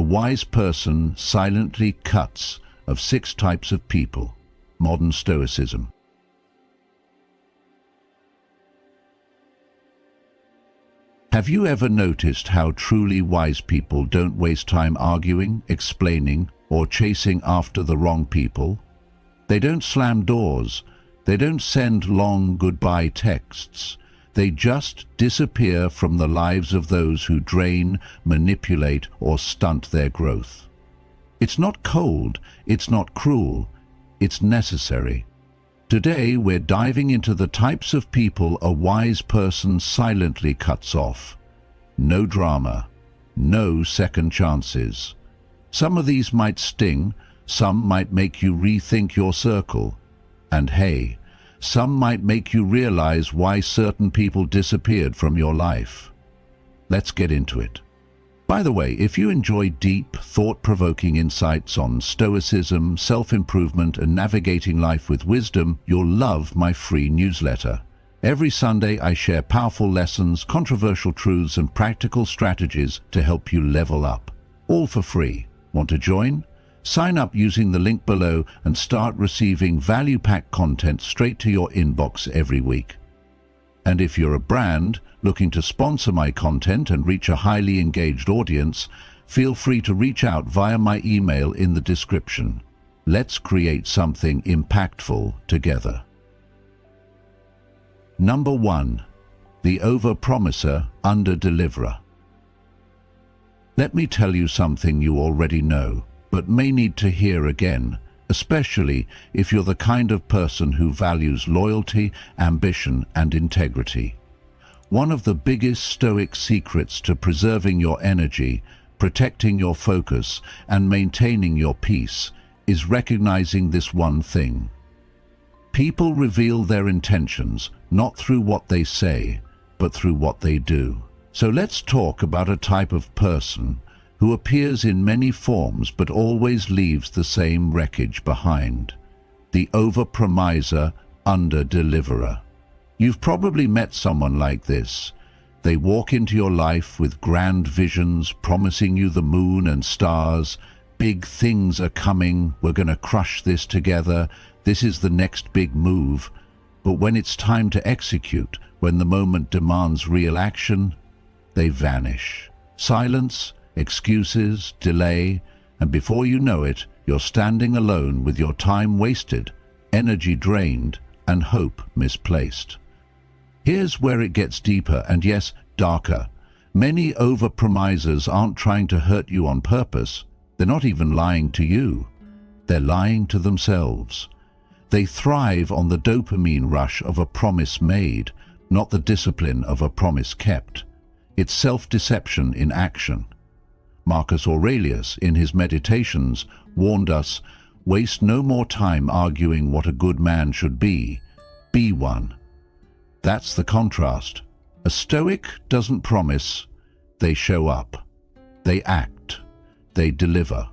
A wise person silently cuts of 6 types of people. Modern Stoicism. Have you ever noticed how truly wise people don't waste time arguing, explaining, or chasing after the wrong people? They don't slam doors. They don't send long goodbye texts. They just disappear from the lives of those who drain, manipulate, or stunt their growth. It's not cold, it's not cruel, it's necessary. Today we're diving into the types of people a wise person silently cuts off. No drama, no second chances. Some of these might sting, some might make you rethink your circle. And hey, some might make you realize why certain people disappeared from your life. Let's get into it. By the way, if you enjoy deep, thought-provoking insights on Stoicism, self-improvement, and navigating life with wisdom, you'll love my free newsletter. Every Sunday, I share powerful lessons, controversial truths, and practical strategies to help you level up. All for free. Want to join? Sign up using the link below and start receiving value-packed content straight to your inbox every week. And if you're a brand looking to sponsor my content and reach a highly engaged audience, feel free to reach out via my email in the description. Let's create something impactful together. Number 1. The overpromiser, underdeliverer. Let me tell you something you already know, but may need to hear again, especially if you're the kind of person who values loyalty, ambition, and integrity. One of the biggest Stoic secrets to preserving your energy, protecting your focus, and maintaining your peace is recognizing this one thing. People reveal their intentions not through what they say, but through what they do. So let's talk about a type of person who appears in many forms but always leaves the same wreckage behind. The overpromiser, underdeliverer. You've probably met someone like this. They walk into your life with grand visions, promising you the moon and stars. Big things are coming, we're going to crush this together, this is the next big move. But when it's time to execute, when the moment demands real action, they vanish. Silence, excuses, delay, and before you know it, you're standing alone with your time wasted, energy drained, and hope misplaced. Here's where it gets deeper and, yes, darker. Many overpromisers aren't trying to hurt you on purpose. They're not even lying to you. They're lying to themselves. They thrive on the dopamine rush of a promise made, not the discipline of a promise kept. It's self-deception in action. Marcus Aurelius, in his Meditations, warned us, waste no more time arguing what a good man should be one. That's the contrast. A Stoic doesn't promise, they show up. They act. They deliver.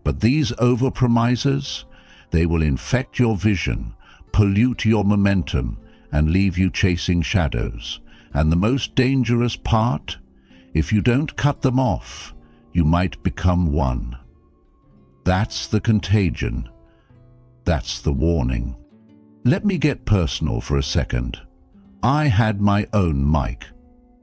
But these overpromisers, they will infect your vision, pollute your momentum, and leave you chasing shadows. And the most dangerous part, if you don't cut them off, you might become one. That's the contagion. That's the warning. Let me get personal for a second. I had my own mic.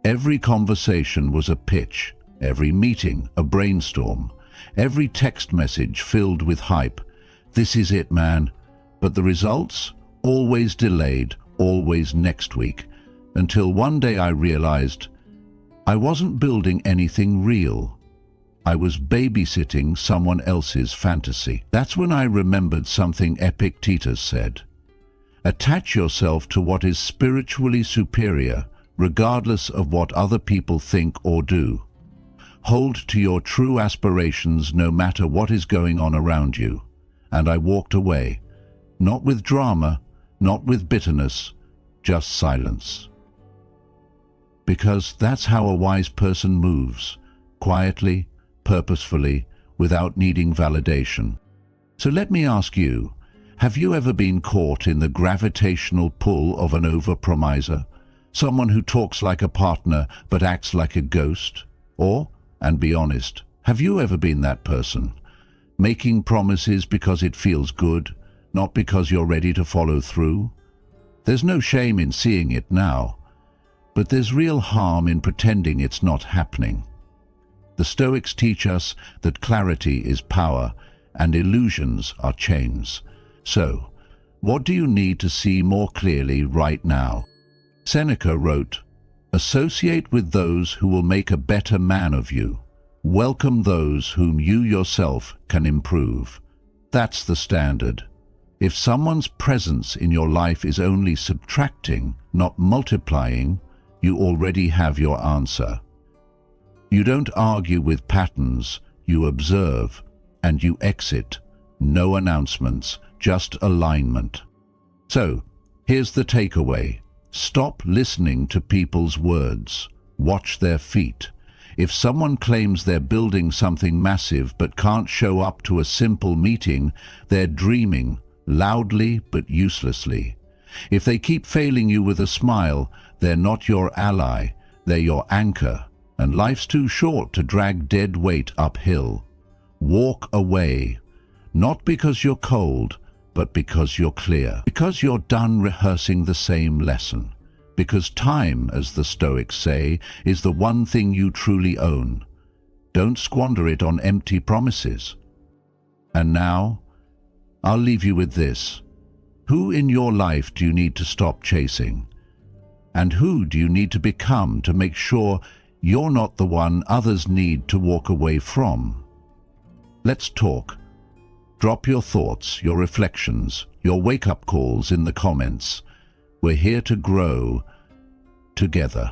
Every conversation was a pitch, every meeting a brainstorm, every text message filled with hype. This is it, man. But the results? Always delayed, always next week. Until one day I realized I wasn't building anything real. I was babysitting someone else's fantasy. That's when I remembered something Epictetus said. Attach yourself to what is spiritually superior, regardless of what other people think or do. Hold to your true aspirations no matter what is going on around you. And I walked away, not with drama, not with bitterness, just silence. Because that's how a wise person moves, quietly, purposefully, without needing validation. So let me ask you, have you ever been caught in the gravitational pull of an overpromiser? Someone who talks like a partner but acts like a ghost? Or, and be honest, Have you ever been that person? Making promises because it feels good, not because you're ready to follow through? There's no shame in seeing it now, but there's real harm in pretending it's not happening. The Stoics teach us that clarity is power and illusions are chains. So, what do you need to see more clearly right now? Seneca wrote, "Associate with those who will make a better man of you. Welcome those whom you yourself can improve." That's the standard. If someone's presence in your life is only subtracting, not multiplying, you already have your answer. You don't argue with patterns, you observe, and you exit. No announcements, just alignment. So, here's the takeaway. Stop listening to people's words. Watch their feet. If someone claims they're building something massive but can't show up to a simple meeting, they're dreaming, loudly but uselessly. If they keep failing you with a smile, they're not your ally, they're your anchor, and life's too short to drag dead weight uphill. Walk away, not because you're cold, but because you're clear, because you're done rehearsing the same lesson, because time, as the Stoics say, is the one thing you truly own. Don't squander it on empty promises. And now, I'll leave you with this. Who in your life do you need to stop chasing? And who do you need to become to make sure you're not the one others need to walk away from? Let's talk. Drop your thoughts, your reflections, your wake-up calls in the comments. We're here to grow together.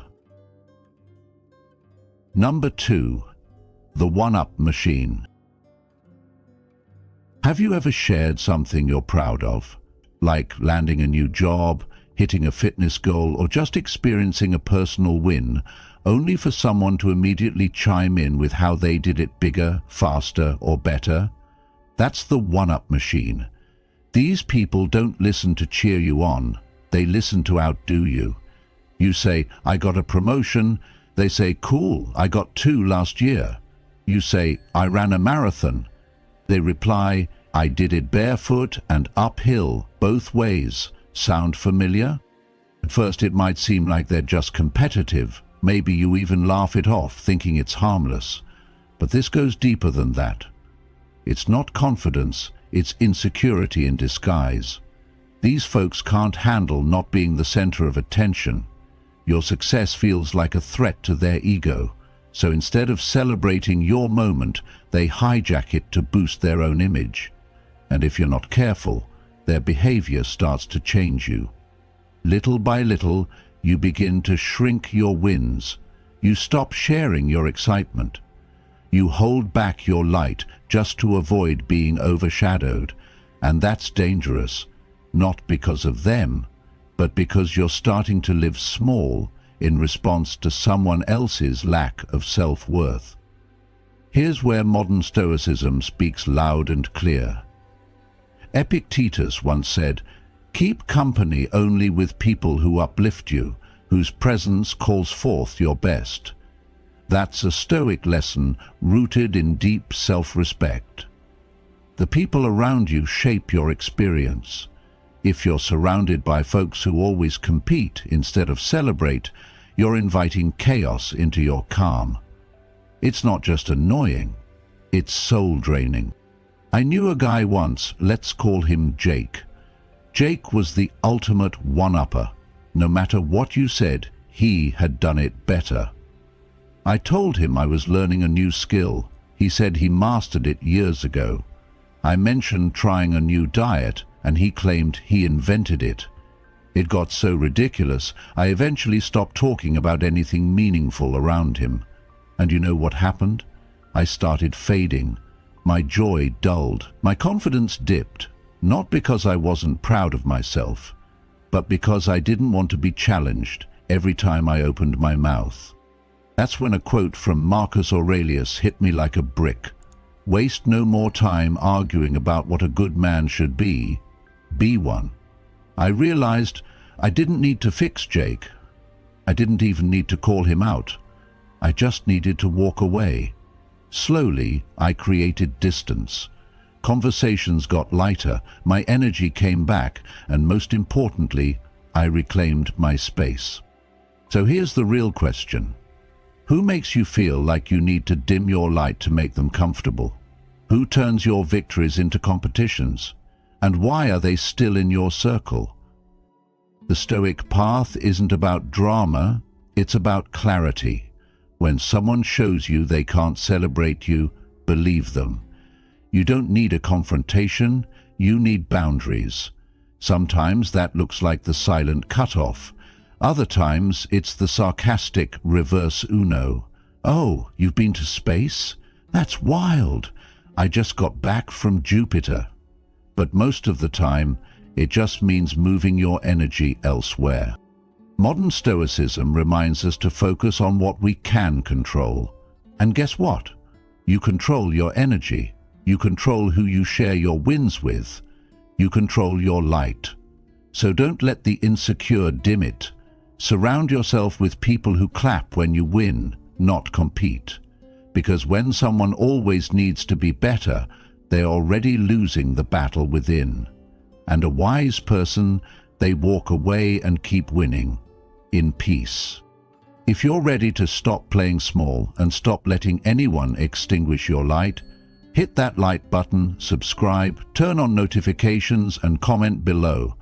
Number 2. The one-up machine. Have you ever shared something you're proud of, like landing a new job, hitting a fitness goal, or just experiencing a personal win, only for someone to immediately chime in with how they did it bigger, faster, or better? That's the one-up machine. These people don't listen to cheer you on, they listen to outdo you. You say, "I got a promotion," they say, "Cool, I got 2 last year." You say, "I ran a marathon." They reply, "I did it barefoot and uphill, both ways." Sound familiar? At first it might seem like they're just competitive. Maybe you even laugh it off, thinking it's harmless. But this goes deeper than that. It's not confidence, it's insecurity in disguise. These folks can't handle not being the center of attention. Your success feels like a threat to their ego. So instead of celebrating your moment, they hijack it to boost their own image. And if you're not careful, their behavior starts to change you. Little by little, you begin to shrink your wins. You stop sharing your excitement. You hold back your light just to avoid being overshadowed. And that's dangerous, not because of them, but because you're starting to live small in response to someone else's lack of self-worth. Here's where modern Stoicism speaks loud and clear. Epictetus once said, "Keep company only with people who uplift you, whose presence calls forth your best." That's a Stoic lesson rooted in deep self-respect. The people around you shape your experience. If you're surrounded by folks who always compete instead of celebrate, you're inviting chaos into your calm. It's not just annoying, it's soul-draining. I knew a guy once, let's call him Jake. Jake was the ultimate one-upper. No matter what you said, he had done it better. I told him I was learning a new skill. He said he mastered it years ago. I mentioned trying a new diet, and he claimed he invented it. It got so ridiculous, I eventually stopped talking about anything meaningful around him. And you know what happened? I started fading. My joy dulled. My confidence dipped, not because I wasn't proud of myself, but because I didn't want to be challenged every time I opened my mouth. That's when a quote from Marcus Aurelius hit me like a brick. Waste no more time arguing about what a good man should be one. I realized I didn't need to fix Jake. I didn't even need to call him out. I just needed to walk away. Slowly, I created distance. Conversations got lighter, my energy came back, and most importantly, I reclaimed my space. So here's the real question. Who makes you feel like you need to dim your light to make them comfortable? Who turns your victories into competitions? And why are they still in your circle? The Stoic path isn't about drama, it's about clarity. When someone shows you they can't celebrate you, believe them. You don't need a confrontation, you need boundaries. Sometimes that looks like the silent cutoff. Other times it's the sarcastic reverse Uno. Oh, you've been to space? That's wild. I just got back from Jupiter. But most of the time, it just means moving your energy elsewhere. Modern Stoicism reminds us to focus on what we can control. And guess what? You control your energy. You control who you share your wins with. You control your light. So don't let the insecure dim it. Surround yourself with people who clap when you win, not compete. Because when someone always needs to be better, they're already losing the battle within. And a wise person, they walk away and keep winning, in peace. If you're ready to stop playing small and stop letting anyone extinguish your light, hit that like button, subscribe, turn on notifications, and comment below.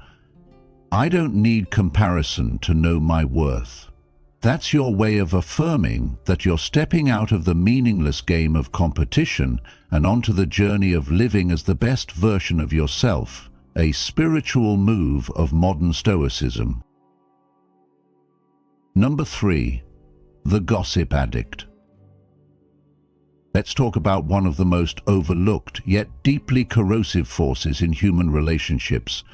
I don't need comparison to know my worth. That's your way of affirming that you're stepping out of the meaningless game of competition and onto the journey of living as the best version of yourself, a spiritual move of modern Stoicism. Number 3. The gossip addict. Let's talk about one of the most overlooked yet deeply corrosive forces in human relationships,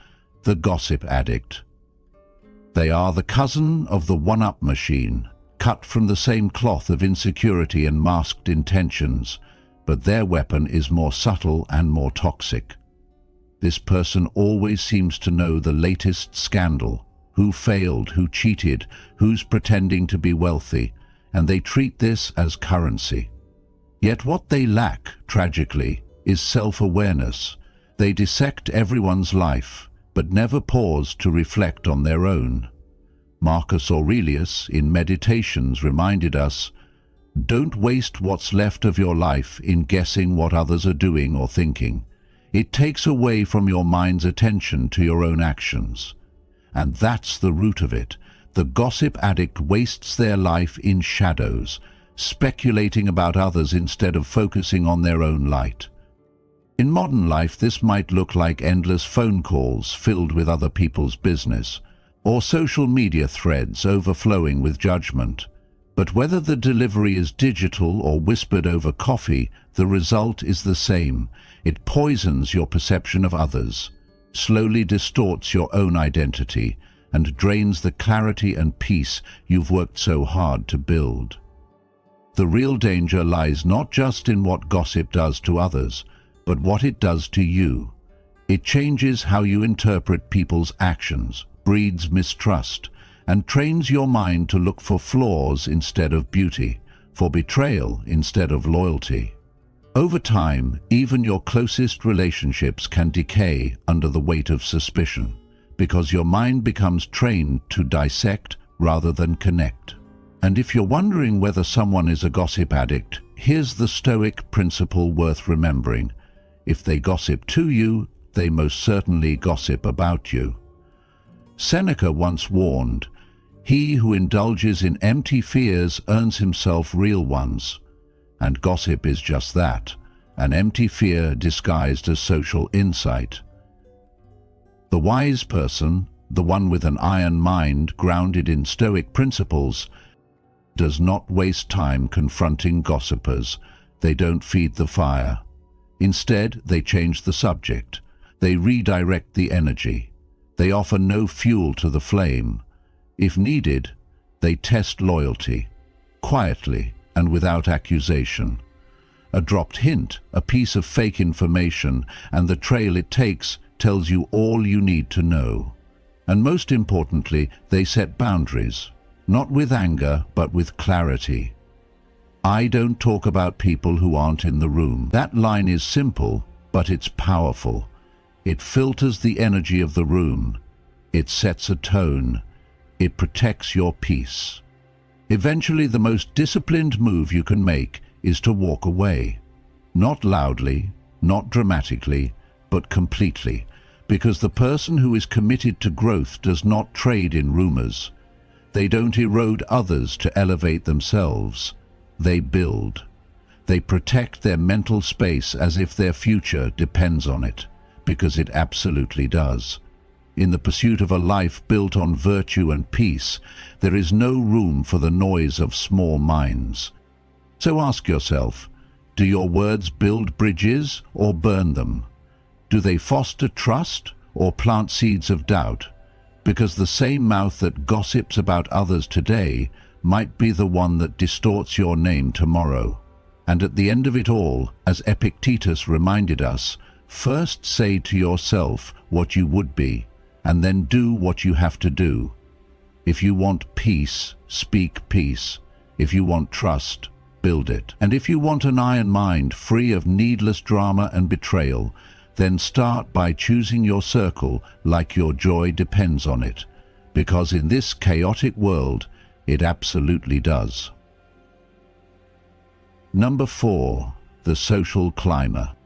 the gossip addict. They are the cousin of the one-up machine, cut from the same cloth of insecurity and masked intentions, but their weapon is more subtle and more toxic. This person always seems to know the latest scandal, who failed, who cheated, who's pretending to be wealthy, and they treat this as currency. Yet what they lack, tragically, is self-awareness. They dissect everyone's life, but never pause to reflect on their own. Marcus Aurelius, in Meditations, reminded us, "Don't waste what's left of your life in guessing what others are doing or thinking. It takes away from your mind's attention to your own actions." And that's the root of it. The gossip addict wastes their life in shadows, speculating about others instead of focusing on their own light. In modern life, this might look like endless phone calls filled with other people's business, or social media threads overflowing with judgment. But whether the delivery is digital or whispered over coffee, the result is the same. It poisons your perception of others, slowly distorts your own identity, and drains the clarity and peace you've worked so hard to build. The real danger lies not just in what gossip does to others, but what it does to you. It changes how you interpret people's actions, breeds mistrust, and trains your mind to look for flaws instead of beauty, for betrayal instead of loyalty. Over time, even your closest relationships can decay under the weight of suspicion, because your mind becomes trained to dissect rather than connect. And if you're wondering whether someone is a gossip addict, here's the Stoic principle worth remembering. If they gossip to you, they most certainly gossip about you. Seneca once warned, "He who indulges in empty fears earns himself real ones." And gossip is just that, an empty fear disguised as social insight. The wise person, the one with an iron mind grounded in Stoic principles, does not waste time confronting gossipers. They don't feed the fire. Instead, they change the subject. They redirect the energy. They offer no fuel to the flame. If needed, they test loyalty, quietly and without accusation. A dropped hint, a piece of fake information, and the trail it takes tells you all you need to know. And most importantly, they set boundaries, not with anger, but with clarity. I don't talk about people who aren't in the room. That line is simple, but it's powerful. It filters the energy of the room. It sets a tone. It protects your peace. Eventually, the most disciplined move you can make is to walk away. Not loudly, not dramatically, but completely, because the person who is committed to growth does not trade in rumors. They don't erode others to elevate themselves. They build. They protect their mental space as if their future depends on it, because it absolutely does. In the pursuit of a life built on virtue and peace, there is no room for the noise of small minds. So ask yourself, do your words build bridges or burn them? Do they foster trust or plant seeds of doubt? Because the same mouth that gossips about others today might be the one that distorts your name tomorrow. And at the end of it all, as Epictetus reminded us, first say to yourself what you would be, and then do what you have to do. If you want peace, speak peace. If you want trust, build it. And if you want an iron mind free of needless drama and betrayal, then start by choosing your circle like your joy depends on it, because in this chaotic world, it absolutely does. Number 4, the social climber.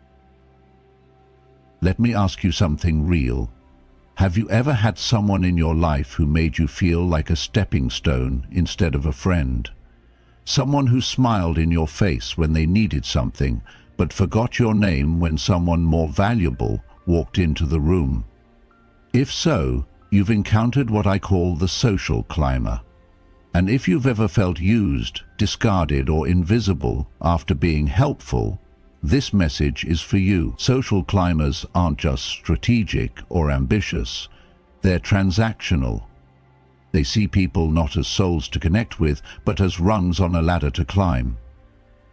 Let me ask you something real. Have you ever had someone in your life who made you feel like a stepping stone instead of a friend? Someone who smiled in your face when they needed something, but forgot your name when someone more valuable walked into the room? If so, you've encountered what I call the social climber. And if you've ever felt used, discarded, or invisible after being helpful, this message is for you. Social climbers aren't just strategic or ambitious. They're transactional. They see people not as souls to connect with, but as rungs on a ladder to climb.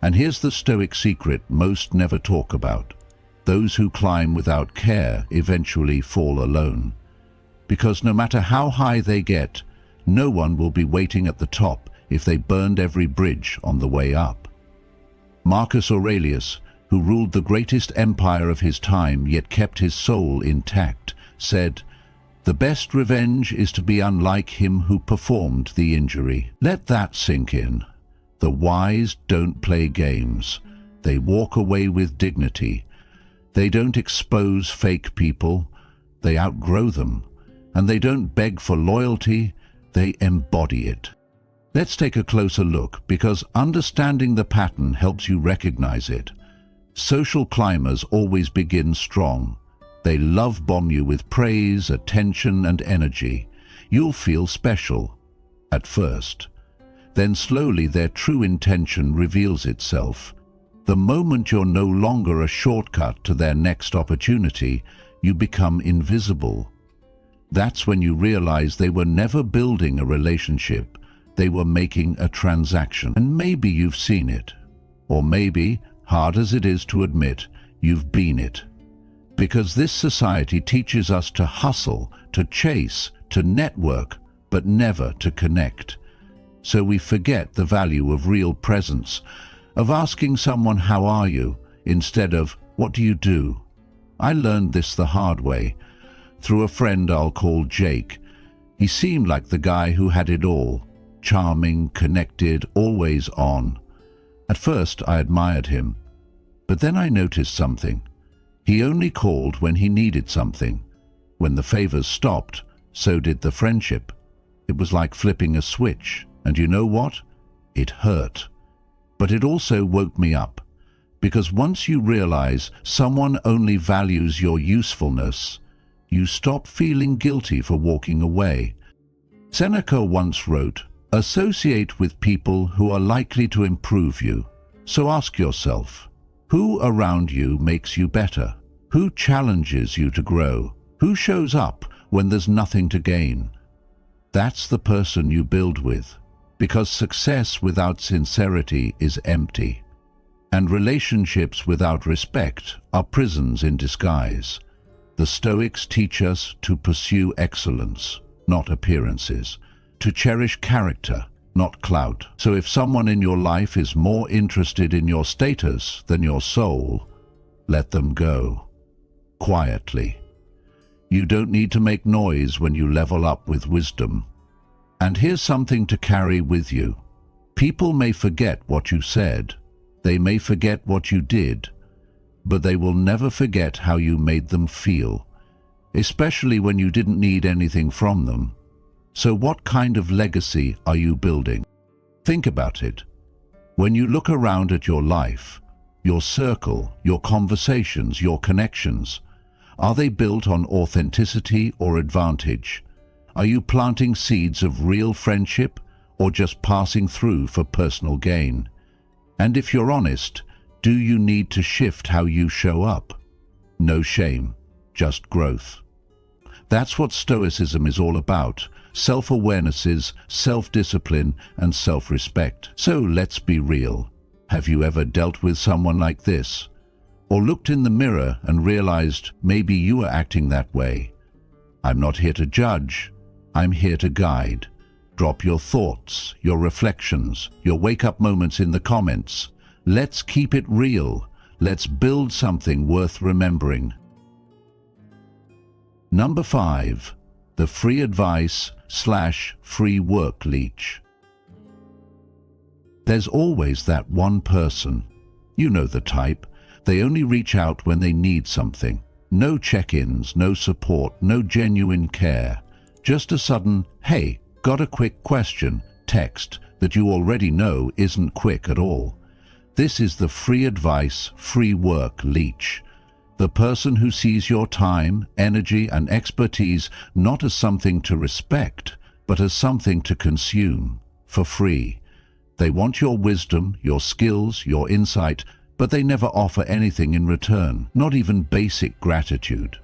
And here's the Stoic secret most never talk about. Those who climb without care eventually fall alone. Because no matter how high they get, no one will be waiting at the top if they burned every bridge on the way up. Marcus Aurelius, who ruled the greatest empire of his time yet kept his soul intact, said, "The best revenge is to be unlike him who performed the injury." Let that sink in. The wise don't play games. They walk away with dignity. They don't expose fake people. They outgrow them. And they don't beg for loyalty. They embody it. Let's take a closer look, because understanding the pattern helps you recognize it. Social climbers always begin strong. They love bomb you with praise, attention, and energy. You'll feel special at first. Then slowly their true intention reveals itself. The moment you're no longer a shortcut to their next opportunity, you become invisible. That's when you realize they were never building a relationship. They were making a transaction. And maybe you've seen it. Or maybe, hard as it is to admit, you've been it. Because this society teaches us to hustle, to chase, to network, but never to connect. So we forget the value of real presence, of asking someone, "How are you?" instead of, "What do you do?" I learned this the hard way, through a friend I'll call Jake. He seemed like the guy who had it all, charming, connected, always on. At first I admired him, but then I noticed something. He only called when he needed something. When the favors stopped, so did the friendship. It was like flipping a switch, and you know what? It hurt. But it also woke me up, because once you realize someone only values your usefulness, you stop feeling guilty for walking away. Seneca once wrote, "Associate with people who are likely to improve you." So ask yourself, who around you makes you better? Who challenges you to grow? Who shows up when there's nothing to gain? That's the person you build with, because success without sincerity is empty, and relationships without respect are prisons in disguise. The Stoics teach us to pursue excellence, not appearances, to cherish character not clout. So if someone in your life is more interested in your status than your soul, let them go. Quietly. You don't need to make noise when you level up with wisdom. And here's something to carry with you. People may forget what you said, they may forget what you did, but they will never forget how you made them feel, especially when you didn't need anything from them. So what kind of legacy are you building? Think about it. When you look around at your life, your circle, your conversations, your connections, are they built on authenticity or advantage? Are you planting seeds of real friendship or just passing through for personal gain? And if you're honest, do you need to shift how you show up? No shame, just growth. That's what Stoicism is all about. Self-awarenesses, self-discipline, and self-respect. So let's be real. Have you ever dealt with someone like this? Or looked in the mirror and realized maybe you are acting that way? I'm not here to judge. I'm here to guide. Drop your thoughts, your reflections, your wake-up moments in the comments. Let's keep it real. Let's build something worth remembering. Number 5. The free advice/free work leech. There's always that one person. You know the type. They only reach out when they need something. No check-ins, no support, no genuine care. Just a sudden, hey, got a quick question, text that you already know isn't quick at all. This is the free advice, free work leech. The person who sees your time, energy, and expertise not as something to respect, but as something to consume, for free. They want your wisdom, your skills, your insight, but they never offer anything in return, not even basic gratitude.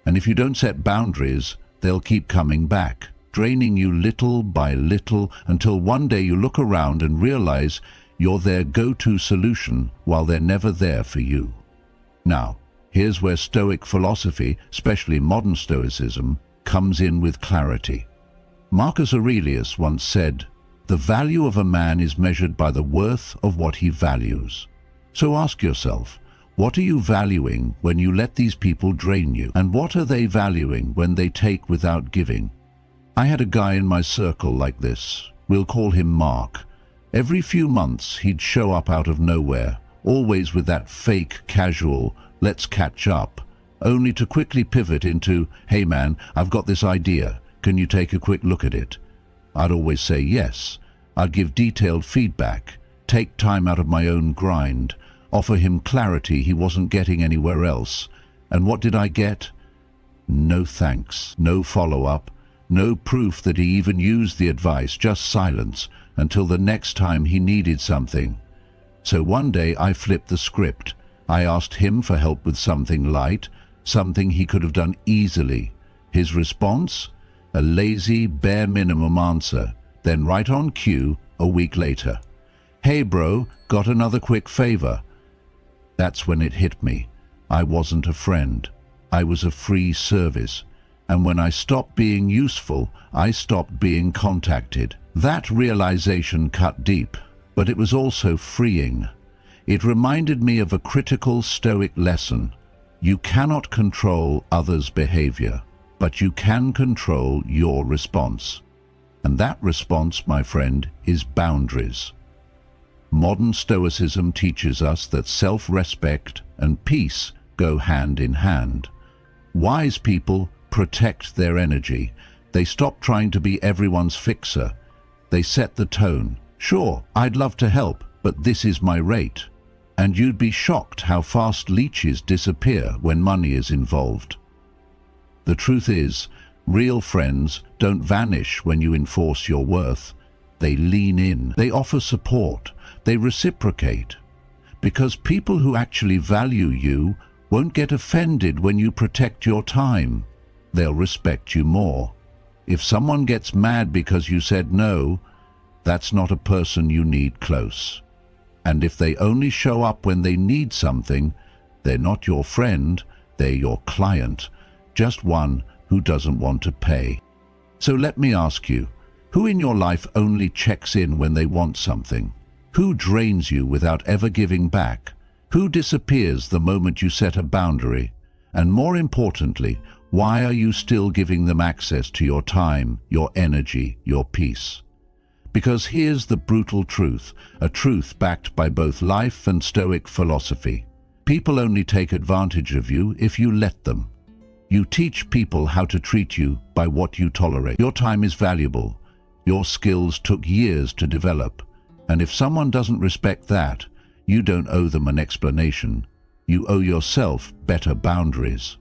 And if you don't set boundaries, they'll keep coming back, draining you little by little until one day you look around and realize you're their go-to solution while they're never there for you. Now, here's where Stoic philosophy, especially modern Stoicism, comes in with clarity. Marcus Aurelius once said, "The value of a man is measured by the worth of what he values." So ask yourself, what are you valuing when you let these people drain you? And what are they valuing when they take without giving? I had a guy in my circle like this. We'll call him Mark. Every few months he'd show up out of nowhere, always with that fake, casual, let's catch up, only to quickly pivot into, hey man, I've got this idea. Can you take a quick look at it? I'd always say yes. I'd give detailed feedback, take time out of my own grind, offer him clarity he wasn't getting anywhere else. And what did I get? No thanks, no follow-up, no proof that he even used the advice, just silence, until the next time he needed something. So one day I flipped the script. I asked him for help with something light, something he could have done easily. His response? A lazy, bare minimum answer. Then right on cue, a week later. Hey bro, got another quick favor. That's when it hit me. I wasn't a friend. I was a free service. And when I stopped being useful, I stopped being contacted. That realization cut deep, but it was also freeing. It reminded me of a critical Stoic lesson. You cannot control others' behavior, but you can control your response. And that response, my friend, is boundaries. Modern Stoicism teaches us that self-respect and peace go hand in hand. Wise people protect their energy. They stop trying to be everyone's fixer. They set the tone. Sure, I'd love to help, but this is my rate. And you'd be shocked how fast leeches disappear when money is involved. The truth is, real friends don't vanish when you enforce your worth. They lean in, they offer support, they reciprocate. Because people who actually value you won't get offended when you protect your time. They'll respect you more. If someone gets mad because you said no, that's not a person you need close. And if they only show up when they need something, they're not your friend, they're your client, just one who doesn't want to pay. So let me ask you, Who in your life only checks in when they want something? Who drains you without ever giving back? Who disappears the moment you set a boundary? And more importantly, why are you still giving them access to your time, your energy, your peace? Because here's the brutal truth, a truth backed by both life and Stoic philosophy. People only take advantage of you if you let them. You teach people how to treat you by what you tolerate. Your time is valuable. Your skills took years to develop. And if someone doesn't respect that, you don't owe them an explanation. You owe yourself better boundaries.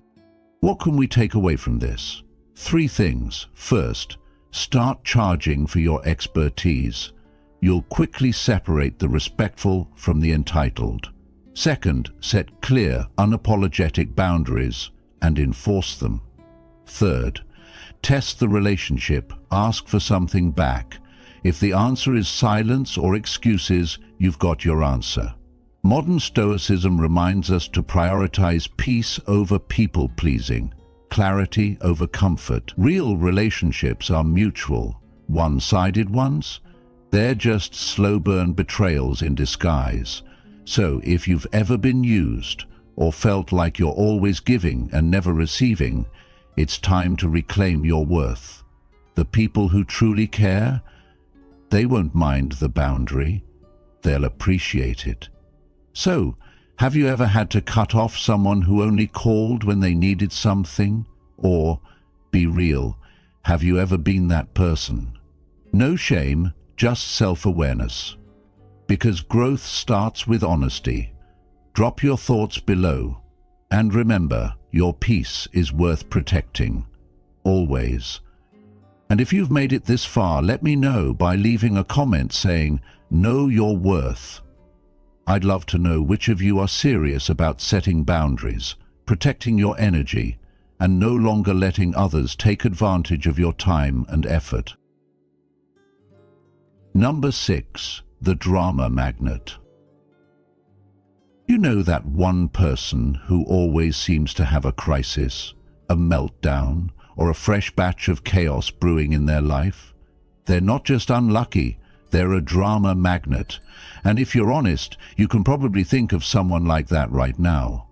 What can we take away from this? 3 things. First, start charging for your expertise. You'll quickly separate the respectful from the entitled. Second, set clear, unapologetic boundaries and enforce them. Third, test the relationship, ask for something back. If the answer is silence or excuses, you've got your answer. Modern Stoicism reminds us to prioritize peace over people-pleasing, clarity over comfort. Real relationships are mutual. One-sided ones? They're just slow-burn betrayals in disguise. So if you've ever been used or felt like you're always giving and never receiving, it's time to reclaim your worth. The people who truly care, they won't mind the boundary. They'll appreciate it. So, have you ever had to cut off someone who only called when they needed something? Or, be real, have you ever been that person? No shame, just self-awareness. Because growth starts with honesty. Drop your thoughts below. And remember, your peace is worth protecting. Always. And if you've made it this far, let me know by leaving a comment saying, "Know your worth." I'd love to know which of you are serious about setting boundaries, protecting your energy, and no longer letting others take advantage of your time and effort. Number 6. The drama magnet. You know that one person who always seems to have a crisis, a meltdown, or a fresh batch of chaos brewing in their life? They're not just unlucky, they're a drama magnet. And if you're honest, you can probably think of someone like that right now.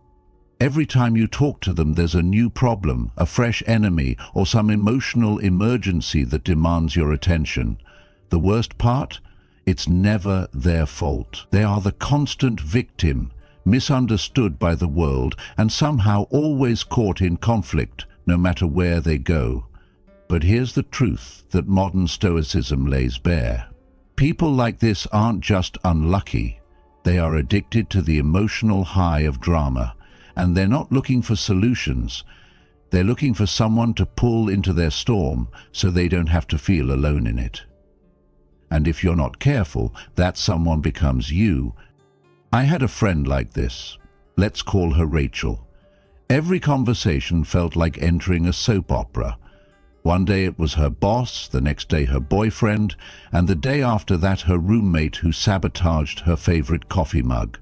Every time you talk to them, there's a new problem, a fresh enemy, or some emotional emergency that demands your attention. The worst part? It's never their fault. They are the constant victim, misunderstood by the world, and somehow always caught in conflict, no matter where they go. But here's the truth that modern Stoicism lays bare. People like this aren't just unlucky. They are addicted to the emotional high of drama, and they're not looking for solutions. They're looking for someone to pull into their storm so they don't have to feel alone in it. And if you're not careful, that someone becomes you. I had a friend like this. Let's call her Rachel. Every conversation felt like entering a soap opera. One day it was her boss, the next day her boyfriend, and the day after that her roommate who sabotaged her favorite coffee mug.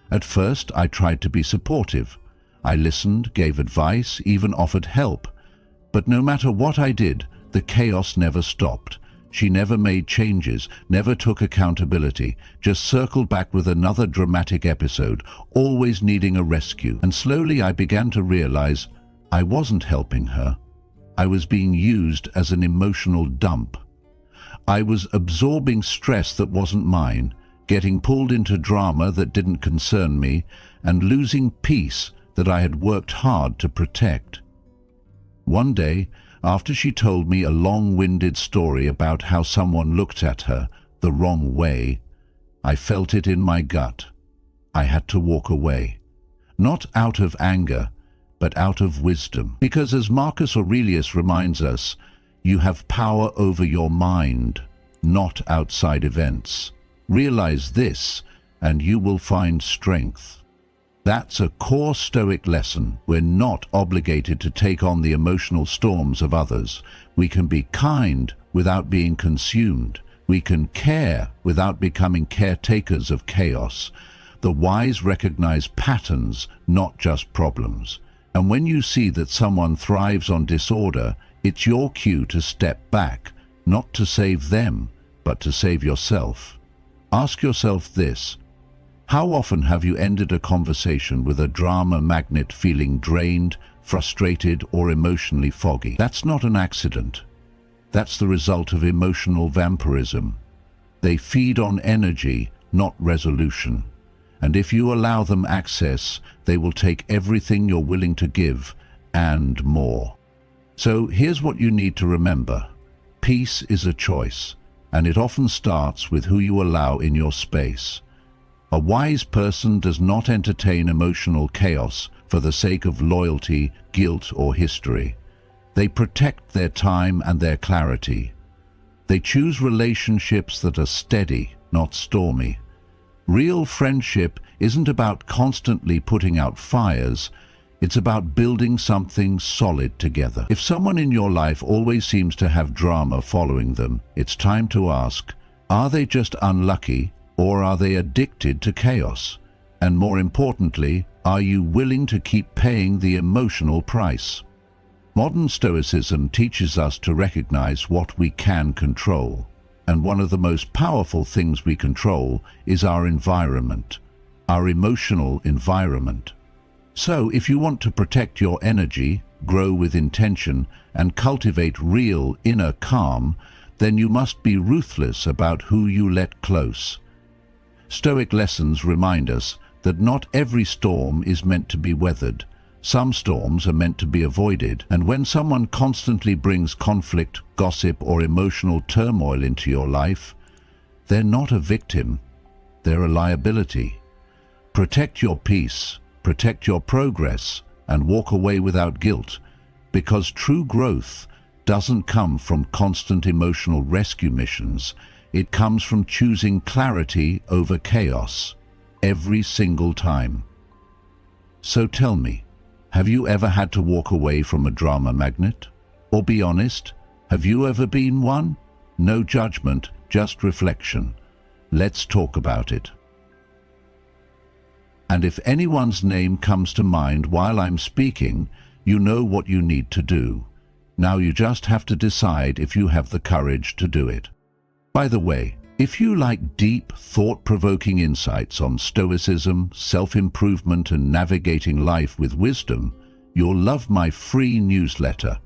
At first I tried to be supportive. I listened, gave advice, even offered help. But no matter what I did, the chaos never stopped. She never made changes, never took accountability, just circled back with another dramatic episode, always needing a rescue. And slowly I began to realize I wasn't helping her. I was being used as an emotional dump. I was absorbing stress that wasn't mine, getting pulled into drama that didn't concern me, and losing peace that I had worked hard to protect. One day, after she told me a long-winded story about how someone looked at her the wrong way, I felt it in my gut. I had to walk away. Not out of anger, but out of wisdom. Because as Marcus Aurelius reminds us, you have power over your mind, not outside events. Realize this, and you will find strength. That's a core Stoic lesson. We're not obligated to take on the emotional storms of others. We can be kind without being consumed. We can care without becoming caretakers of chaos. The wise recognize patterns, not just problems. And when you see that someone thrives on disorder, it's your cue to step back, not to save them, but to save yourself. Ask yourself this: how often have you ended a conversation with a drama magnet feeling drained, frustrated, or emotionally foggy? That's not an accident. That's the result of emotional vampirism. They feed on energy, not resolution. And if you allow them access, they will take everything you're willing to give, and more. So here's what you need to remember. Peace is a choice, and it often starts with who you allow in your space. A wise person does not entertain emotional chaos for the sake of loyalty, guilt, or history. They protect their time and their clarity. They choose relationships that are steady, not stormy. Real friendship isn't about constantly putting out fires. It's about building something solid together. If someone in your life always seems to have drama following them, it's time to ask, are they just unlucky, or are they addicted to chaos? And more importantly, are you willing to keep paying the emotional price? Modern Stoicism teaches us to recognize what we can control. And one of the most powerful things we control is our environment, our emotional environment. So if you want to protect your energy, grow with intention, and cultivate real inner calm, then you must be ruthless about who you let close. Stoic lessons remind us that not every storm is meant to be weathered. Some storms are meant to be avoided, and when someone constantly brings conflict, gossip, or emotional turmoil into your life, they're not a victim, they're a liability. Protect your peace, protect your progress, and walk away without guilt, because true growth doesn't come from constant emotional rescue missions. It comes from choosing clarity over chaos, every single time. So tell me, have you ever had to walk away from a drama magnet? Or be honest, have you ever been one? No judgment, just reflection. Let's talk about it. And if anyone's name comes to mind while I'm speaking, you know what you need to do. Now you just have to decide if you have the courage to do it. By the way, if you like deep, thought-provoking insights on Stoicism, self-improvement, and navigating life with wisdom, you'll love my free newsletter.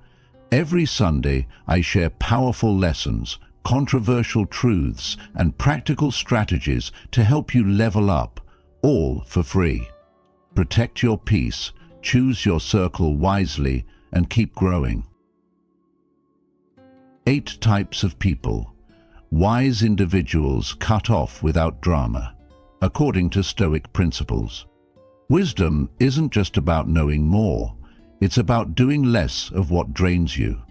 Every Sunday, I share powerful lessons, controversial truths, and practical strategies to help you level up, all for free. Protect your peace, choose your circle wisely, and keep growing. 8 types of people. Wise individuals cut off without drama, according to Stoic principles. Wisdom isn't just about knowing more, it's about doing less of what drains you.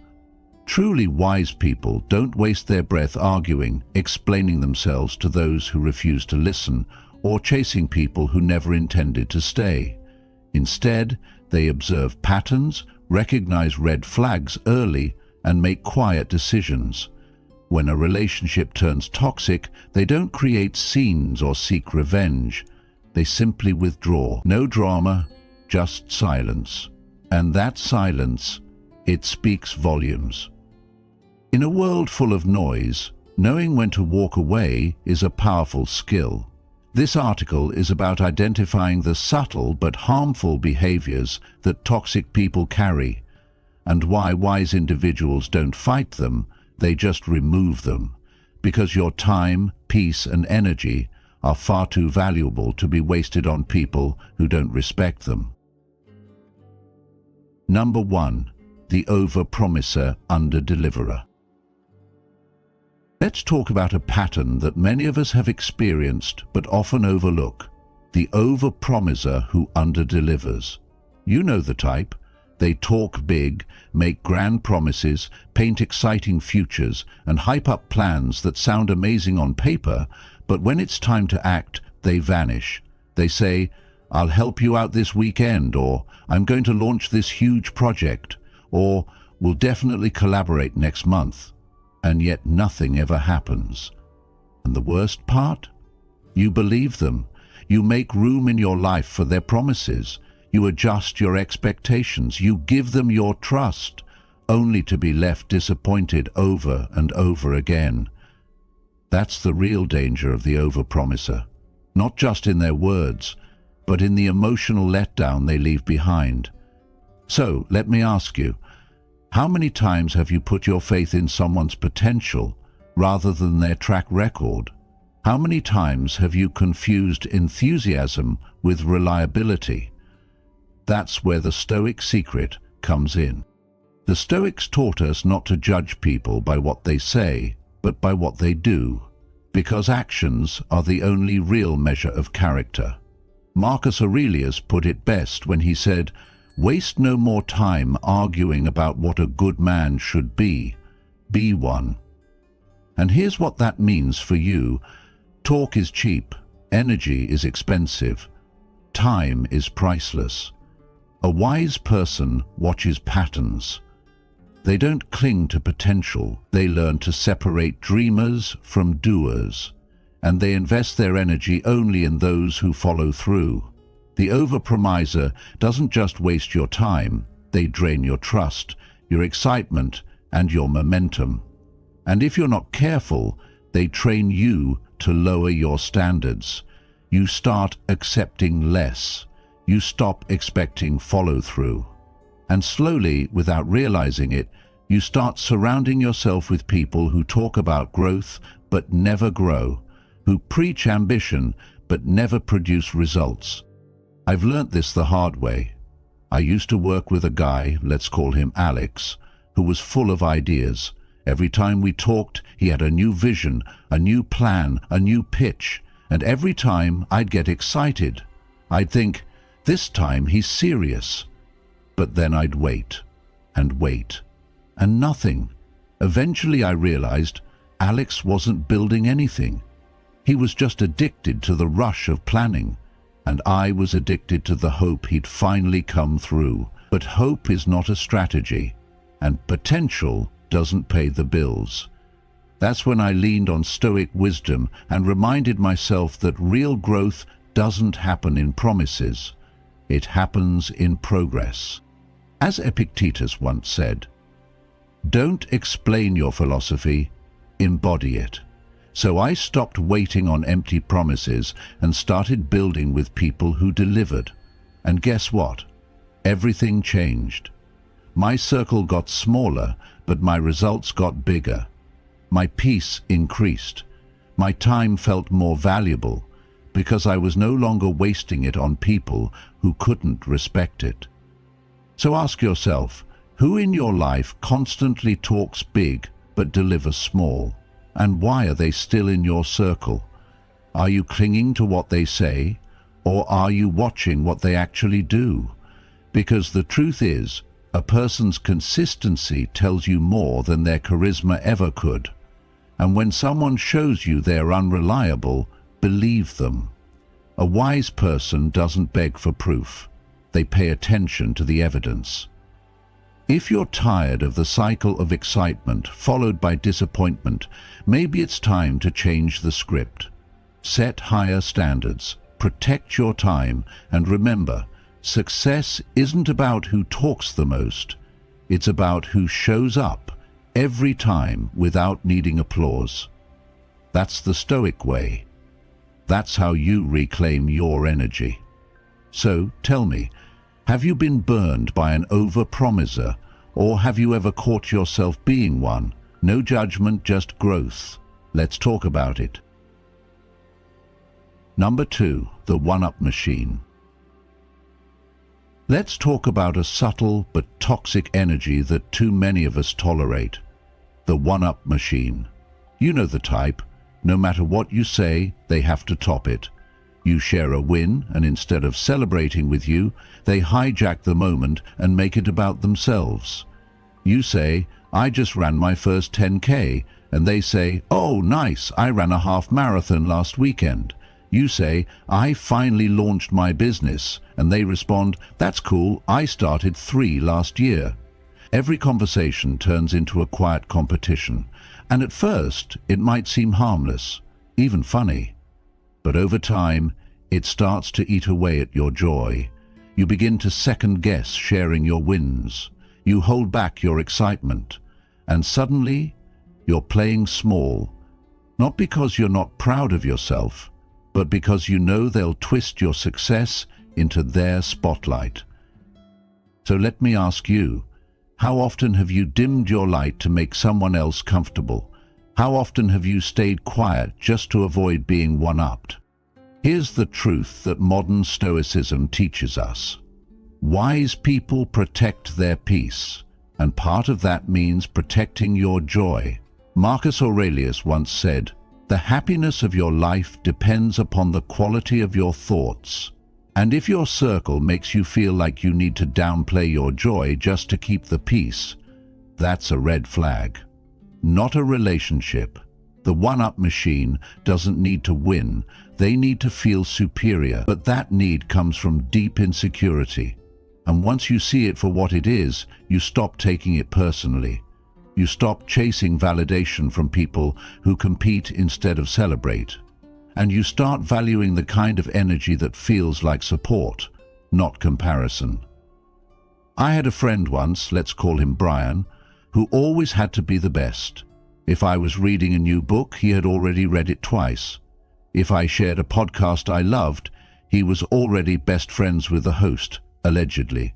Truly wise people don't waste their breath arguing, explaining themselves to those who refuse to listen, or chasing people who never intended to stay. Instead, they observe patterns, recognize red flags early, and make quiet decisions. When a relationship turns toxic, they don't create scenes or seek revenge. They simply withdraw. No drama, just silence. And that silence, it speaks volumes. In a world full of noise, knowing when to walk away is a powerful skill. This article is about identifying the subtle but harmful behaviors that toxic people carry, and why wise individuals don't fight them, they just remove them, because your time, peace, and energy are far too valuable to be wasted on people who don't respect them. Number 1. The over-promiser, under-deliverer. Let's talk about a pattern that many of us have experienced but often overlook. The over-promiser who under-delivers. You know the type. They talk big, make grand promises, paint exciting futures, and hype up plans that sound amazing on paper, but when it's time to act, they vanish. They say, "I'll help you out this weekend," or "I'm going to launch this huge project," or "We'll definitely collaborate next month." And yet nothing ever happens. And the worst part? You believe them. You make room in your life for their promises. You adjust your expectations. You give them your trust, only to be left disappointed over and over again. That's the real danger of the overpromiser, not just in their words, but in the emotional letdown they leave behind. So, let me ask you, how many times have you put your faith in someone's potential rather than their track record? How many times have you confused enthusiasm with reliability? That's where the Stoic secret comes in. The Stoics taught us not to judge people by what they say, but by what they do, because actions are the only real measure of character. Marcus Aurelius put it best when he said, "Waste no more time arguing about what a good man should be one." And here's what that means for you. Talk is cheap, energy is expensive, time is priceless. A wise person watches patterns. They don't cling to potential, they learn to separate dreamers from doers, and they invest their energy only in those who follow through. The overpromiser doesn't just waste your time, they drain your trust, your excitement, and your momentum. And if you're not careful, they train you to lower your standards. You start accepting less. You stop expecting follow-through. And slowly, without realizing it, you start surrounding yourself with people who talk about growth but never grow, who preach ambition but never produce results. I've learnt this the hard way. I used to work with a guy, let's call him Alex, who was full of ideas. Every time we talked, he had a new vision, a new plan, a new pitch, and every time I'd get excited. I'd think, this time he's serious. But then I'd wait, and nothing. Eventually I realized Alex wasn't building anything. He was just addicted to the rush of planning, and I was addicted to the hope he'd finally come through. But hope is not a strategy, and potential doesn't pay the bills. That's when I leaned on Stoic wisdom and reminded myself that real growth doesn't happen in promises. It happens in progress. As Epictetus once said, "Don't explain your philosophy, embody it." So I stopped waiting on empty promises and started building with people who delivered. And guess what? Everything changed. My circle got smaller, but my results got bigger. My peace increased. My time felt more valuable because I was no longer wasting it on people who couldn't respect it. So ask yourself, who in your life constantly talks big but delivers small? And why are they still in your circle? Are you clinging to what they say, or are you watching what they actually do? Because the truth is, a person's consistency tells you more than their charisma ever could. And when someone shows you they're unreliable, believe them. A wise person doesn't beg for proof. They pay attention to the evidence. If you're tired of the cycle of excitement followed by disappointment, maybe it's time to change the script. Set higher standards, protect your time, and remember, success isn't about who talks the most. It's about who shows up every time without needing applause. That's the Stoic way. That's how you reclaim your energy. So tell me, have you been burned by an overpromiser, or have you ever caught yourself being one? No judgment, just growth. Let's talk about it. Number 2, the one-up machine. Let's talk about a subtle but toxic energy that too many of us tolerate. The one-up machine. You know the type. No matter what you say, they have to top it. You share a win, and instead of celebrating with you, they hijack the moment and make it about themselves. You say, "I just ran my first 10K," and they say, "Oh, nice, I ran a half marathon last weekend." You say, "I finally launched my business," and they respond, "That's cool, I started 3 last year." Every conversation turns into a quiet competition, and at first it might seem harmless, even funny. But over time, it starts to eat away at your joy. You begin to second-guess sharing your wins. You hold back your excitement, and suddenly you're playing small, not because you're not proud of yourself, but because you know they'll twist your success into their spotlight. So let me ask you, how often have you dimmed your light to make someone else comfortable? How often have you stayed quiet just to avoid being one-upped? Here's the truth that modern Stoicism teaches us. Wise people protect their peace, and part of that means protecting your joy. Marcus Aurelius once said, "The happiness of your life depends upon the quality of your thoughts." And if your circle makes you feel like you need to downplay your joy just to keep the peace, that's a red flag. Not a relationship. The one-up machine doesn't need to win, they need to feel superior, but that need comes from deep insecurity. And once you see it for what it is, you stop taking it personally. You stop chasing validation from people who compete instead of celebrate. And you start valuing the kind of energy that feels like support, not comparison. I had a friend once, let's call him Brian, who always had to be the best. If I was reading a new book, he had already read it twice. If I shared a podcast I loved, he was already best friends with the host, allegedly.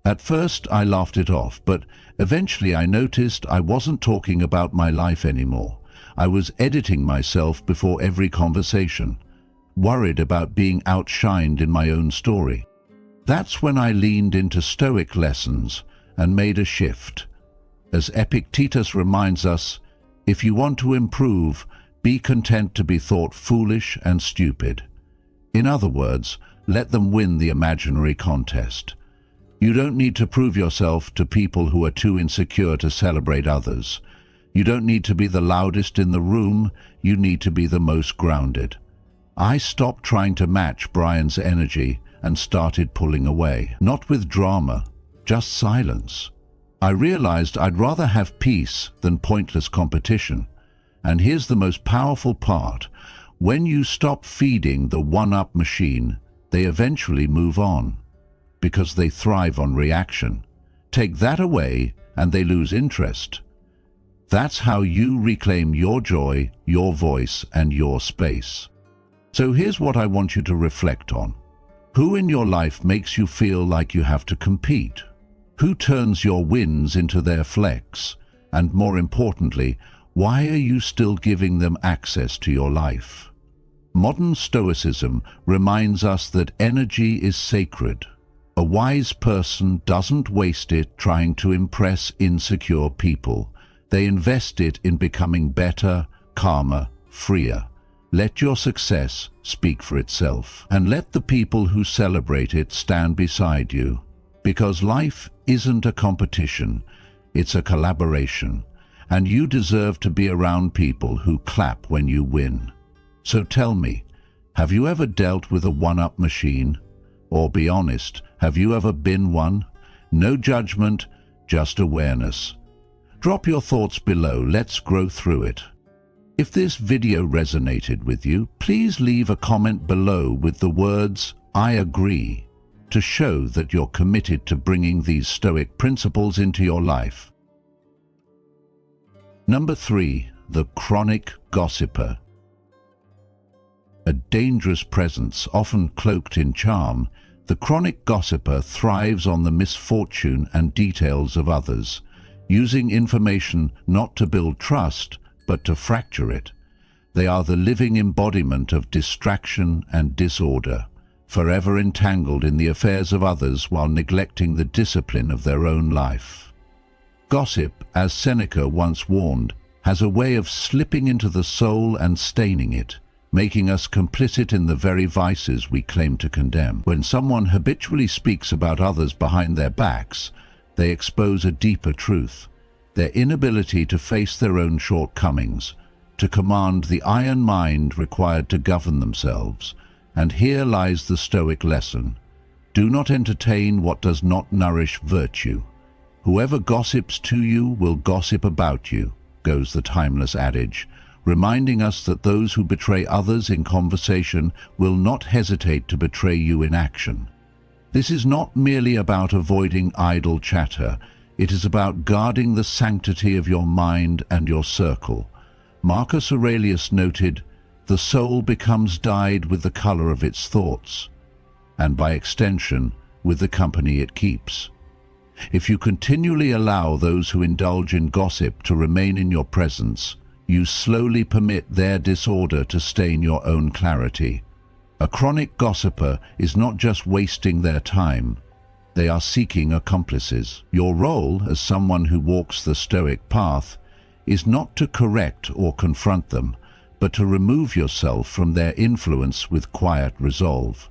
At first, I laughed it off, but eventually I noticed I wasn't talking about my life anymore. I was editing myself before every conversation, worried about being outshined in my own story. That's when I leaned into Stoic lessons and made a shift. As Epictetus reminds us, if you want to improve, be content to be thought foolish and stupid. In other words, let them win the imaginary contest. You don't need to prove yourself to people who are too insecure to celebrate others. You don't need to be the loudest in the room, you need to be the most grounded. I stopped trying to match Brian's energy and started pulling away. Not with drama, just silence. I realized I'd rather have peace than pointless competition. And here's the most powerful part. When you stop feeding the one-up machine, they eventually move on, because they thrive on reaction. Take that away and they lose interest. That's how you reclaim your joy, your voice, and your space. So here's what I want you to reflect on. Who in your life makes you feel like you have to compete? Who turns your wins into their flex? And more importantly, why are you still giving them access to your life? Modern Stoicism reminds us that energy is sacred. A wise person doesn't waste it trying to impress insecure people. They invest it in becoming better, calmer, freer. Let your success speak for itself, and let the people who celebrate it stand beside you. Because life isn't a competition, it's a collaboration, and you deserve to be around people who clap when you win. So tell me, have you ever dealt with a one-up machine? Or be honest, have you ever been one? No judgment, just awareness. Drop your thoughts below, let's grow through it. If this video resonated with you, please leave a comment below with the words, "I agree," to show that you're committed to bringing these Stoic principles into your life. Number 3, the chronic gossiper. A dangerous presence, often cloaked in charm, the chronic gossiper thrives on the misfortune and details of others, using information not to build trust, but to fracture it. They are the living embodiment of distraction and disorder, forever entangled in the affairs of others while neglecting the discipline of their own life. Gossip, as Seneca once warned, has a way of slipping into the soul and staining it, making us complicit in the very vices we claim to condemn. When someone habitually speaks about others behind their backs, they expose a deeper truth, their inability to face their own shortcomings, to command the iron mind required to govern themselves. And here lies the Stoic lesson. Do not entertain what does not nourish virtue. Whoever gossips to you will gossip about you, goes the timeless adage, reminding us that those who betray others in conversation will not hesitate to betray you in action. This is not merely about avoiding idle chatter, It is about guarding the sanctity of your mind and your circle. Marcus Aurelius noted, "The soul becomes dyed with the color of its thoughts, and by extension, with the company it keeps." If you continually allow those who indulge in gossip to remain in your presence, you slowly permit their disorder to stain your own clarity. A chronic gossiper is not just wasting their time, they are seeking accomplices. Your role as someone who walks the Stoic path is not to correct or confront them, but to remove yourself from their influence with quiet resolve.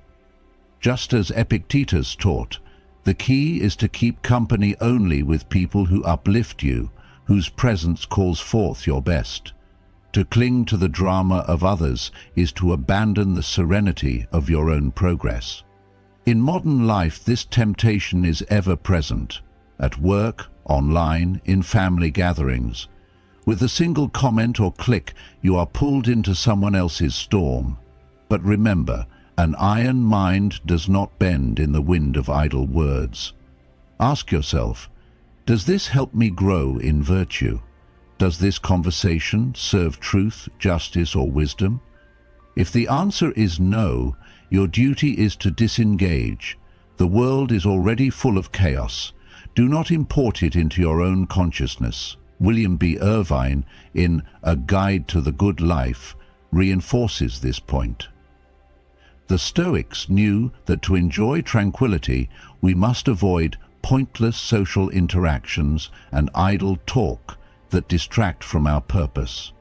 Just as Epictetus taught, the key is to keep company only with people who uplift you, whose presence calls forth your best. To cling to the drama of others is to abandon the serenity of your own progress. In modern life, this temptation is ever present, at work, online, in family gatherings. With a single comment or click, you are pulled into someone else's storm. But remember, an iron mind does not bend in the wind of idle words. Ask yourself, does this help me grow in virtue? Does this conversation serve truth, justice, or wisdom? If the answer is no, your duty is to disengage. The world is already full of chaos. Do not import it into your own consciousness. William B. Irvine, in A Guide to the Good Life, reinforces this point. The Stoics knew that to enjoy tranquility, we must avoid pointless social interactions and idle talk that distract from our purpose.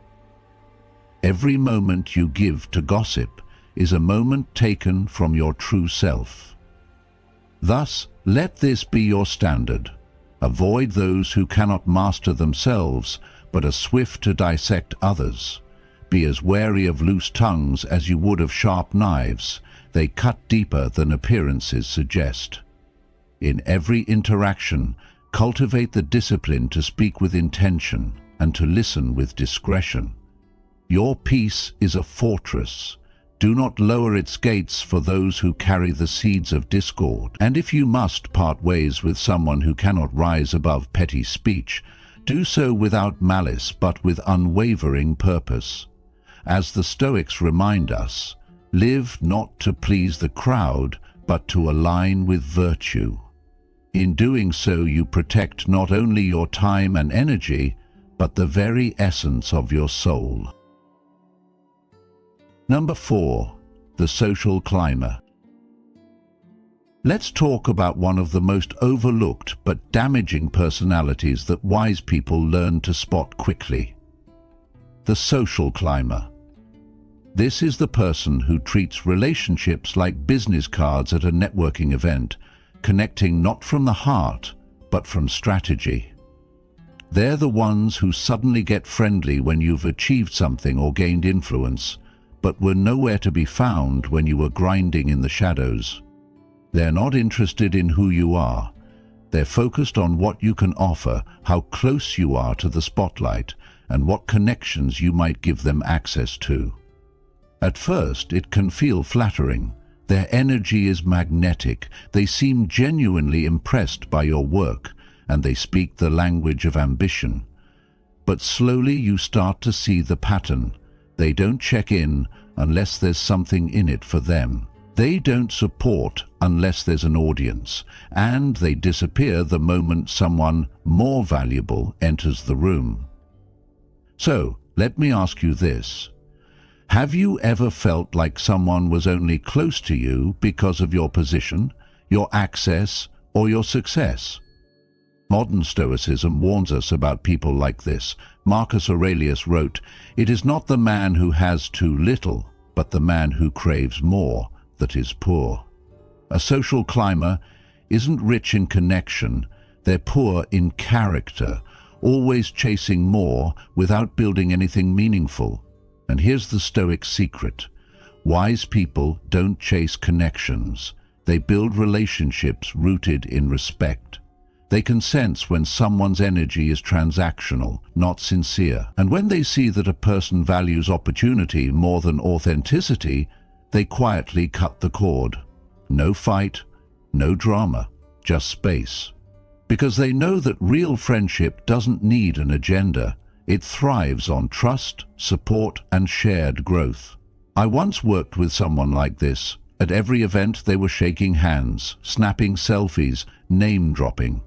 Every moment you give to gossip is a moment taken from your true self. Thus, let this be your standard. Avoid those who cannot master themselves, but are swift to dissect others. Be as wary of loose tongues as you would of sharp knives. They cut deeper than appearances suggest. In every interaction, cultivate the discipline to speak with intention and to listen with discretion. Your peace is a fortress. Do not lower its gates for those who carry the seeds of discord. And if you must part ways with someone who cannot rise above petty speech, do so without malice but with unwavering purpose. As the Stoics remind us, live not to please the crowd, but to align with virtue. In doing so, you protect not only your time and energy, but the very essence of your soul. Number 4. The social climber. Let's talk about one of the most overlooked but damaging personalities that wise people learn to spot quickly. The social climber. This is the person who treats relationships like business cards at a networking event, connecting not from the heart, but from strategy. They're the ones who suddenly get friendly when you've achieved something or gained influence, but were nowhere to be found when you were grinding in the shadows. They're not interested in who you are. They're focused on what you can offer, how close you are to the spotlight, and what connections you might give them access to. At first, it can feel flattering. Their energy is magnetic. They seem genuinely impressed by your work, and they speak the language of ambition. But slowly you start to see the pattern. They don't check in unless there's something in it for them. They don't support unless there's an audience, and they disappear the moment someone more valuable enters the room. So, let me ask you this. Have you ever felt like someone was only close to you because of your position, your access, or your success? Modern Stoicism warns us about people like this. Marcus Aurelius wrote, "It is not the man who has too little, but the man who craves more that is poor." A social climber isn't rich in connection, they're poor in character, always chasing more without building anything meaningful. And here's the Stoic secret. Wise people don't chase connections. They build relationships rooted in respect. They can sense when someone's energy is transactional, not sincere. And when they see that a person values opportunity more than authenticity, they quietly cut the cord. No fight, no drama, just space. because they know that real friendship doesn't need an agenda. It thrives on trust, support, and shared growth. I once worked with someone like this. At every event they were shaking hands, snapping selfies, name-dropping.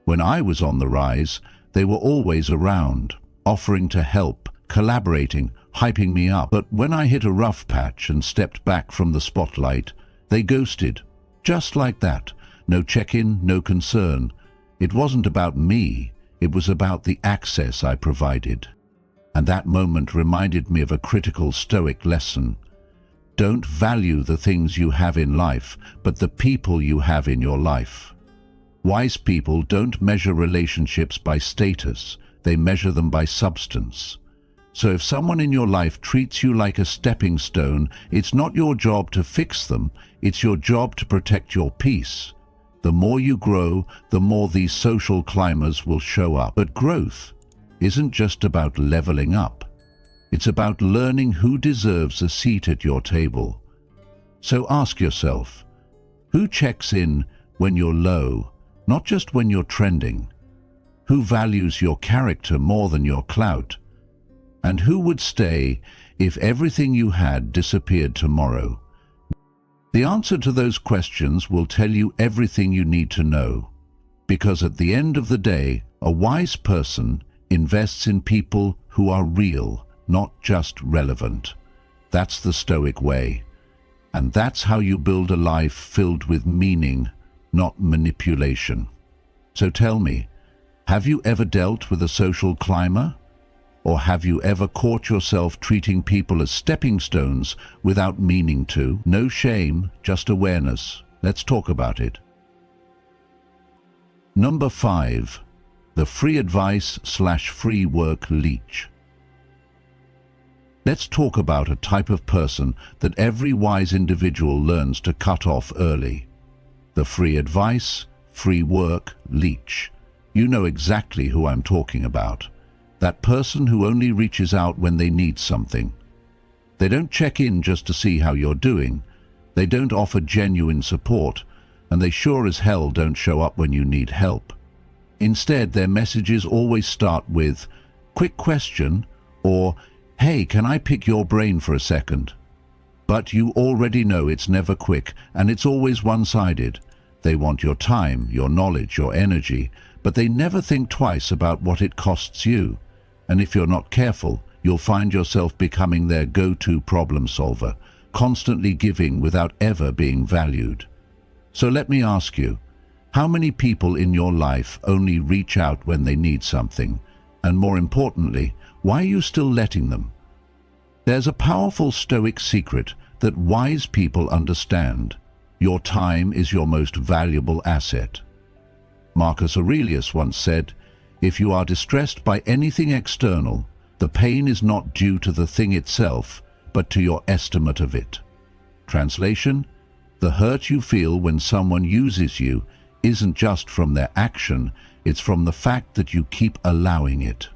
When I was on the rise, they were always around, offering to help, collaborating, hyping me up. But when I hit a rough patch and stepped back from the spotlight, they ghosted. Just like that. No check-in, no concern. It wasn't about me, it was about the access I provided. And that moment reminded me of a critical Stoic lesson. Don't value the things you have in life, but the people you have in your life. Wise people don't measure relationships by status, they measure them by substance. So if someone in your life treats you like a stepping stone, it's not your job to fix them, it's your job to protect your peace. The more you grow, the more these social climbers will show up. But growth isn't just about leveling up. It's about learning who deserves a seat at your table. So ask yourself, who checks in when you're low, not just when you're trending? Who values your character more than your clout? And who would stay if everything you had disappeared tomorrow? The answer to those questions will tell you everything you need to know. Because at the end of the day, a wise person invests in people who are real, not just relevant. That's the Stoic way. And that's how you build a life filled with meaning, not manipulation. So tell me, have you ever dealt with a social climber? Or have you ever caught yourself treating people as stepping stones without meaning to? No shame, just awareness. Let's talk about it. Number 5. The free advice/free work leech. Let's talk about a type of person that every wise individual learns to cut off early. The free advice, free work leech. You know exactly who I'm talking about. That person who only reaches out when they need something. They don't check in just to see how you're doing. They don't offer genuine support, and they sure as hell don't show up when you need help. Instead, their messages always start with, "Quick question," or "Hey, can I pick your brain for a second?" But you already know it's never quick, and it's always one-sided. They want your time, your knowledge, your energy, but they never think twice about what it costs you. And if you're not careful, you'll find yourself becoming their go-to problem solver, constantly giving without ever being valued. So let me ask you, how many people in your life only reach out when they need something? And more importantly, why are you still letting them? There's a powerful Stoic secret that wise people understand. Your time is your most valuable asset. Marcus Aurelius once said, "If you are distressed by anything external, the pain is not due to the thing itself, but to your estimate of it." Translation: the hurt you feel when someone uses you isn't just from their action, it's from the fact that you keep allowing it.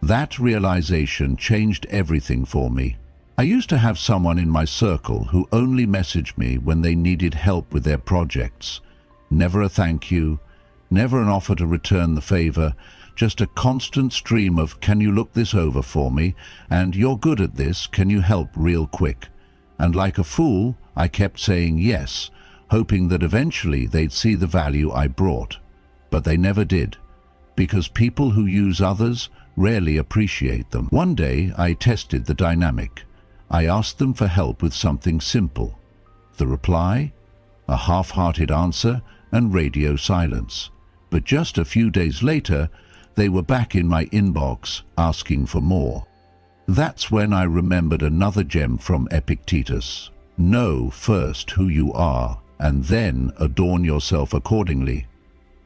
That realization changed everything for me. I used to have someone in my circle who only messaged me when they needed help with their projects. Never a thank you, never an offer to return the favor, just a constant stream of "Can you look this over for me?" and "You're good at this, can you help real quick?" And like a fool, I kept saying yes, hoping that eventually they'd see the value I brought. But they never did, because people who use others rarely appreciate them. One day I tested the dynamic. I asked them for help with something simple. The reply? A half-hearted answer and radio silence. But just a few days later, they were back in my inbox asking for more. That's when I remembered another gem from Epictetus. Know first who you are, and then adorn yourself accordingly.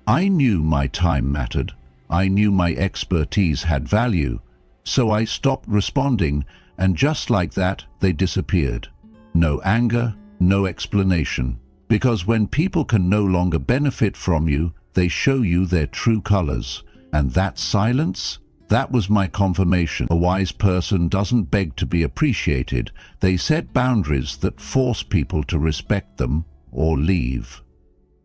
I knew my time mattered. I knew my expertise had value. So I stopped responding, and just like that, they disappeared. No anger, no explanation. Because when people can no longer benefit from you, they show you their true colors. And that silence? That was my confirmation. A wise person doesn't beg to be appreciated. They set boundaries that force people to respect them or leave.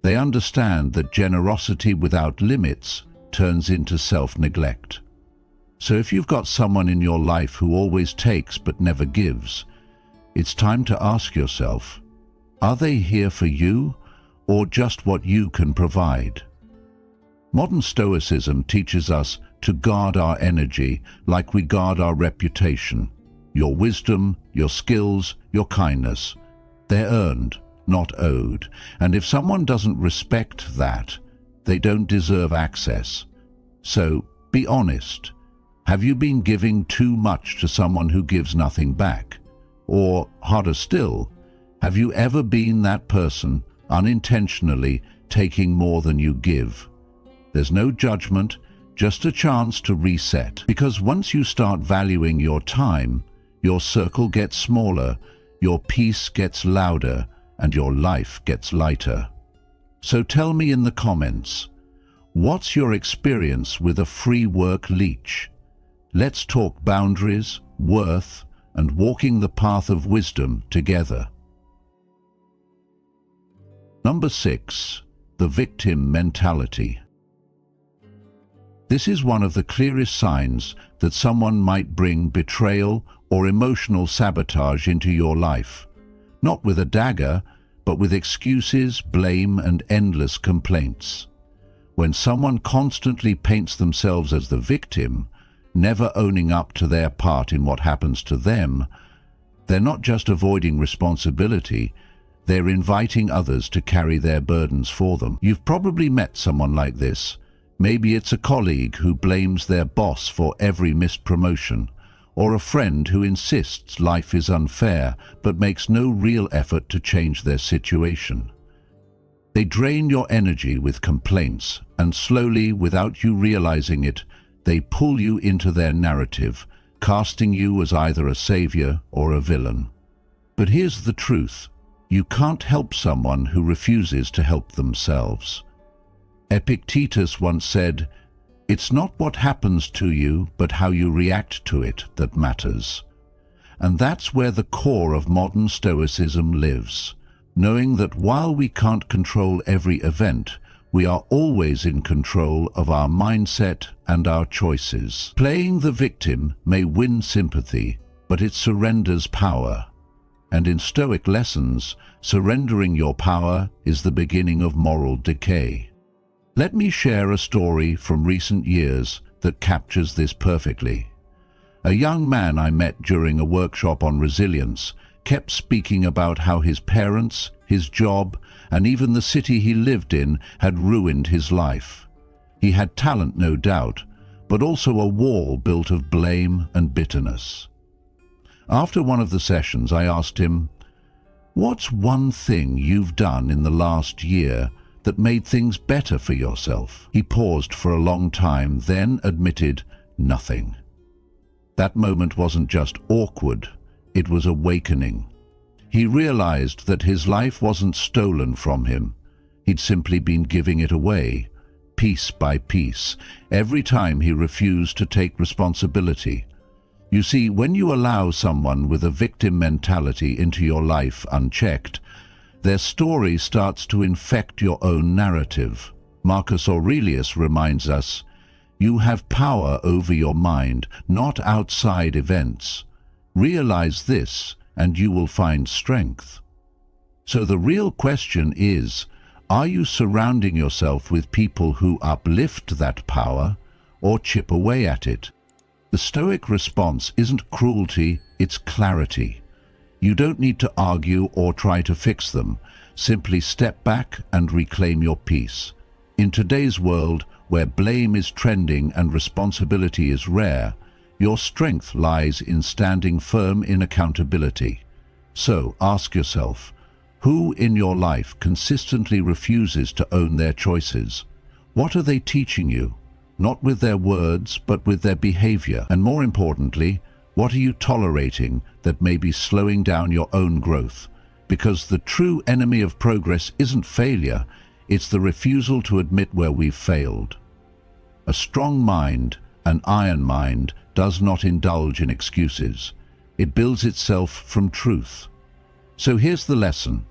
They understand that generosity without limits turns into self-neglect. So if you've got someone in your life who always takes but never gives, it's time to ask yourself, are they here for you or just what you can provide? Modern Stoicism teaches us to guard our energy like we guard our reputation. Your wisdom, your skills, your kindness. They're earned, not owed. And if someone doesn't respect that, they don't deserve access. So, be honest. Have you been giving too much to someone who gives nothing back? Or, harder still, have you ever been that person, unintentionally taking more than you give? There's no judgment, just a chance to reset. Because once you start valuing your time, your circle gets smaller, your peace gets louder, and your life gets lighter. So tell me in the comments, what's your experience with a free work leech? Let's talk boundaries, worth, and walking the path of wisdom together. Number 6. The victim mentality. This is one of the clearest signs that someone might bring betrayal or emotional sabotage into your life. Not with a dagger, but with excuses, blame, and endless complaints. When someone constantly paints themselves as the victim, never owning up to their part in what happens to them, they're not just avoiding responsibility, they're inviting others to carry their burdens for them. You've probably met someone like this. Maybe it's a colleague who blames their boss for every missed promotion, or a friend who insists life is unfair but makes no real effort to change their situation. They drain your energy with complaints, and slowly, without you realizing it, they pull you into their narrative, casting you as either a savior or a villain. But here's the truth. You can't help someone who refuses to help themselves. Epictetus once said, "It's not what happens to you, but how you react to it that matters." And that's where the core of modern Stoicism lives, knowing that while we can't control every event, we are always in control of our mindset and our choices. Playing the victim may win sympathy, but it surrenders power. And in Stoic lessons, surrendering your power is the beginning of moral decay. Let me share a story from recent years that captures this perfectly. A young man I met during a workshop on resilience kept speaking about how his parents, his job, and even the city he lived in had ruined his life. He had talent, no doubt, but also a wall built of blame and bitterness. After one of the sessions, I asked him, "What's one thing you've done in the last year that made things better for yourself?" He paused for a long time, then admitted, "Nothing." That moment wasn't just awkward, it was awakening. He realized that his life wasn't stolen from him. He'd simply been giving it away, piece by piece, every time he refused to take responsibility. You see, when you allow someone with a victim mentality into your life unchecked, their story starts to infect your own narrative. Marcus Aurelius reminds us, "You have power over your mind, not outside events. Realize this, and you will find strength." So the real question is, are you surrounding yourself with people who uplift that power or chip away at it? The Stoic response isn't cruelty, it's clarity. You don't need to argue or try to fix them. Simply step back and reclaim your peace. In today's world, where blame is trending and responsibility is rare, your strength lies in standing firm in accountability. So ask yourself, who in your life consistently refuses to own their choices? What are they teaching you? Not with their words, but with their behavior. And more importantly, what are you tolerating that may be slowing down your own growth? Because the true enemy of progress isn't failure, it's the refusal to admit where we've failed. A strong mind, an iron mind, does not indulge in excuses. It builds itself from truth. So here's the lesson.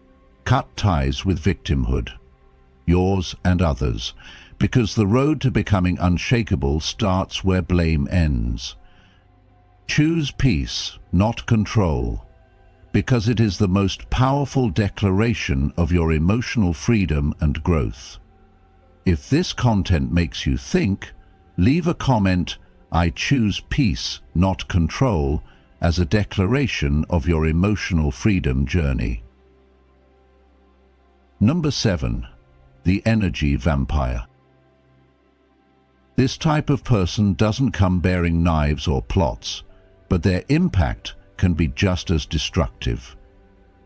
Cut ties with victimhood. yours and others, because the road to becoming unshakable starts where blame ends. Choose peace, not control, because it is the most powerful declaration of your emotional freedom and growth. If this content makes you think, leave a comment, "I choose peace, not control," as a declaration of your emotional freedom journey. Number 7. The energy vampire. This type of person doesn't come bearing knives or plots, but their impact can be just as destructive.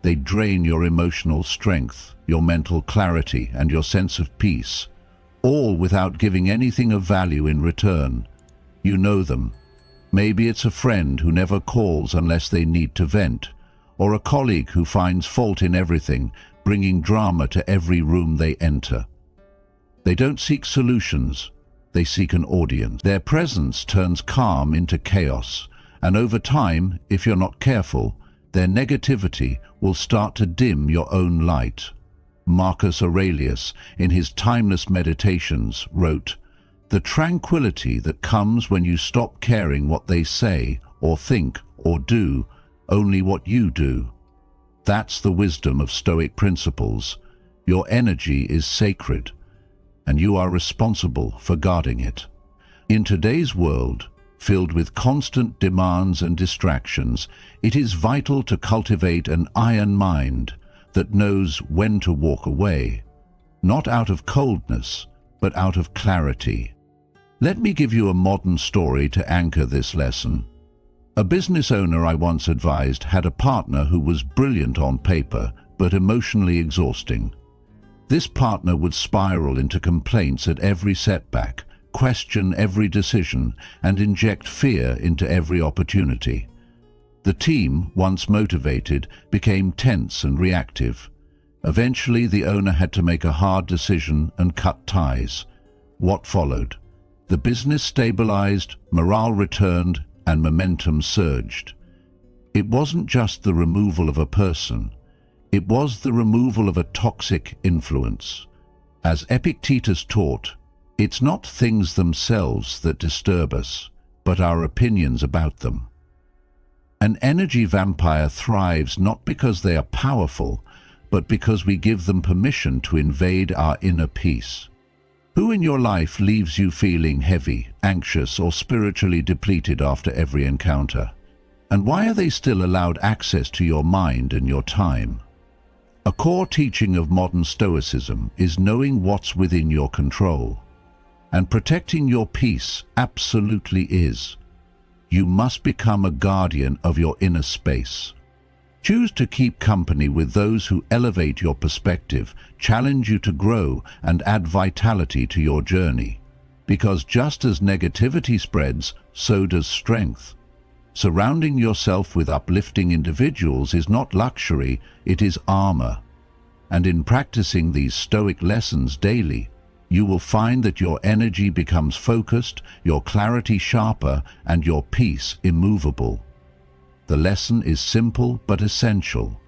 They drain your emotional strength, your mental clarity, and your sense of peace, all without giving anything of value in return. You know them. Maybe it's a friend who never calls unless they need to vent, or a colleague who finds fault in everything, bringing drama to every room they enter. They don't seek solutions, they seek an audience. Their presence turns calm into chaos, and over time, if you're not careful, their negativity will start to dim your own light. Marcus Aurelius, in his timeless meditations, wrote, "The tranquility that comes when you stop caring what they say or think or do, only what you do." That's the wisdom of Stoic principles. Your energy is sacred, and you are responsible for guarding it. In today's world, filled with constant demands and distractions, it is vital to cultivate an iron mind that knows when to walk away, not out of coldness, but out of clarity. Let me give you a modern story to anchor this lesson. A business owner I once advised had a partner who was brilliant on paper, but emotionally exhausting. This partner would spiral into complaints at every setback, question every decision, and inject fear into every opportunity. The team, once motivated, became tense and reactive. Eventually, the owner had to make a hard decision and cut ties. What followed? The business stabilized, morale returned, and momentum surged. It wasn't just the removal of a person. It was the removal of a toxic influence. As Epictetus taught, it's not things themselves that disturb us, but our opinions about them. An energy vampire thrives not because they are powerful, but because we give them permission to invade our inner peace. Who in your life leaves you feeling heavy, anxious, or spiritually depleted after every encounter? And why are they still allowed access to your mind and your time? A core teaching of modern Stoicism is knowing what's within your control. And protecting your peace absolutely is. You must become a guardian of your inner space. Choose to keep company with those who elevate your perspective, challenge you to grow, and add vitality to your journey. Because just as negativity spreads, so does strength. Surrounding yourself with uplifting individuals is not luxury, it is armor. And in practicing these Stoic lessons daily, you will find that your energy becomes focused, your clarity sharper, and your peace immovable. The lesson is simple but essential.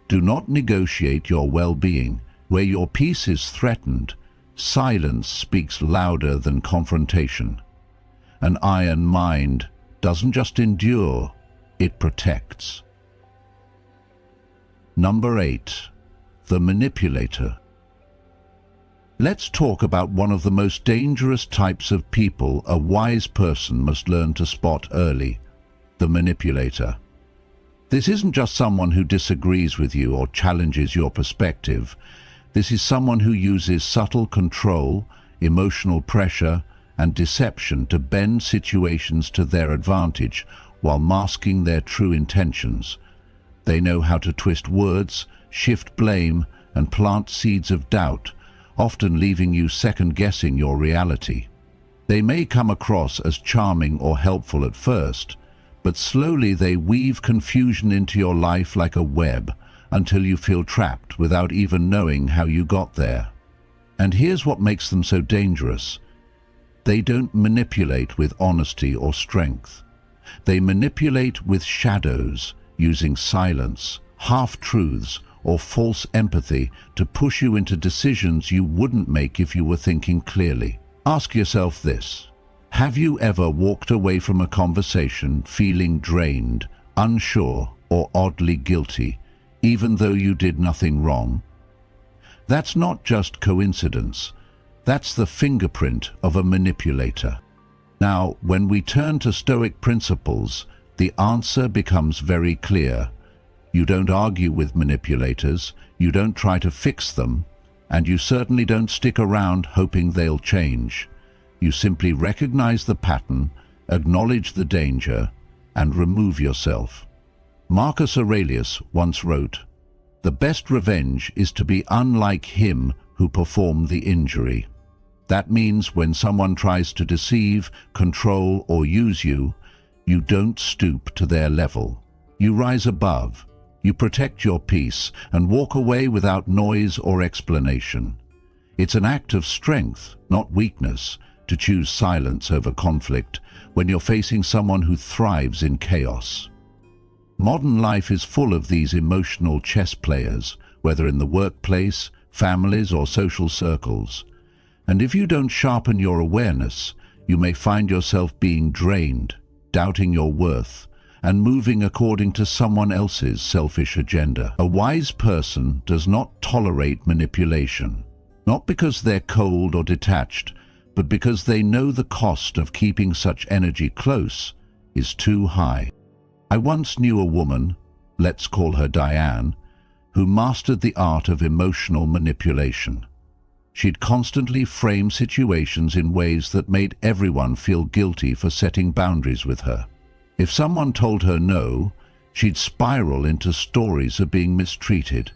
Do not negotiate your well-being. Where your peace is threatened, silence speaks louder than confrontation. An iron mind doesn't just endure, it protects. Number 8. The manipulator. Let's talk about one of the most dangerous types of people a wise person must learn to spot early: the manipulator. This isn't just someone who disagrees with you or challenges your perspective. This is someone who uses subtle control, emotional pressure, and deception to bend situations to their advantage while masking their true intentions. They know how to twist words, shift blame, and plant seeds of doubt, often leaving you second-guessing your reality. They may come across as charming or helpful at first, but slowly they weave confusion into your life like a web until you feel trapped without even knowing how you got there. And here's what makes them so dangerous. They don't manipulate with honesty or strength. They manipulate with shadows, using silence, half-truths, or false empathy to push you into decisions you wouldn't make if you were thinking clearly. Ask yourself this: have you ever walked away from a conversation feeling drained, unsure, or oddly guilty, even though you did nothing wrong? That's not just coincidence. That's the fingerprint of a manipulator. Now, when we turn to Stoic principles, the answer becomes very clear. You don't argue with manipulators, you don't try to fix them, and you certainly don't stick around hoping they'll change. You simply recognize the pattern, acknowledge the danger, and remove yourself. Marcus Aurelius once wrote, "The best revenge is to be unlike him who performed the injury." That means when someone tries to deceive, control, or use you, you don't stoop to their level. You rise above, you protect your peace, and walk away without noise or explanation. It's an act of strength, not weakness, to choose silence over conflict when you're facing someone who thrives in chaos. Modern life is full of these emotional chess players, whether in the workplace, families, or social circles. And if you don't sharpen your awareness, you may find yourself being drained, doubting your worth, and moving according to someone else's selfish agenda. A wise person does not tolerate manipulation, not because they're cold or detached, but because they know the cost of keeping such energy close is too high. I once knew a woman, let's call her Diane, who mastered the art of emotional manipulation. She'd constantly frame situations in ways that made everyone feel guilty for setting boundaries with her. If someone told her no, she'd spiral into stories of being mistreated.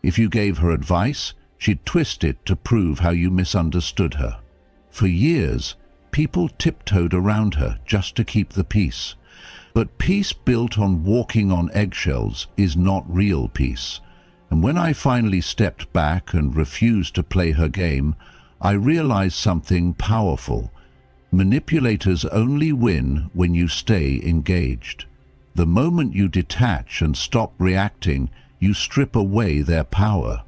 If you gave her advice, she'd twist it to prove how you misunderstood her. For years, people tiptoed around her just to keep the peace. But peace built on walking on eggshells is not real peace. And when I finally stepped back and refused to play her game, I realized something powerful. Manipulators only win when you stay engaged. The moment you detach and stop reacting, you strip away their power.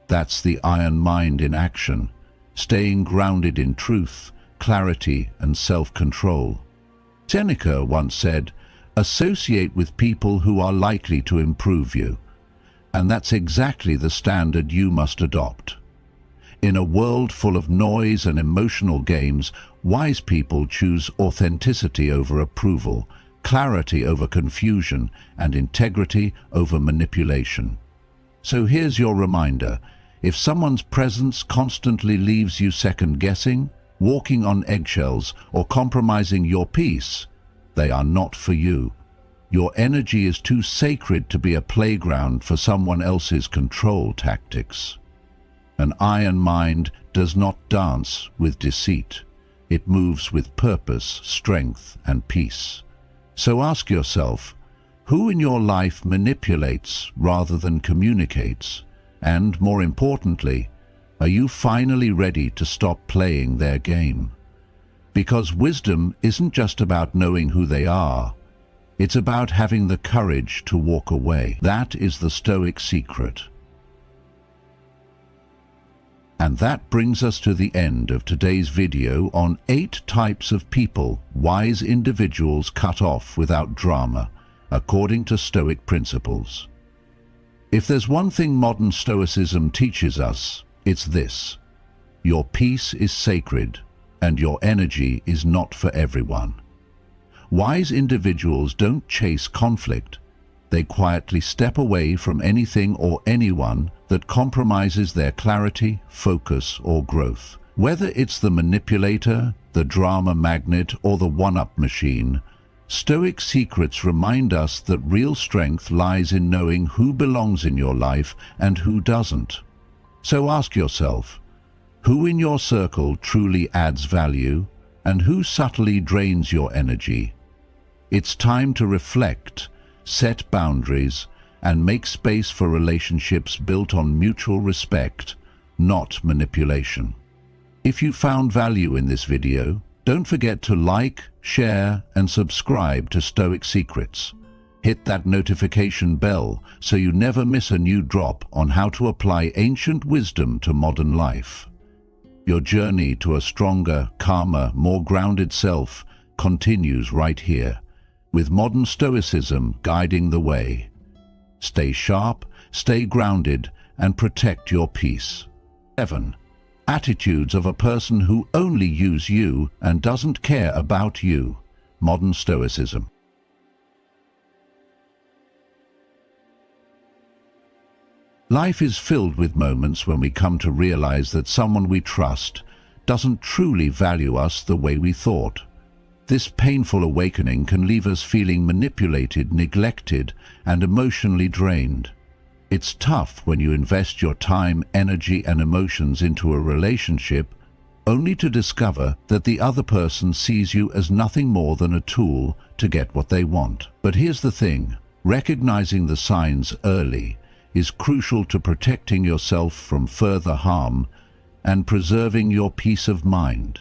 That's the iron mind in action, staying grounded in truth, clarity, and self-control. Seneca once said, "Associate with people who are likely to improve you." And that's exactly the standard you must adopt. In a world full of noise and emotional games, wise people choose authenticity over approval, clarity over confusion, and integrity over manipulation. So here's your reminder: if someone's presence constantly leaves you second-guessing, walking on eggshells, or compromising your peace, they are not for you. Your energy is too sacred to be a playground for someone else's control tactics. An iron mind does not dance with deceit. It moves with purpose, strength, and peace. So ask yourself, who in your life manipulates rather than communicates? And more importantly, are you finally ready to stop playing their game? Because wisdom isn't just about knowing who they are. It's about having the courage to walk away. That is the Stoic secret. And that brings us to the end of today's video on 8 types of people wise individuals cut off without drama, according to Stoic principles. If there's one thing modern Stoicism teaches us, it's this: your peace is sacred, and your energy is not for everyone. Wise individuals don't chase conflict. They quietly step away from anything or anyone that compromises their clarity, focus, or growth. Whether it's the manipulator, the drama magnet, or the one-up machine, Stoic secrets remind us that real strength lies in knowing who belongs in your life and who doesn't. So ask yourself, who in your circle truly adds value, and who subtly drains your energy? It's time to reflect, set boundaries, and make space for relationships built on mutual respect, not manipulation. If you found value in this video, don't forget to like, share, and subscribe to Stoic Secrets. Hit that notification bell so you never miss a new drop on how to apply ancient wisdom to modern life. Your journey to a stronger, calmer, more grounded self continues right here, with modern Stoicism guiding the way. Stay sharp, stay grounded, and protect your peace. 7. Attitudes of a person who only uses you and doesn't care about you. Modern Stoicism. Life is filled with moments when we come to realize that someone we trust doesn't truly value us the way we thought. This painful awakening can leave us feeling manipulated, neglected, and emotionally drained. It's tough when you invest your time, energy, and emotions into a relationship only to discover that the other person sees you as nothing more than a tool to get what they want. But here's the thing, recognizing the signs early is crucial to protecting yourself from further harm and preserving your peace of mind.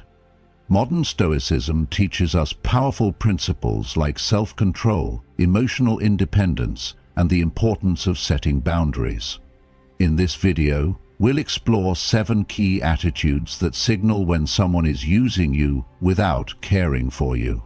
Modern Stoicism teaches us powerful principles like self-control, emotional independence, and the importance of setting boundaries. In this video, we'll explore 7 key attitudes that signal when someone is using you without caring for you.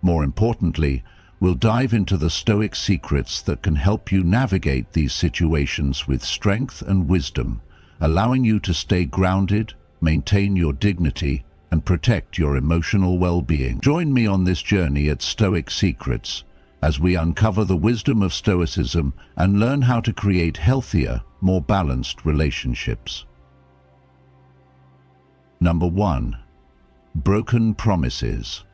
More importantly, we'll dive into the Stoic secrets that can help you navigate these situations with strength and wisdom, allowing you to stay grounded, maintain your dignity, and protect your emotional well-being. Join me on this journey at Stoic Secrets as we uncover the wisdom of Stoicism and learn how to create healthier, more balanced relationships. Number 1. Broken promises.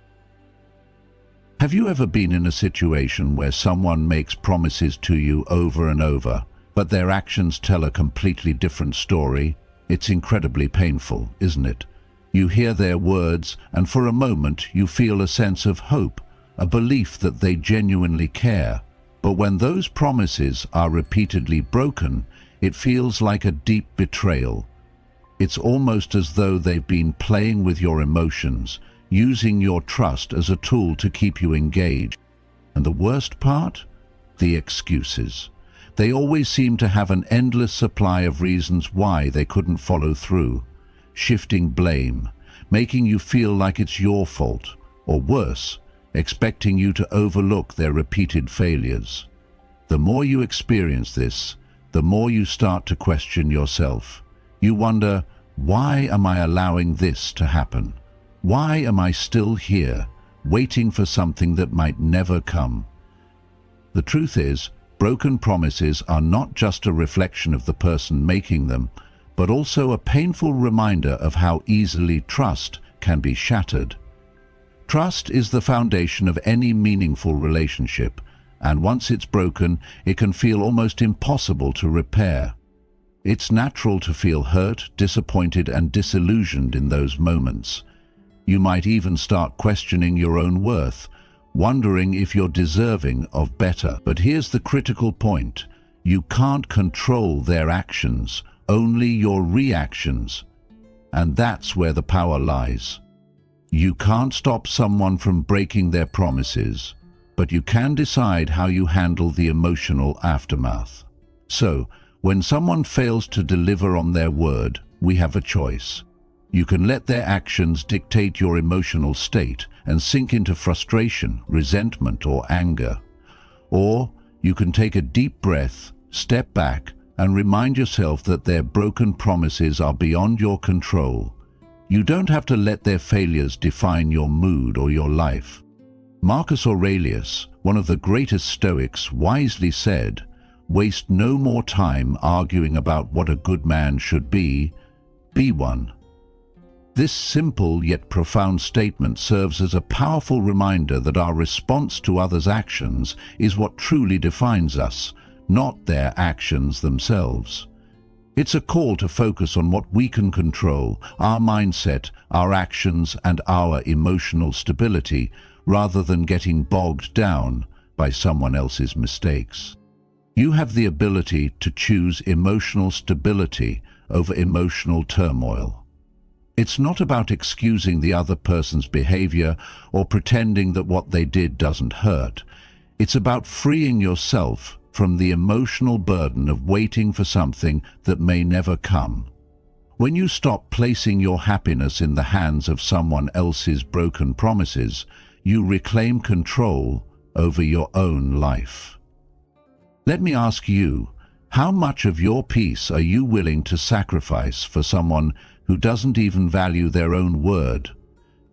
Have you ever been in a situation where someone makes promises to you over and over, but their actions tell a completely different story? It's incredibly painful, isn't it? You hear their words, and for a moment you feel a sense of hope, a belief that they genuinely care. But when those promises are repeatedly broken, it feels like a deep betrayal. It's almost as though they've been playing with your emotions, using your trust as a tool to keep you engaged. And the worst part? The excuses. They always seem to have an endless supply of reasons why they couldn't follow through, shifting blame, making you feel like it's your fault, or worse, expecting you to overlook their repeated failures. The more you experience this, the more you start to question yourself. You wonder, why am I allowing this to happen? Why am I still here, waiting for something that might never come? The truth is, broken promises are not just a reflection of the person making them, but also a painful reminder of how easily trust can be shattered. Trust is the foundation of any meaningful relationship, and once it's broken, it can feel almost impossible to repair. It's natural to feel hurt, disappointed, and disillusioned in those moments. You might even start questioning your own worth, wondering if you're deserving of better. But here's the critical point. You can't control their actions, only your reactions. And that's where the power lies. You can't stop someone from breaking their promises, but you can decide how you handle the emotional aftermath. So, when someone fails to deliver on their word, we have a choice. You can let their actions dictate your emotional state and sink into frustration, resentment, or anger. Or you can take a deep breath, step back, and remind yourself that their broken promises are beyond your control. You don't have to let their failures define your mood or your life. Marcus Aurelius, one of the greatest Stoics, wisely said, "Waste no more time arguing about what a good man should be one." This simple yet profound statement serves as a powerful reminder that our response to others' actions is what truly defines us, not their actions themselves. It's a call to focus on what we can control, our mindset, our actions, and our emotional stability, rather than getting bogged down by someone else's mistakes. You have the ability to choose emotional stability over emotional turmoil. It's not about excusing the other person's behavior or pretending that what they did doesn't hurt. It's about freeing yourself from the emotional burden of waiting for something that may never come. When you stop placing your happiness in the hands of someone else's broken promises, you reclaim control over your own life. Let me ask you, how much of your peace are you willing to sacrifice for someone who doesn't even value their own word?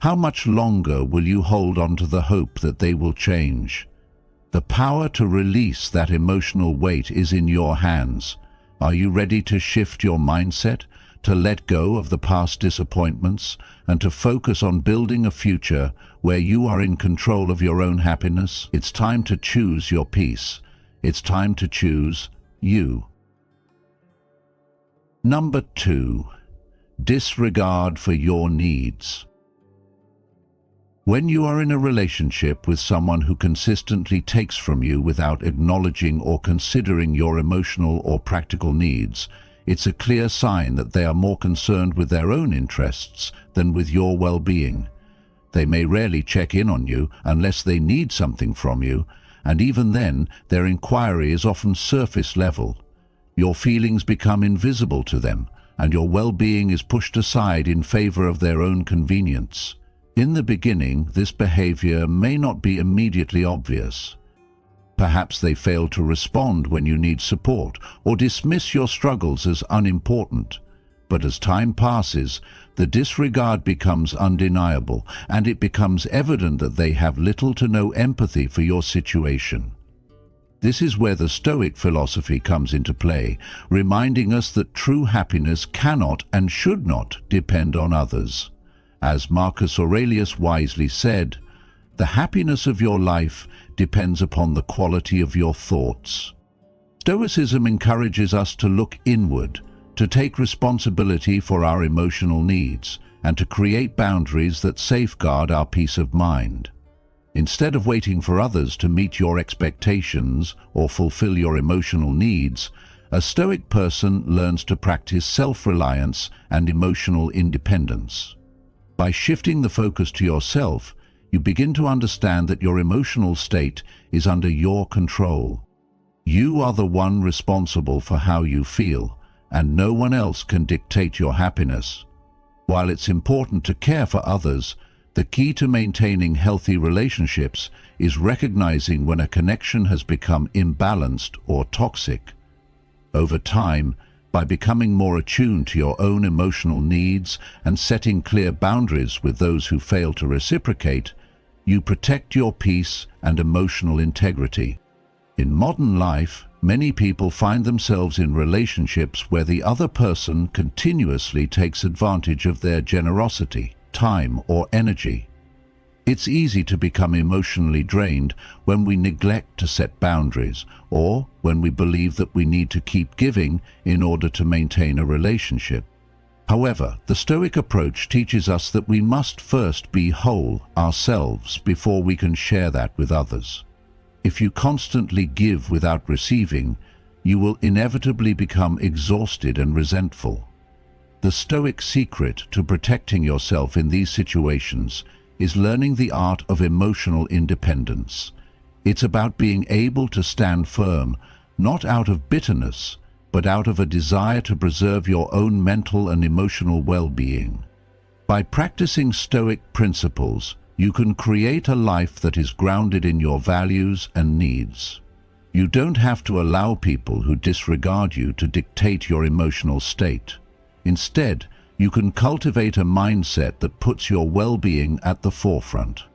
How much longer will you hold on to the hope that they will change? The power to release that emotional weight is in your hands. Are you ready to shift your mindset, to let go of the past disappointments, and to focus on building a future where you are in control of your own happiness? It's time to choose your peace. It's time to choose you. Number 2, disregard for your needs. When you are in a relationship with someone who consistently takes from you without acknowledging or considering your emotional or practical needs, it's a clear sign that they are more concerned with their own interests than with your well-being. They may rarely check in on you unless they need something from you, and even then, their inquiry is often surface level. Your feelings become invisible to them, and your well-being is pushed aside in favor of their own convenience. In the beginning, this behavior may not be immediately obvious. Perhaps they fail to respond when you need support or dismiss your struggles as unimportant. But as time passes, the disregard becomes undeniable, and it becomes evident that they have little to no empathy for your situation. This is where the Stoic philosophy comes into play, reminding us that true happiness cannot and should not depend on others. As Marcus Aurelius wisely said, "The happiness of your life depends upon the quality of your thoughts." Stoicism encourages us to look inward, to take responsibility for our emotional needs, and to create boundaries that safeguard our peace of mind. Instead of waiting for others to meet your expectations or fulfill your emotional needs, a Stoic person learns to practice self-reliance and emotional independence. By shifting the focus to yourself, you begin to understand that your emotional state is under your control. You are the one responsible for how you feel, and no one else can dictate your happiness. While it's important to care for others, the key to maintaining healthy relationships is recognizing when a connection has become imbalanced or toxic. Over time, by becoming more attuned to your own emotional needs and setting clear boundaries with those who fail to reciprocate, you protect your peace and emotional integrity. In modern life, many people find themselves in relationships where the other person continuously takes advantage of their generosity, time, or energy. It's easy to become emotionally drained when we neglect to set boundaries, or when we believe that we need to keep giving in order to maintain a relationship. However, the Stoic approach teaches us that we must first be whole ourselves before we can share that with others. If you constantly give without receiving, you will inevitably become exhausted and resentful. The Stoic secret to protecting yourself in these situations is learning the art of emotional independence. It's about being able to stand firm, not out of bitterness, but out of a desire to preserve your own mental and emotional well-being. By practicing Stoic principles, you can create a life that is grounded in your values and needs. You don't have to allow people who disregard you to dictate your emotional state. Instead, you can cultivate a mindset that puts your well-being at the forefront.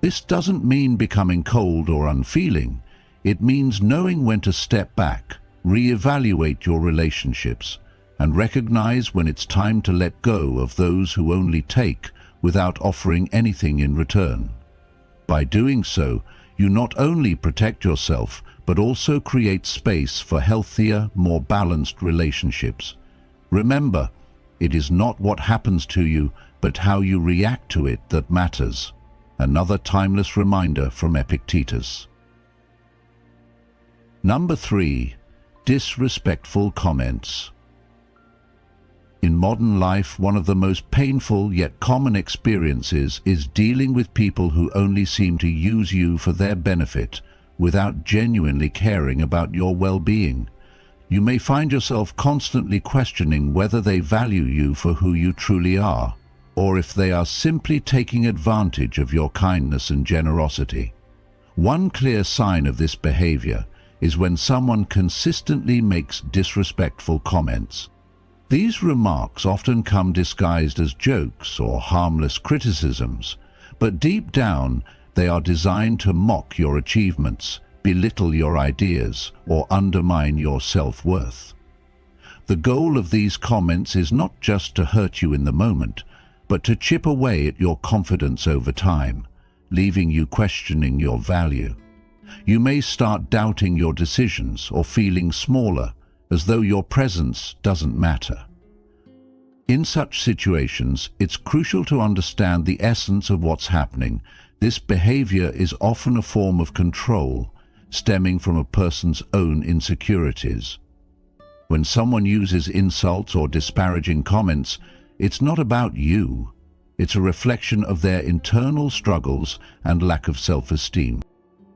This doesn't mean becoming cold or unfeeling. It means knowing when to step back, reevaluate your relationships, and recognize when it's time to let go of those who only take without offering anything in return. By doing so, you not only protect yourself, but also create space for healthier, more balanced relationships. Remember, it is not what happens to you, but how you react to it that matters. Another timeless reminder from Epictetus. Number 3. Disrespectful comments. In modern life, one of the most painful yet common experiences is dealing with people who only seem to use you for their benefit without genuinely caring about your well-being. You may find yourself constantly questioning whether they value you for who you truly are, or if they are simply taking advantage of your kindness and generosity. One clear sign of this behavior is when someone consistently makes disrespectful comments. These remarks often come disguised as jokes or harmless criticisms, but deep down they are designed to mock your achievements, belittle your ideas, or undermine your self-worth. The goal of these comments is not just to hurt you in the moment, but to chip away at your confidence over time, leaving you questioning your value. You may start doubting your decisions or feeling smaller, as though your presence doesn't matter. In such situations, it's crucial to understand the essence of what's happening. This behavior is often a form of control, stemming from a person's own insecurities. When someone uses insults or disparaging comments, it's not about you. It's a reflection of their internal struggles and lack of self-esteem.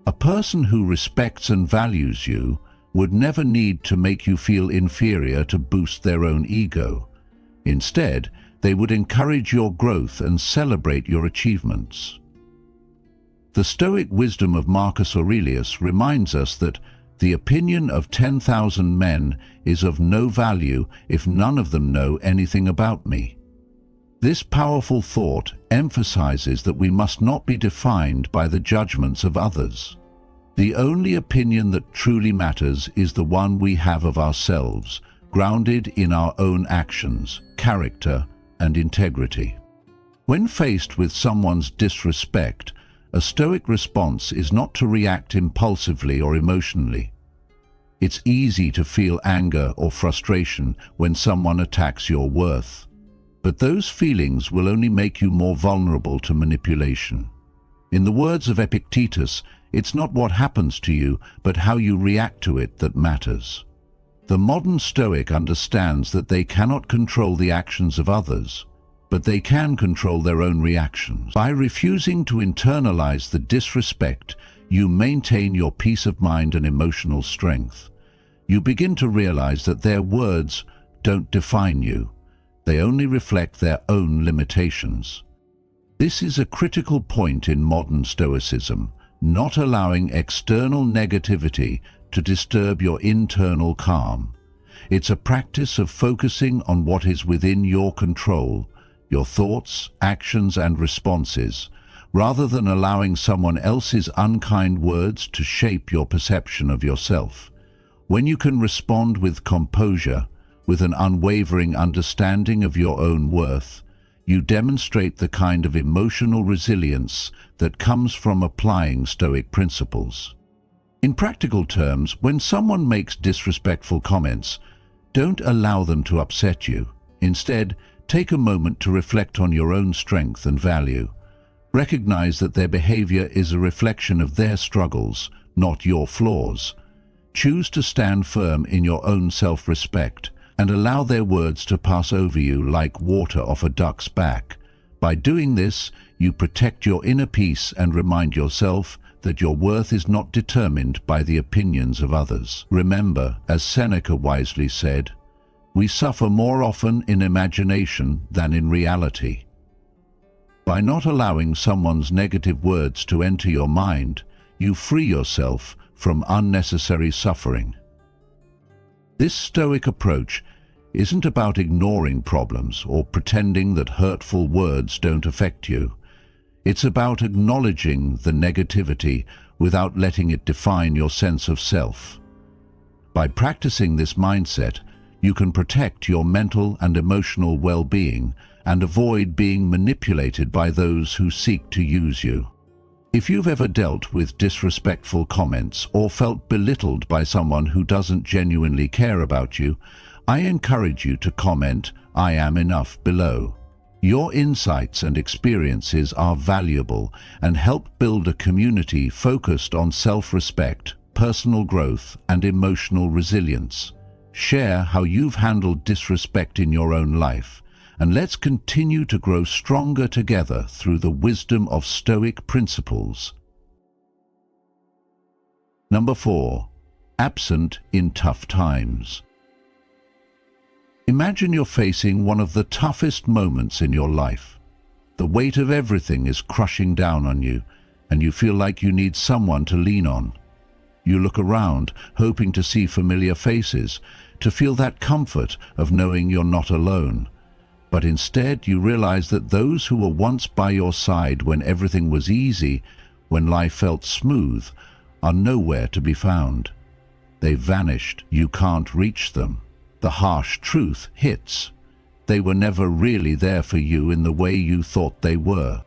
A person who respects and values you would never need to make you feel inferior to boost their own ego. Instead, they would encourage your growth and celebrate your achievements. The Stoic wisdom of Marcus Aurelius reminds us that the opinion of 10,000 men is of no value if none of them know anything about me. This powerful thought emphasizes that we must not be defined by the judgments of others. The only opinion that truly matters is the one we have of ourselves, grounded in our own actions, character, and integrity. When faced with someone's disrespect, a Stoic response is not to react impulsively or emotionally. It's easy to feel anger or frustration when someone attacks your worth, but those feelings will only make you more vulnerable to manipulation. In the words of Epictetus, it's not what happens to you, but how you react to it that matters. The modern Stoic understands that they cannot control the actions of others, but they can control their own reactions. By refusing to internalize the disrespect, you maintain your peace of mind and emotional strength. You begin to realize that their words don't define you. They only reflect their own limitations. This is a critical point in modern Stoicism, not allowing external negativity to disturb your internal calm. It's a practice of focusing on what is within your control, your thoughts, actions, and responses, rather than allowing someone else's unkind words to shape your perception of yourself. When you can respond with composure, with an unwavering understanding of your own worth, you demonstrate the kind of emotional resilience that comes from applying Stoic principles. In practical terms, when someone makes disrespectful comments, don't allow them to upset you. Instead, take a moment to reflect on your own strength and value. Recognize that their behavior is a reflection of their struggles, not your flaws. Choose to stand firm in your own self-respect and allow their words to pass over you like water off a duck's back. By doing this, you protect your inner peace and remind yourself that your worth is not determined by the opinions of others. Remember, as Seneca wisely said, we suffer more often in imagination than in reality. By not allowing someone's negative words to enter your mind, you free yourself from unnecessary suffering. This Stoic approach isn't about ignoring problems or pretending that hurtful words don't affect you. It's about acknowledging the negativity without letting it define your sense of self. By practicing this mindset, you can protect your mental and emotional well-being and avoid being manipulated by those who seek to use you. If you've ever dealt with disrespectful comments or felt belittled by someone who doesn't genuinely care about you, I encourage you to comment, "I am enough," below. Your insights and experiences are valuable and help build a community focused on self-respect, personal growth, and emotional resilience. Share how you've handled disrespect in your own life, and let's continue to grow stronger together through the wisdom of Stoic principles. Number 4. Absent in tough times. Imagine you're facing one of the toughest moments in your life. The weight of everything is crushing down on you, and you feel like you need someone to lean on. You look around, hoping to see familiar faces, to feel that comfort of knowing you're not alone. But instead you realize that those who were once by your side when everything was easy, when life felt smooth, are nowhere to be found. They've vanished. You can't reach them. The harsh truth hits. They were never really there for you in the way you thought they were.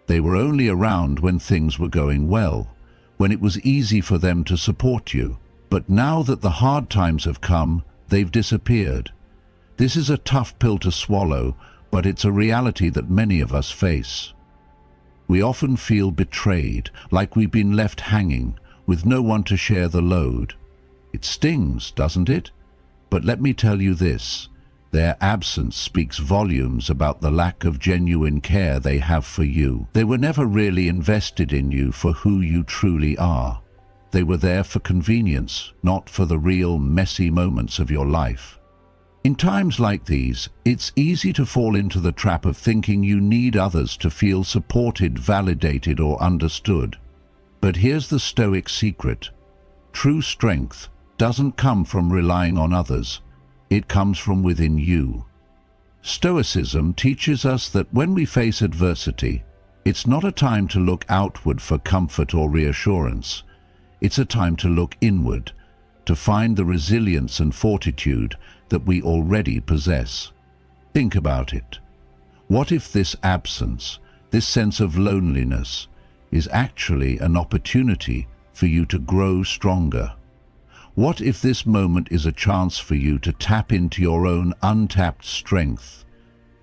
They were only around when things were going well, when it was easy for them to support you. But now that the hard times have come, they've disappeared. This is a tough pill to swallow, but it's a reality that many of us face. We often feel betrayed, like we've been left hanging, with no one to share the load. It stings, doesn't it? But let me tell you this, their absence speaks volumes about the lack of genuine care they have for you. They were never really invested in you for who you truly are. They were there for convenience, not for the real messy moments of your life. In times like these, it's easy to fall into the trap of thinking you need others to feel supported, validated, or understood. But here's the Stoic secret. True strength doesn't come from relying on others. It comes from within you. Stoicism teaches us that when we face adversity, it's not a time to look outward for comfort or reassurance. It's a time to look inward, to find the resilience and fortitude that we already possess. Think about it. What if this absence, this sense of loneliness, is actually an opportunity for you to grow stronger? What if this moment is a chance for you to tap into your own untapped strength,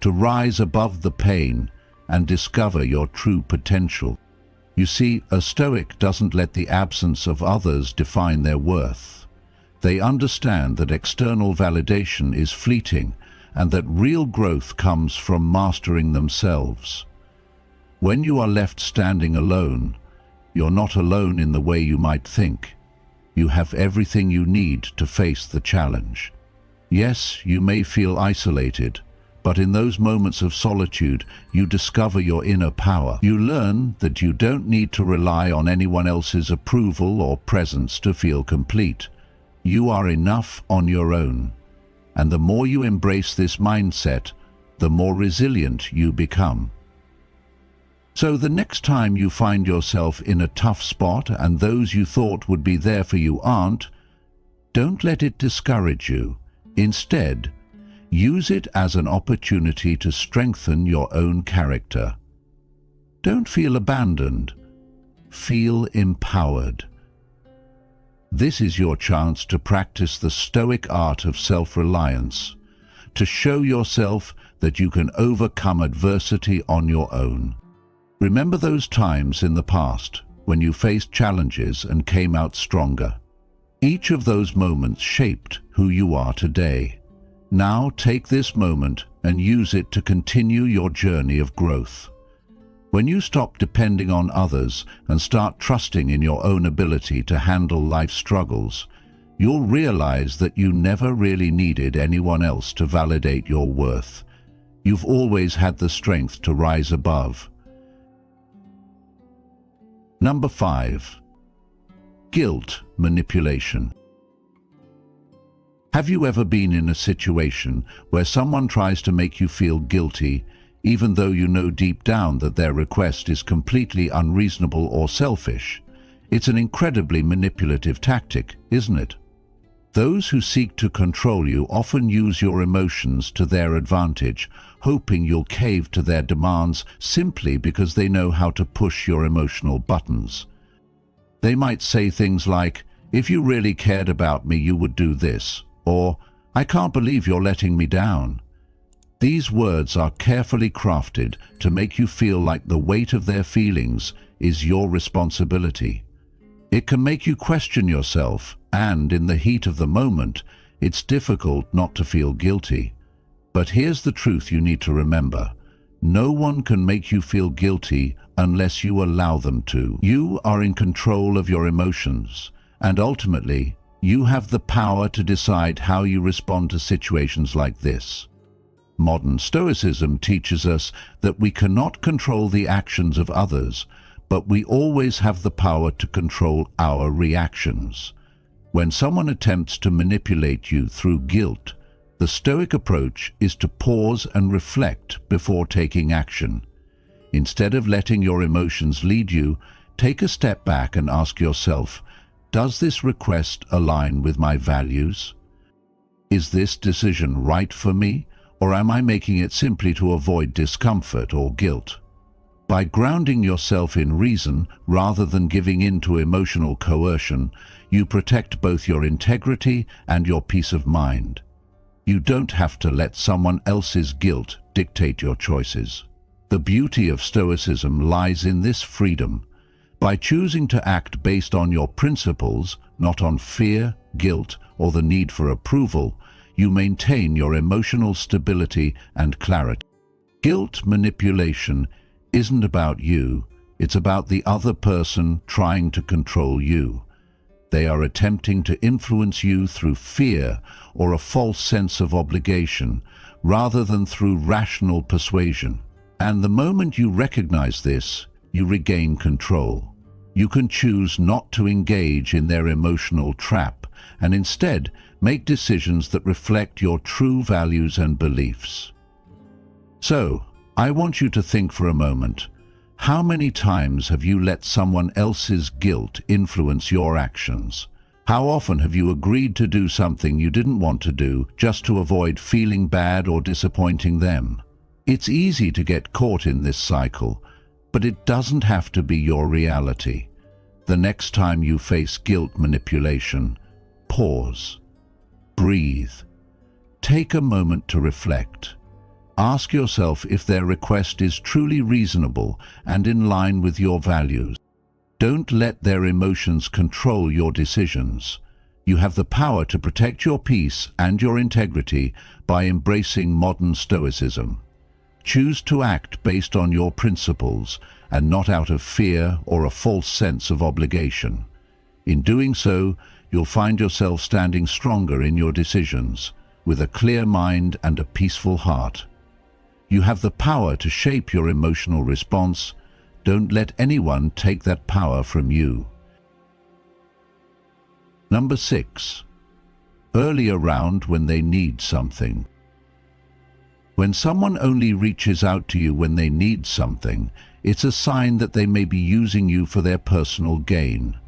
to rise above the pain and discover your true potential? You see, a Stoic doesn't let the absence of others define their worth. They understand that external validation is fleeting and that real growth comes from mastering themselves. When you are left standing alone, you're not alone in the way you might think. You have everything you need to face the challenge. Yes, you may feel isolated, but in those moments of solitude, you discover your inner power. You learn that you don't need to rely on anyone else's approval or presence to feel complete. You are enough on your own. And the more you embrace this mindset, the more resilient you become. So the next time you find yourself in a tough spot and those you thought would be there for you aren't, don't let it discourage you. Instead, use it as an opportunity to strengthen your own character. Don't feel abandoned. Feel empowered. This is your chance to practice the Stoic art of self-reliance, to show yourself that you can overcome adversity on your own. Remember those times in the past when you faced challenges and came out stronger. Each of those moments shaped who you are today. Now take this moment and use it to continue your journey of growth. When you stop depending on others and start trusting in your own ability to handle life's struggles, you'll realize that you never really needed anyone else to validate your worth. You've always had the strength to rise above. Number 5. Guilt manipulation. Have you ever been in a situation where someone tries to make you feel guilty, even though you know deep down that their request is completely unreasonable or selfish? It's an incredibly manipulative tactic, isn't it? Those who seek to control you often use your emotions to their advantage, hoping you'll cave to their demands simply because they know how to push your emotional buttons. They might say things like, "If you really cared about me, you would do this," or "I can't believe you're letting me down." These words are carefully crafted to make you feel like the weight of their feelings is your responsibility. It can make you question yourself, and in the heat of the moment, it's difficult not to feel guilty. But here's the truth you need to remember. No one can make you feel guilty unless you allow them to. You are in control of your emotions, And ultimately, you have the power to decide how you respond to situations like this. Modern Stoicism teaches us that we cannot control the actions of others, but we always have the power to control our reactions. When someone attempts to manipulate you through guilt, the Stoic approach is to pause and reflect before taking action. Instead of letting your emotions lead you, take a step back and ask yourself, does this request align with my values? Is this decision right for me, or am I making it simply to avoid discomfort or guilt? By grounding yourself in reason rather than giving in to emotional coercion, you protect both your integrity and your peace of mind. You don't have to let someone else's guilt dictate your choices. The beauty of Stoicism lies in this freedom. By choosing to act based on your principles, not on fear, guilt, or the need for approval, you maintain your emotional stability and clarity. Guilt manipulation isn't about you, it's about the other person trying to control you. They are attempting to influence you through fear or a false sense of obligation, rather than through rational persuasion. And the moment you recognize this, you regain control. You can choose not to engage in their emotional trap and instead make decisions that reflect your true values and beliefs. So, I want you to think for a moment, how many times have you let someone else's guilt influence your actions? How often have you agreed to do something you didn't want to do just to avoid feeling bad or disappointing them? It's easy to get caught in this cycle, but it doesn't have to be your reality. The next time you face guilt manipulation, pause, breathe, take a moment to reflect. Ask yourself if their request is truly reasonable and in line with your values. Don't let their emotions control your decisions. You have the power to protect your peace and your integrity by embracing modern Stoicism. Choose to act based on your principles and not out of fear or a false sense of obligation. In doing so, you'll find yourself standing stronger in your decisions, with a clear mind and a peaceful heart. You have the power to shape your emotional response. Don't let anyone take that power from you. Number 6. Early around when they need something. When someone only reaches out to you when they need something, it's a sign that they may be using you for their personal gain.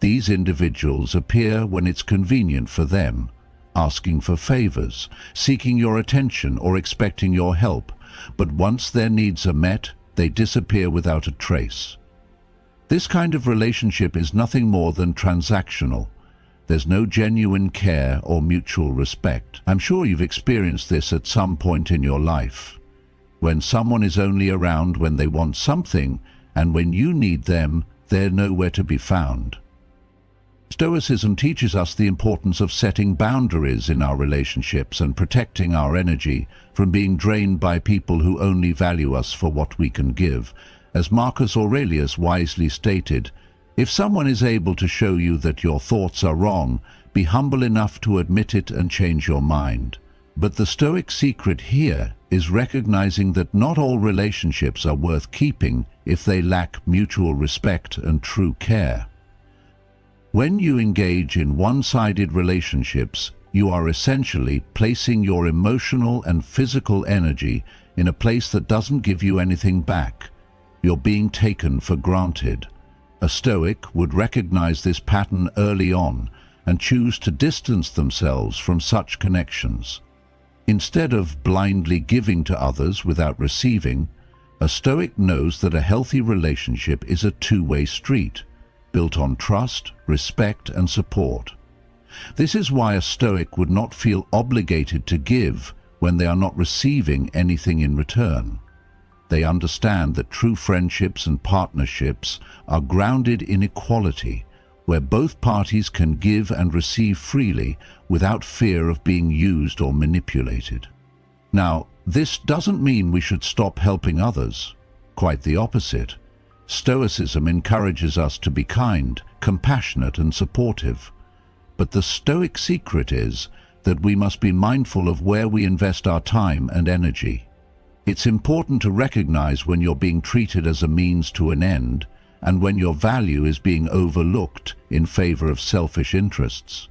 These individuals appear when it's convenient for them, asking for favors, seeking your attention or expecting your help, but once their needs are met, they disappear without a trace. This kind of relationship is nothing more than transactional. There's no genuine care or mutual respect. I'm sure you've experienced this at some point in your life. When someone is only around when they want something, and when you need them, they're nowhere to be found. Stoicism teaches us the importance of setting boundaries in our relationships and protecting our energy from being drained by people who only value us for what we can give. As Marcus Aurelius wisely stated, if someone is able to show you that your thoughts are wrong, be humble enough to admit it and change your mind. But the Stoic secret here is recognizing that not all relationships are worth keeping if they lack mutual respect and true care. When you engage in one-sided relationships, you are essentially placing your emotional and physical energy in a place that doesn't give you anything back. You're being taken for granted. A Stoic would recognize this pattern early on and choose to distance themselves from such connections. Instead of blindly giving to others without receiving, a Stoic knows that a healthy relationship is a two-way street, built on trust, respect, and support. This is why a Stoic would not feel obligated to give when they are not receiving anything in return. They understand that true friendships and partnerships are grounded in equality, where both parties can give and receive freely without fear of being used or manipulated. Now, this doesn't mean we should stop helping others. Quite the opposite. Stoicism encourages us to be kind, compassionate, and supportive. But the Stoic secret is that we must be mindful of where we invest our time and energy. It's important to recognize when you're being treated as a means to an end and when your value is being overlooked in favor of selfish interests.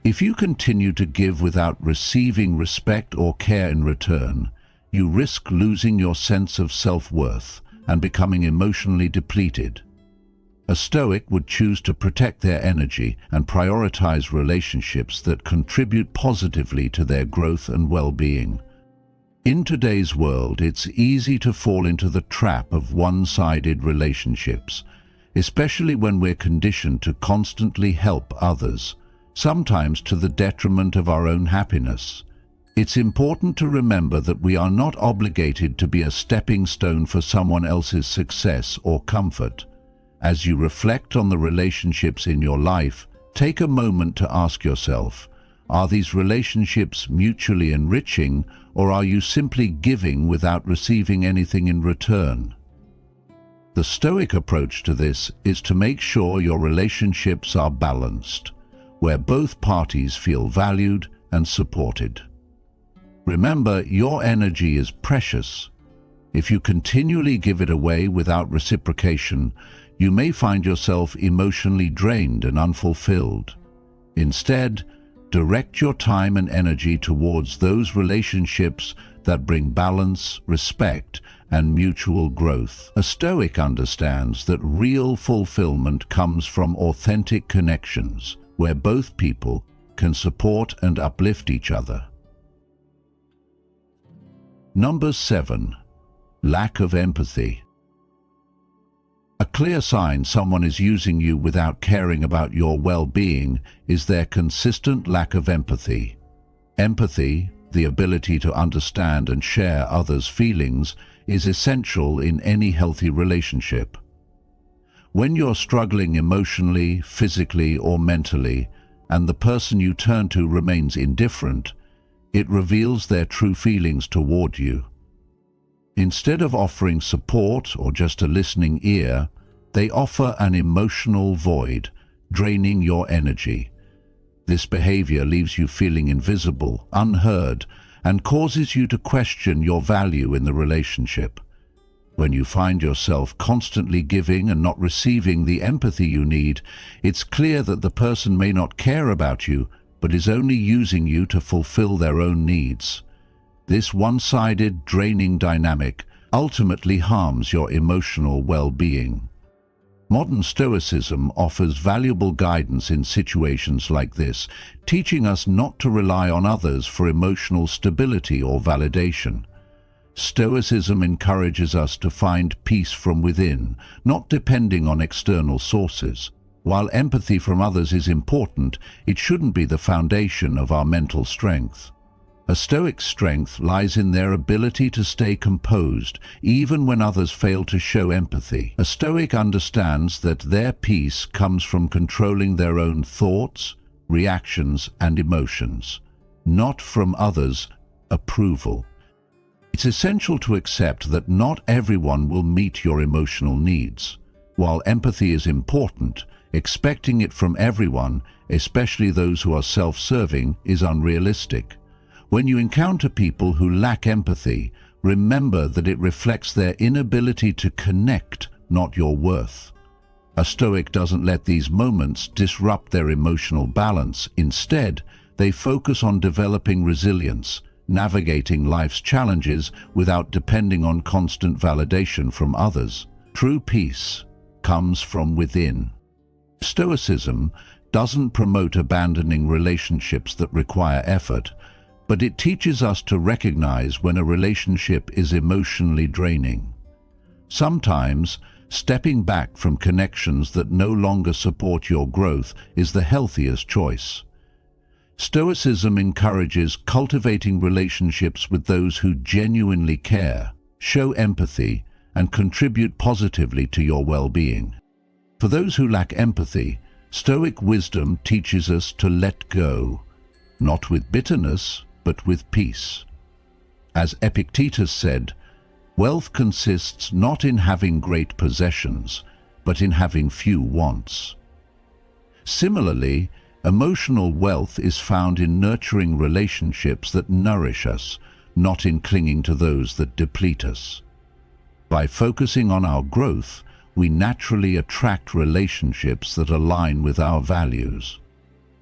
If you continue to give without receiving respect or care in return, you risk losing your sense of self-worth and becoming emotionally depleted. A Stoic would choose to protect their energy and prioritize relationships that contribute positively to their growth and well-being. In today's world, it's easy to fall into the trap of one-sided relationships, especially when we're conditioned to constantly help others, sometimes to the detriment of our own happiness. It's important to remember that we are not obligated to be a stepping stone for someone else's success or comfort. As you reflect on the relationships in your life, take a moment to ask yourself, are these relationships mutually enriching, or are you simply giving without receiving anything in return? The Stoic approach to this is to make sure your relationships are balanced, where both parties feel valued and supported. Remember, your energy is precious. If you continually give it away without reciprocation, you may find yourself emotionally drained and unfulfilled. Instead, direct your time and energy towards those relationships that bring balance, respect, and mutual growth. A Stoic understands that real fulfillment comes from authentic connections, where both people can support and uplift each other. Number 7. Lack of empathy. A clear sign someone is using you without caring about your well-being is their consistent lack of empathy. Empathy, the ability to understand and share others' feelings, is essential in any healthy relationship. When you're struggling emotionally, physically, or mentally, and the person you turn to remains indifferent, it reveals their true feelings toward you. Instead of offering support or just a listening ear, they offer an emotional void, draining your energy. This behavior leaves you feeling invisible, unheard, and causes you to question your value in the relationship. When you find yourself constantly giving and not receiving the empathy you need, it's clear that the person may not care about you, but is only using you to fulfill their own needs. This one-sided, draining dynamic ultimately harms your emotional well-being. Modern Stoicism offers valuable guidance in situations like this, teaching us not to rely on others for emotional stability or validation. Stoicism encourages us to find peace from within, not depending on external sources. While empathy from others is important, it shouldn't be the foundation of our mental strength. A Stoic's strength lies in their ability to stay composed, even when others fail to show empathy. A Stoic understands that their peace comes from controlling their own thoughts, reactions, and emotions, not from others' approval. It's essential to accept that not everyone will meet your emotional needs. While empathy is important, expecting it from everyone, especially those who are self-serving, is unrealistic. When you encounter people who lack empathy, remember that it reflects their inability to connect, not your worth. A Stoic doesn't let these moments disrupt their emotional balance. Instead, they focus on developing resilience, navigating life's challenges without depending on constant validation from others. True peace comes from within. Stoicism doesn't promote abandoning relationships that require effort, but it teaches us to recognize when a relationship is emotionally draining. Sometimes, stepping back from connections that no longer support your growth is the healthiest choice. Stoicism encourages cultivating relationships with those who genuinely care, show empathy, and contribute positively to your well-being. For those who lack empathy, Stoic wisdom teaches us to let go, not with bitterness, but with peace. As Epictetus said, Wealth consists not in having great possessions, but in having few wants. Similarly, emotional wealth is found in nurturing relationships that nourish us, not in clinging to those that deplete us. By focusing on our growth, we naturally attract relationships that align with our values.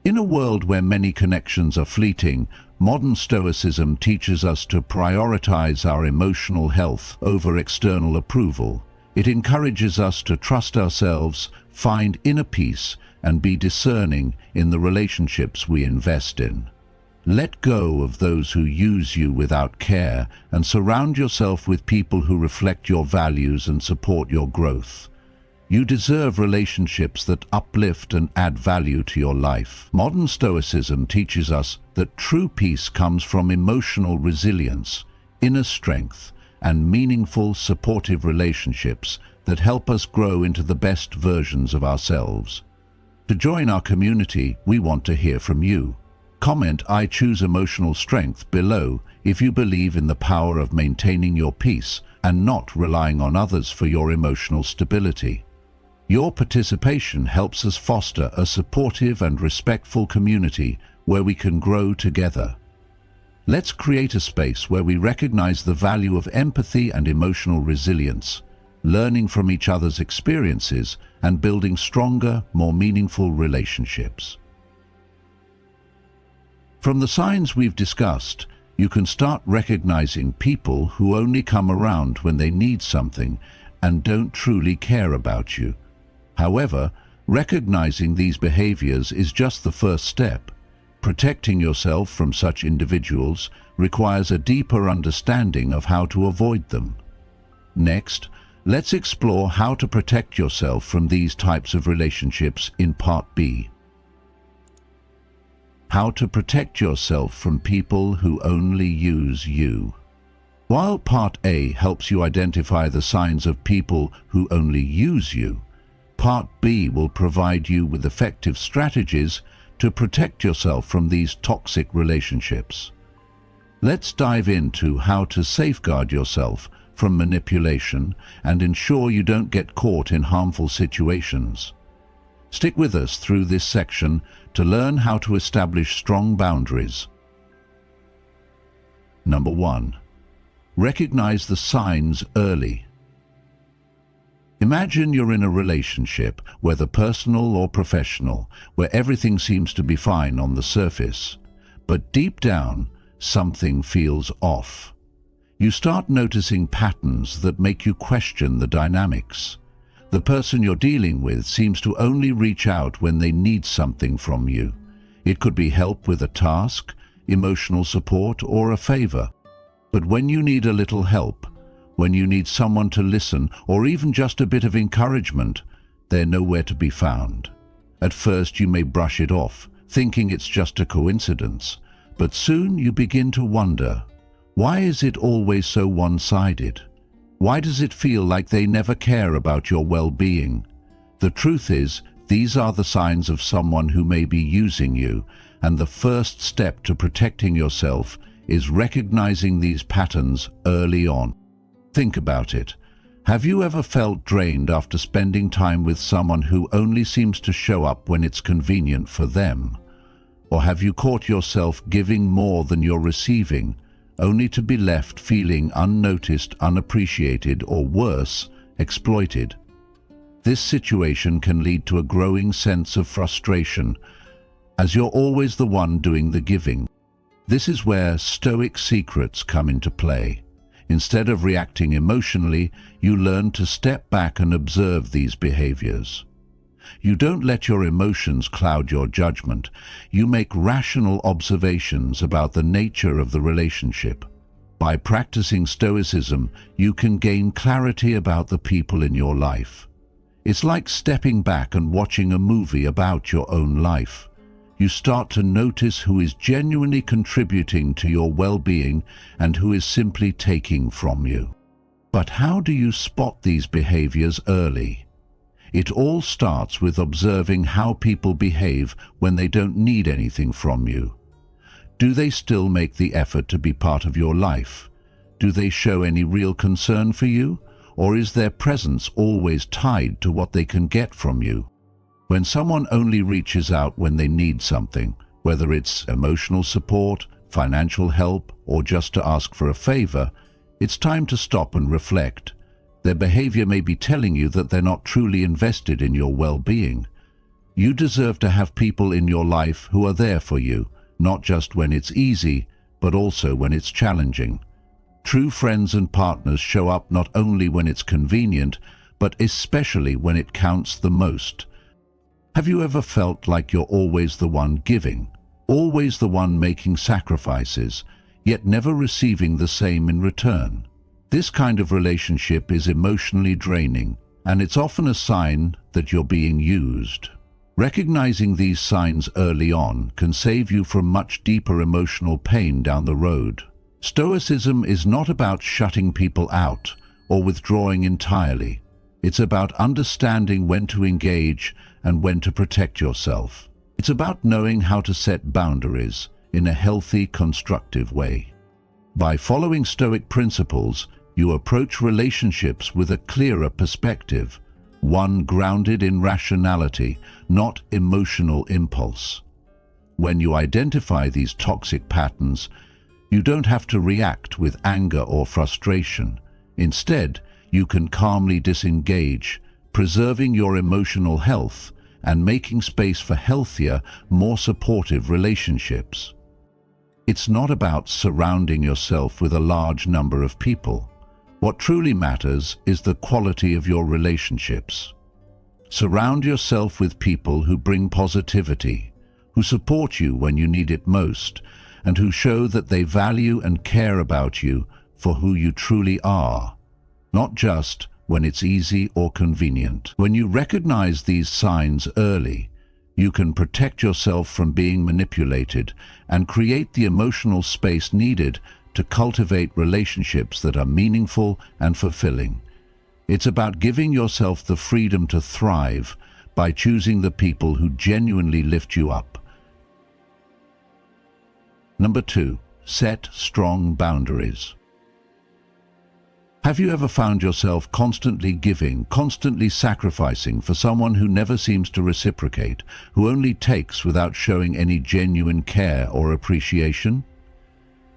In a world where many connections are fleeting, modern Stoicism teaches us to prioritize our emotional health over external approval. It encourages us to trust ourselves, find inner peace, and be discerning in the relationships we invest in. Let go of those who use you without care and surround yourself with people who reflect your values and support your growth. You deserve relationships that uplift and add value to your life. Modern Stoicism teaches us that true peace comes from emotional resilience, inner strength, and meaningful, supportive relationships that help us grow into the best versions of ourselves. To join our community, we want to hear from you. Comment "I choose emotional strength" below if you believe in the power of maintaining your peace and not relying on others for your emotional stability. Your participation helps us foster a supportive and respectful community where we can grow together. Let's create a space where we recognize the value of empathy and emotional resilience, learning from each other's experiences and building stronger, more meaningful relationships. From the signs we've discussed, you can start recognizing people who only come around when they need something and don't truly care about you. However, recognizing these behaviors is just the first step. Protecting yourself from such individuals requires a deeper understanding of how to avoid them. Next, let's explore how to protect yourself from these types of relationships in Part B. How to protect yourself from people who only use you. While Part A helps you identify the signs of people who only use you, Part B will provide you with effective strategies to protect yourself from these toxic relationships. Let's dive into how to safeguard yourself from manipulation and ensure you don't get caught in harmful situations. Stick with us through this section to learn how to establish strong boundaries. Number 1. Recognize the signs early. Imagine you're in a relationship, whether personal or professional, where everything seems to be fine on the surface, but deep down, something feels off. You start noticing patterns that make you question the dynamics. The person you're dealing with seems to only reach out when they need something from you. It could be help with a task, emotional support, or a favor. But when you need a little help, when you need someone to listen, or even just a bit of encouragement, they're nowhere to be found. At first you may brush it off, thinking it's just a coincidence, but soon you begin to wonder, why is it always so one-sided? Why does it feel like they never care about your well-being? The truth is, these are the signs of someone who may be using you, and the first step to protecting yourself is recognizing these patterns early on. Think about it. Have you ever felt drained after spending time with someone who only seems to show up when it's convenient for them? Or have you caught yourself giving more than you're receiving, only to be left feeling unnoticed, unappreciated, or worse, exploited? This situation can lead to a growing sense of frustration, as you're always the one doing the giving. This is where Stoic secrets come into play. Instead of reacting emotionally, you learn to step back and observe these behaviors. You don't let your emotions cloud your judgment. You make rational observations about the nature of the relationship. By practicing Stoicism, you can gain clarity about the people in your life. It's like stepping back and watching a movie about your own life. You start to notice who is genuinely contributing to your well-being and who is simply taking from you. But how do you spot these behaviors early? It all starts with observing how people behave when they don't need anything from you. Do they still make the effort to be part of your life? Do they show any real concern for you? Or is their presence always tied to what they can get from you? When someone only reaches out when they need something, whether it's emotional support, financial help, or just to ask for a favor, it's time to stop and reflect. Their behavior may be telling you that they're not truly invested in your well-being. You deserve to have people in your life who are there for you, not just when it's easy, but also when it's challenging. True friends and partners show up not only when it's convenient, but especially when it counts the most. Have you ever felt like you're always the one giving, always the one making sacrifices, yet never receiving the same in return? This kind of relationship is emotionally draining, and it's often a sign that you're being used. Recognizing these signs early on can save you from much deeper emotional pain down the road. Stoicism is not about shutting people out or withdrawing entirely. It's about understanding when to engage and when to protect yourself. It's about knowing how to set boundaries in a healthy, constructive way. By following Stoic principles, you approach relationships with a clearer perspective, one grounded in rationality, not emotional impulse. When you identify these toxic patterns, you don't have to react with anger or frustration. Instead, you can calmly disengage, preserving your emotional health and making space for healthier, more supportive relationships. It's not about surrounding yourself with a large number of people. What truly matters is the quality of your relationships. Surround yourself with people who bring positivity, who support you when you need it most, and who show that they value and care about you for who you truly are, not just when it's easy or convenient. When you recognize these signs early, you can protect yourself from being manipulated and create the emotional space needed to cultivate relationships that are meaningful and fulfilling. It's about giving yourself the freedom to thrive by choosing the people who genuinely lift you up. Number 2, set strong boundaries. Have you ever found yourself constantly giving, constantly sacrificing for someone who never seems to reciprocate, who only takes without showing any genuine care or appreciation?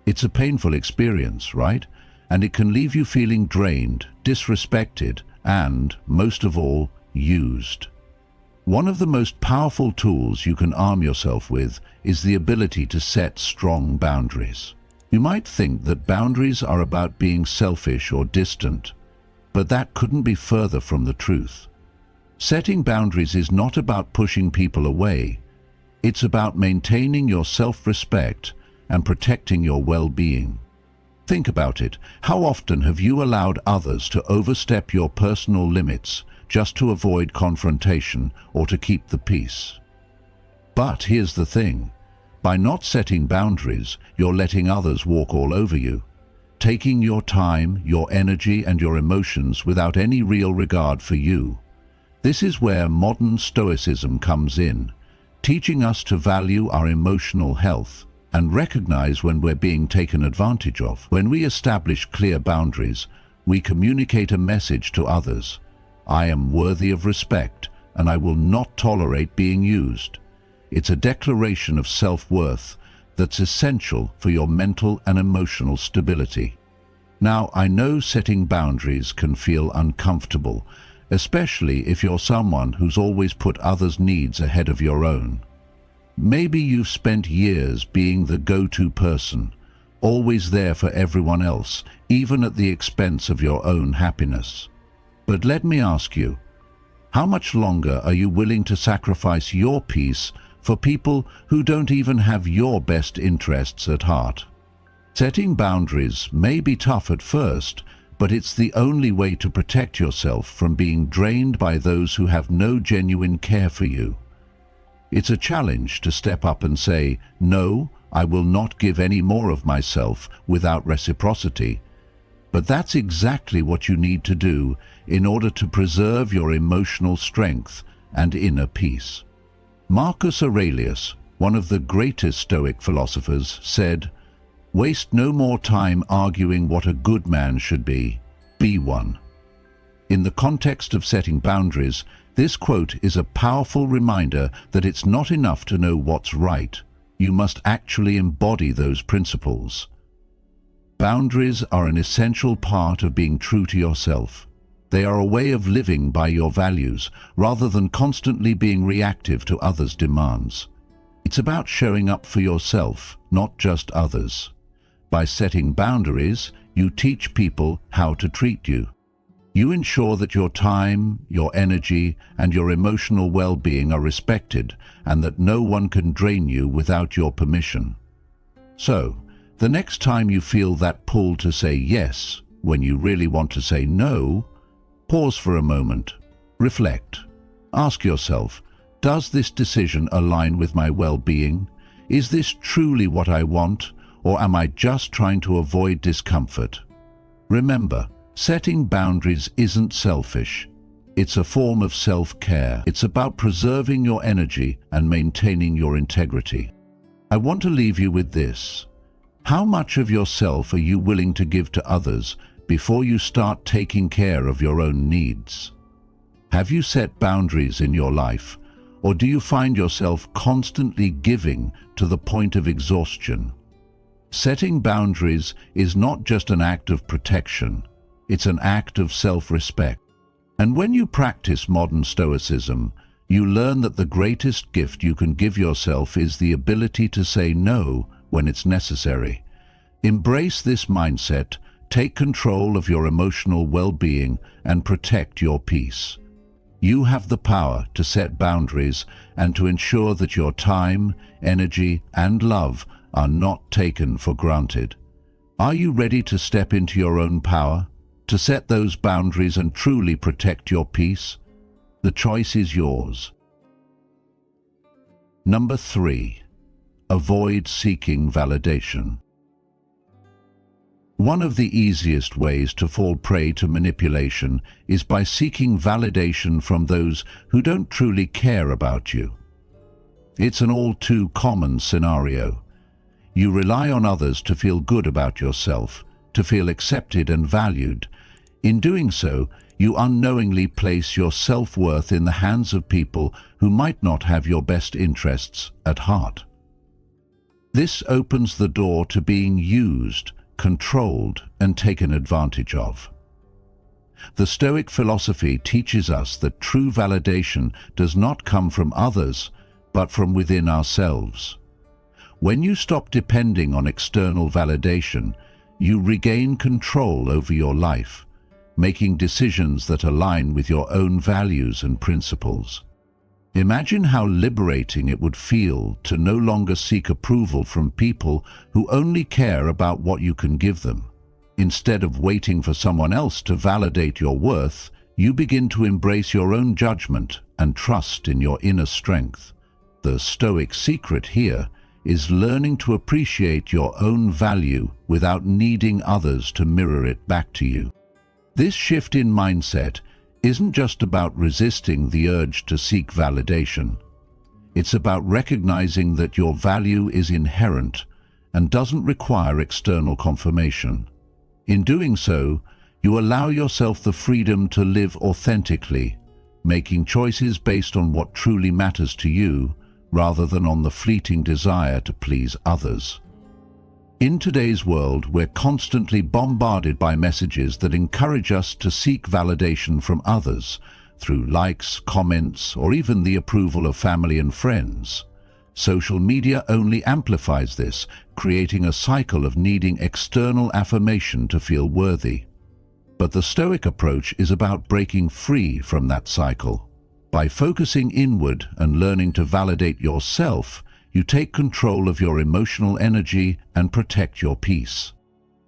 It's a painful experience, right? And it can leave you feeling drained, disrespected, and, most of all, used. One of the most powerful tools you can arm yourself with is the ability to set strong boundaries. You might think that boundaries are about being selfish or distant, but that couldn't be further from the truth. Setting boundaries is not about pushing people away. It's about maintaining your self-respect and protecting your well-being. Think about it. How often have you allowed others to overstep your personal limits just to avoid confrontation or to keep the peace? But here's the thing. By not setting boundaries, you're letting others walk all over you, taking your time, your energy, and your emotions without any real regard for you. This is where modern Stoicism comes in, teaching us to value our emotional health and recognize when we're being taken advantage of. When we establish clear boundaries, we communicate a message to others. I am worthy of respect, and I will not tolerate being used. It's a declaration of self-worth that's essential for your mental and emotional stability. Now, I know setting boundaries can feel uncomfortable, especially if you're someone who's always put others' needs ahead of your own. Maybe you've spent years being the go-to person, always there for everyone else, even at the expense of your own happiness. But let me ask you, how much longer are you willing to sacrifice your peace for people who don't even have your best interests at heart? Setting boundaries may be tough at first, but it's the only way to protect yourself from being drained by those who have no genuine care for you. It's a challenge to step up and say, no, I will not give any more of myself without reciprocity. But that's exactly what you need to do in order to preserve your emotional strength and inner peace. Marcus Aurelius, one of the greatest Stoic philosophers, said, Waste no more time arguing what a good man should be. Be one. In the context of setting boundaries, this quote is a powerful reminder that it's not enough to know what's right. You must actually embody those principles. Boundaries are an essential part of being true to yourself. They are a way of living by your values, rather than constantly being reactive to others' demands. It's about showing up for yourself, not just others. By setting boundaries, you teach people how to treat you. You ensure that your time, your energy, and your emotional well-being are respected, and that no one can drain you without your permission. So, the next time you feel that pull to say yes, when you really want to say no, pause for a moment. Reflect. Ask yourself, does this decision align with my well-being? Is this truly what I want, or am I just trying to avoid discomfort? Remember, setting boundaries isn't selfish. It's a form of self-care. It's about preserving your energy and maintaining your integrity. I want to leave you with this. How much of yourself are you willing to give to others before you start taking care of your own needs? Have you set boundaries in your life, or do you find yourself constantly giving to the point of exhaustion? Setting boundaries is not just an act of protection, it's an act of self-respect. And when you practice modern Stoicism, you learn that the greatest gift you can give yourself is the ability to say no when it's necessary. Embrace this mindset, take control of your emotional well-being, and protect your peace. You have the power to set boundaries and to ensure that your time, energy, and love are not taken for granted. Are you ready to step into your own power, to set those boundaries and truly protect your peace? The choice is yours. Number 3. Avoid seeking validation. One of the easiest ways to fall prey to manipulation is by seeking validation from those who don't truly care about you. It's an all too common scenario. You rely on others to feel good about yourself, to feel accepted and valued. In doing so, you unknowingly place your self-worth in the hands of people who might not have your best interests at heart. This opens the door to being used, controlled, and taken advantage of. The Stoic philosophy teaches us that true validation does not come from others, but from within ourselves. When you stop depending on external validation, you regain control over your life, making decisions that align with your own values and principles. Imagine how liberating it would feel to no longer seek approval from people who only care about what you can give them. Instead of waiting for someone else to validate your worth, you begin to embrace your own judgment and trust in your inner strength. The Stoic secret here is learning to appreciate your own value without needing others to mirror it back to you. This shift in mindset isn't just about resisting the urge to seek validation. It's about recognizing that your value is inherent and doesn't require external confirmation. In doing so, you allow yourself the freedom to live authentically, making choices based on what truly matters to you rather than on the fleeting desire to please others. In today's world, we're constantly bombarded by messages that encourage us to seek validation from others through likes, comments, or even the approval of family and friends. Social media only amplifies this, creating a cycle of needing external affirmation to feel worthy. But the Stoic approach is about breaking free from that cycle. By focusing inward and learning to validate yourself, you take control of your emotional energy and protect your peace.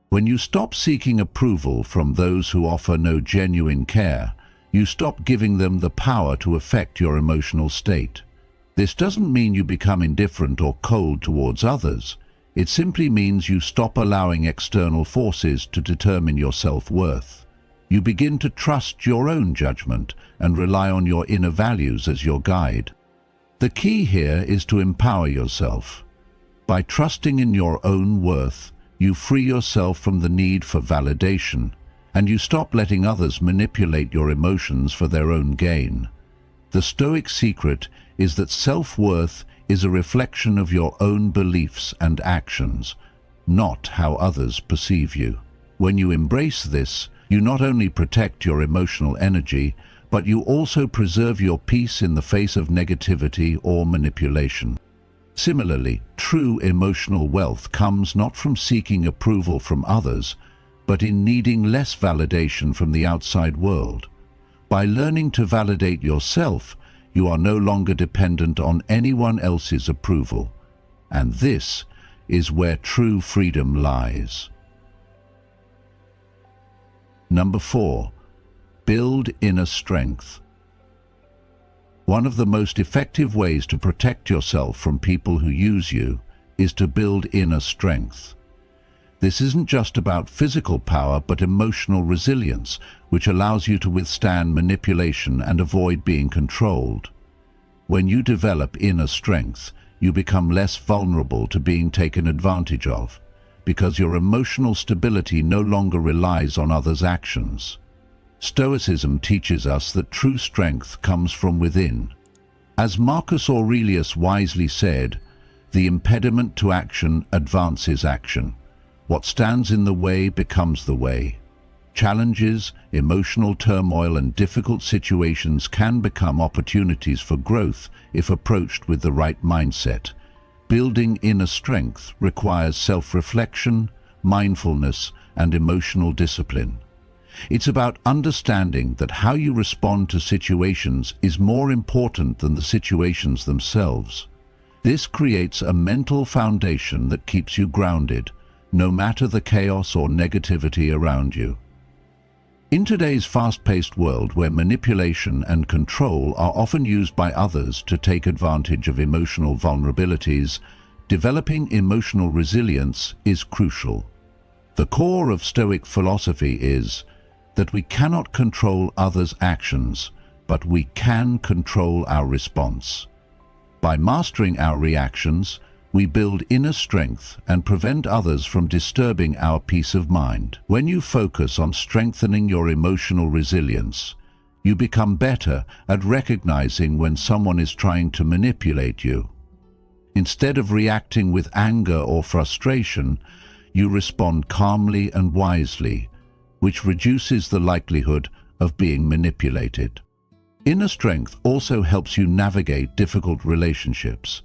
When you stop seeking approval from those who offer no genuine care, you stop giving them the power to affect your emotional state. This doesn't mean you become indifferent or cold towards others. It simply means you stop allowing external forces to determine your self-worth. You begin to trust your own judgment and rely on your inner values as your guide. The key here is to empower yourself. By trusting in your own worth, you free yourself from the need for validation, and you stop letting others manipulate your emotions for their own gain. The Stoic secret is that self-worth is a reflection of your own beliefs and actions, not how others perceive you. When you embrace this, you not only protect your emotional energy, but you also preserve your peace in the face of negativity or manipulation. Similarly, true emotional wealth comes not from seeking approval from others, but in needing less validation from the outside world. By learning to validate yourself, you are no longer dependent on anyone else's approval. And this is where true freedom lies. Number 4. Build inner strength. One of the most effective ways to protect yourself from people who use you is to build inner strength. This isn't just about physical power, but emotional resilience, which allows you to withstand manipulation and avoid being controlled. When you develop inner strength, you become less vulnerable to being taken advantage of, because your emotional stability no longer relies on others' actions. Stoicism teaches us that true strength comes from within. As Marcus Aurelius wisely said, "The impediment to action advances action. What stands in the way becomes the way." Challenges, emotional turmoil, and difficult situations can become opportunities for growth if approached with the right mindset. Building inner strength requires self-reflection, mindfulness, and emotional discipline. It's about understanding that how you respond to situations is more important than the situations themselves. This creates a mental foundation that keeps you grounded, no matter the chaos or negativity around you. In today's fast-paced world where manipulation and control are often used by others to take advantage of emotional vulnerabilities, developing emotional resilience is crucial. The core of Stoic philosophy is that we cannot control others' actions, but we can control our response. By mastering our reactions, we build inner strength and prevent others from disturbing our peace of mind. When you focus on strengthening your emotional resilience, you become better at recognizing when someone is trying to manipulate you. Instead of reacting with anger or frustration, you respond calmly and wisely, which reduces the likelihood of being manipulated. Inner strength also helps you navigate difficult relationships.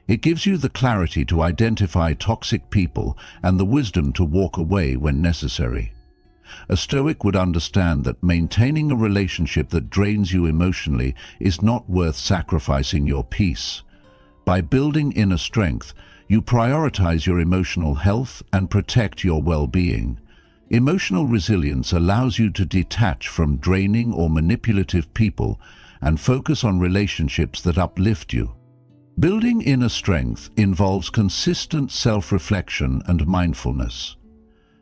It gives you the clarity to identify toxic people and the wisdom to walk away when necessary. A Stoic would understand that maintaining a relationship that drains you emotionally is not worth sacrificing your peace. By building inner strength, you prioritize your emotional health and protect your well-being. Emotional resilience allows you to detach from draining or manipulative people and focus on relationships that uplift you. Building inner strength involves consistent self-reflection and mindfulness.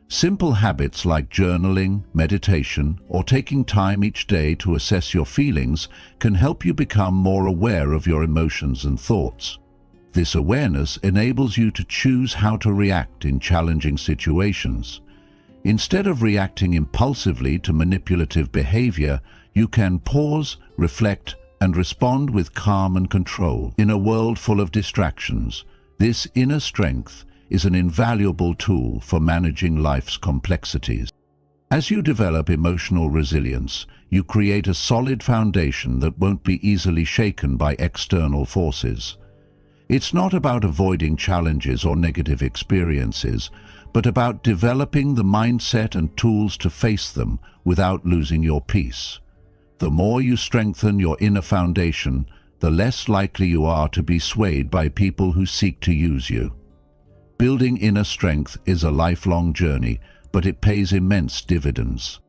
Simple habits like journaling, meditation, or taking time each day to assess your feelings can help you become more aware of your emotions and thoughts. This awareness enables you to choose how to react in challenging situations. Instead of reacting impulsively to manipulative behavior, you can pause, reflect, and respond with calm and control. In a world full of distractions, this inner strength is an invaluable tool for managing life's complexities. As you develop emotional resilience, you create a solid foundation that won't be easily shaken by external forces. It's not about avoiding challenges or negative experiences, but about developing the mindset and tools to face them without losing your peace. The more you strengthen your inner foundation, the less likely you are to be swayed by people who seek to use you. Building inner strength is a lifelong journey, but it pays immense dividends.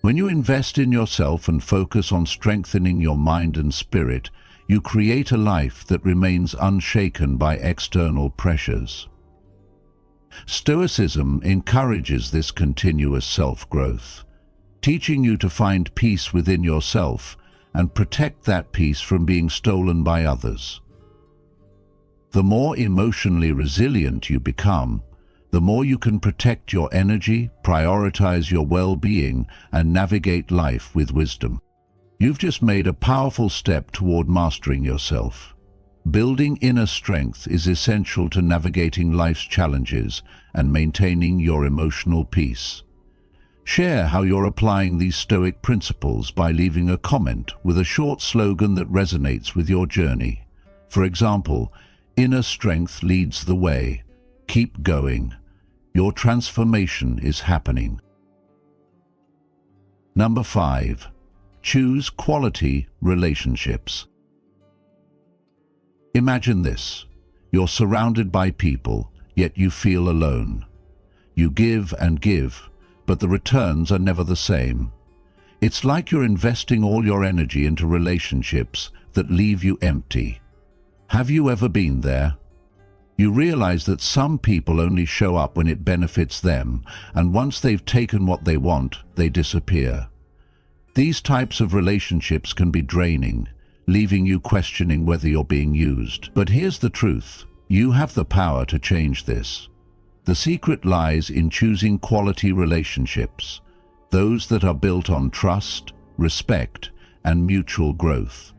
When you invest in yourself and focus on strengthening your mind and spirit, you create a life that remains unshaken by external pressures. Stoicism encourages this continuous self-growth, teaching you to find peace within yourself and protect that peace from being stolen by others. The more emotionally resilient you become, the more you can protect your energy, prioritize your well-being, and navigate life with wisdom. You've just made a powerful step toward mastering yourself. Building inner strength is essential to navigating life's challenges and maintaining your emotional peace. Share how you're applying these Stoic principles by leaving a comment with a short slogan that resonates with your journey. For example, "Inner strength leads the way. Keep going. Your transformation is happening." Number 5. Choose quality relationships. Imagine this. You're surrounded by people, yet you feel alone. You give and give, but the returns are never the same. It's like you're investing all your energy into relationships that leave you empty. Have you ever been there? You realize that some people only show up when it benefits them, and once they've taken what they want, they disappear. These types of relationships can be draining, leaving you questioning whether you're being used. But here's the truth. You have the power to change this. The secret lies in choosing quality relationships, those that are built on trust, respect, and mutual growth.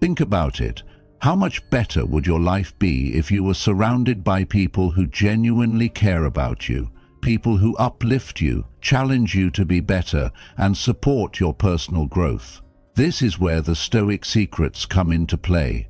Think about it. How much better would your life be if you were surrounded by people who genuinely care about you, people who uplift you, challenge you to be better, and support your personal growth? This is where the Stoic secrets come into play.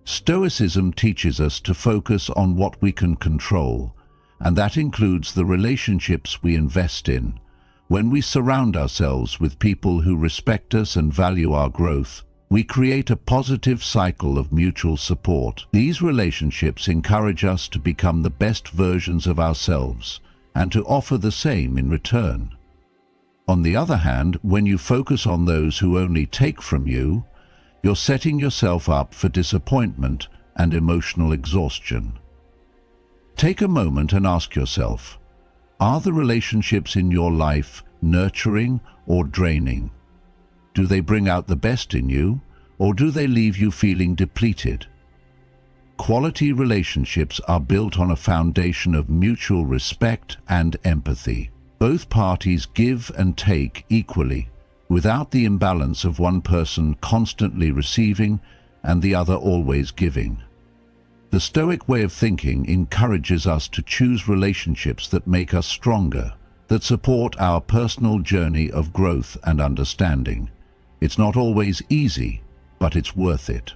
Stoicism teaches us to focus on what we can control, and that includes the relationships we invest in. When we surround ourselves with people who respect us and value our growth, we create a positive cycle of mutual support. These relationships encourage us to become the best versions of ourselves and to offer the same in return. On the other hand, when you focus on those who only take from you, you're setting yourself up for disappointment and emotional exhaustion. Take a moment and ask yourself, are the relationships in your life nurturing or draining? Do they bring out the best in you, or do they leave you feeling depleted? Quality relationships are built on a foundation of mutual respect and empathy. Both parties give and take equally, without the imbalance of one person constantly receiving and the other always giving. The Stoic way of thinking encourages us to choose relationships that make us stronger, that support our personal journey of growth and understanding. It's not always easy, but it's worth it.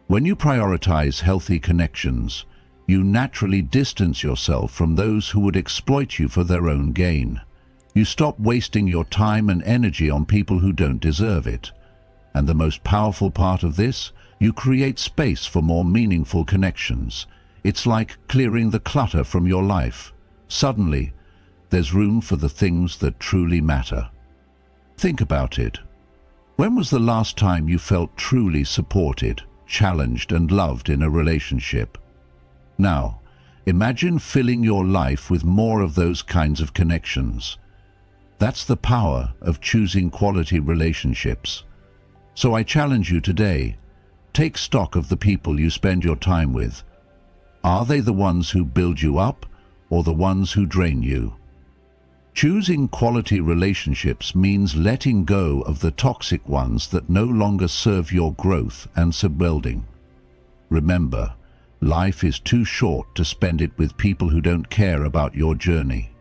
When you prioritize healthy connections, you naturally distance yourself from those who would exploit you for their own gain. You stop wasting your time and energy on people who don't deserve it. And the most powerful part of this, you create space for more meaningful connections. It's like clearing the clutter from your life. Suddenly, there's room for the things that truly matter. Think about it. When was the last time you felt truly supported, challenged, and loved in a relationship? Now, imagine filling your life with more of those kinds of connections. That's the power of choosing quality relationships. So I challenge you today, take stock of the people you spend your time with. Are they the ones who build you up or the ones who drain you? Choosing quality relationships means letting go of the toxic ones that no longer serve your growth and well-being. Remember, life is too short to spend it with people who don't care about your journey.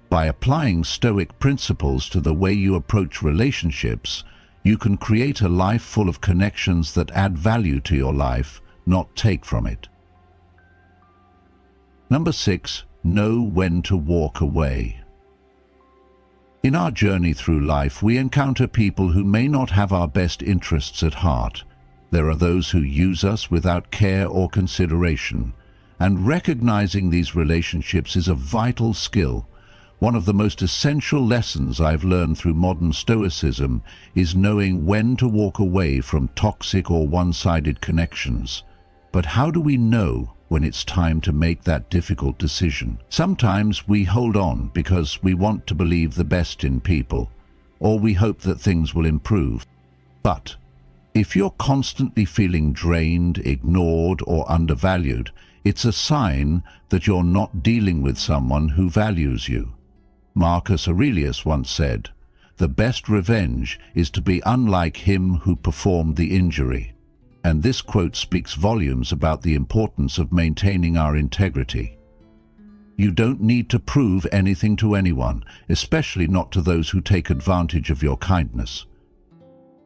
By applying Stoic principles to the way you approach relationships, you can create a life full of connections that add value to your life, not take from it. Number 6, know when to walk away. In our journey through life, we encounter people who may not have our best interests at heart. There are those who use us without care or consideration, and recognizing these relationships is a vital skill. One of the most essential lessons I've learned through modern Stoicism is knowing when to walk away from toxic or one-sided connections. But how do we know when it's time to make that difficult decision? Sometimes we hold on because we want to believe the best in people, or we hope that things will improve. But if you're constantly feeling drained, ignored, or undervalued, It's a sign that you're not dealing with someone who values you. Marcus Aurelius once said, "The best revenge is to be unlike him who performed the injury." And this quote speaks volumes about the importance of maintaining our integrity. You don't need to prove anything to anyone, especially not to those who take advantage of your kindness.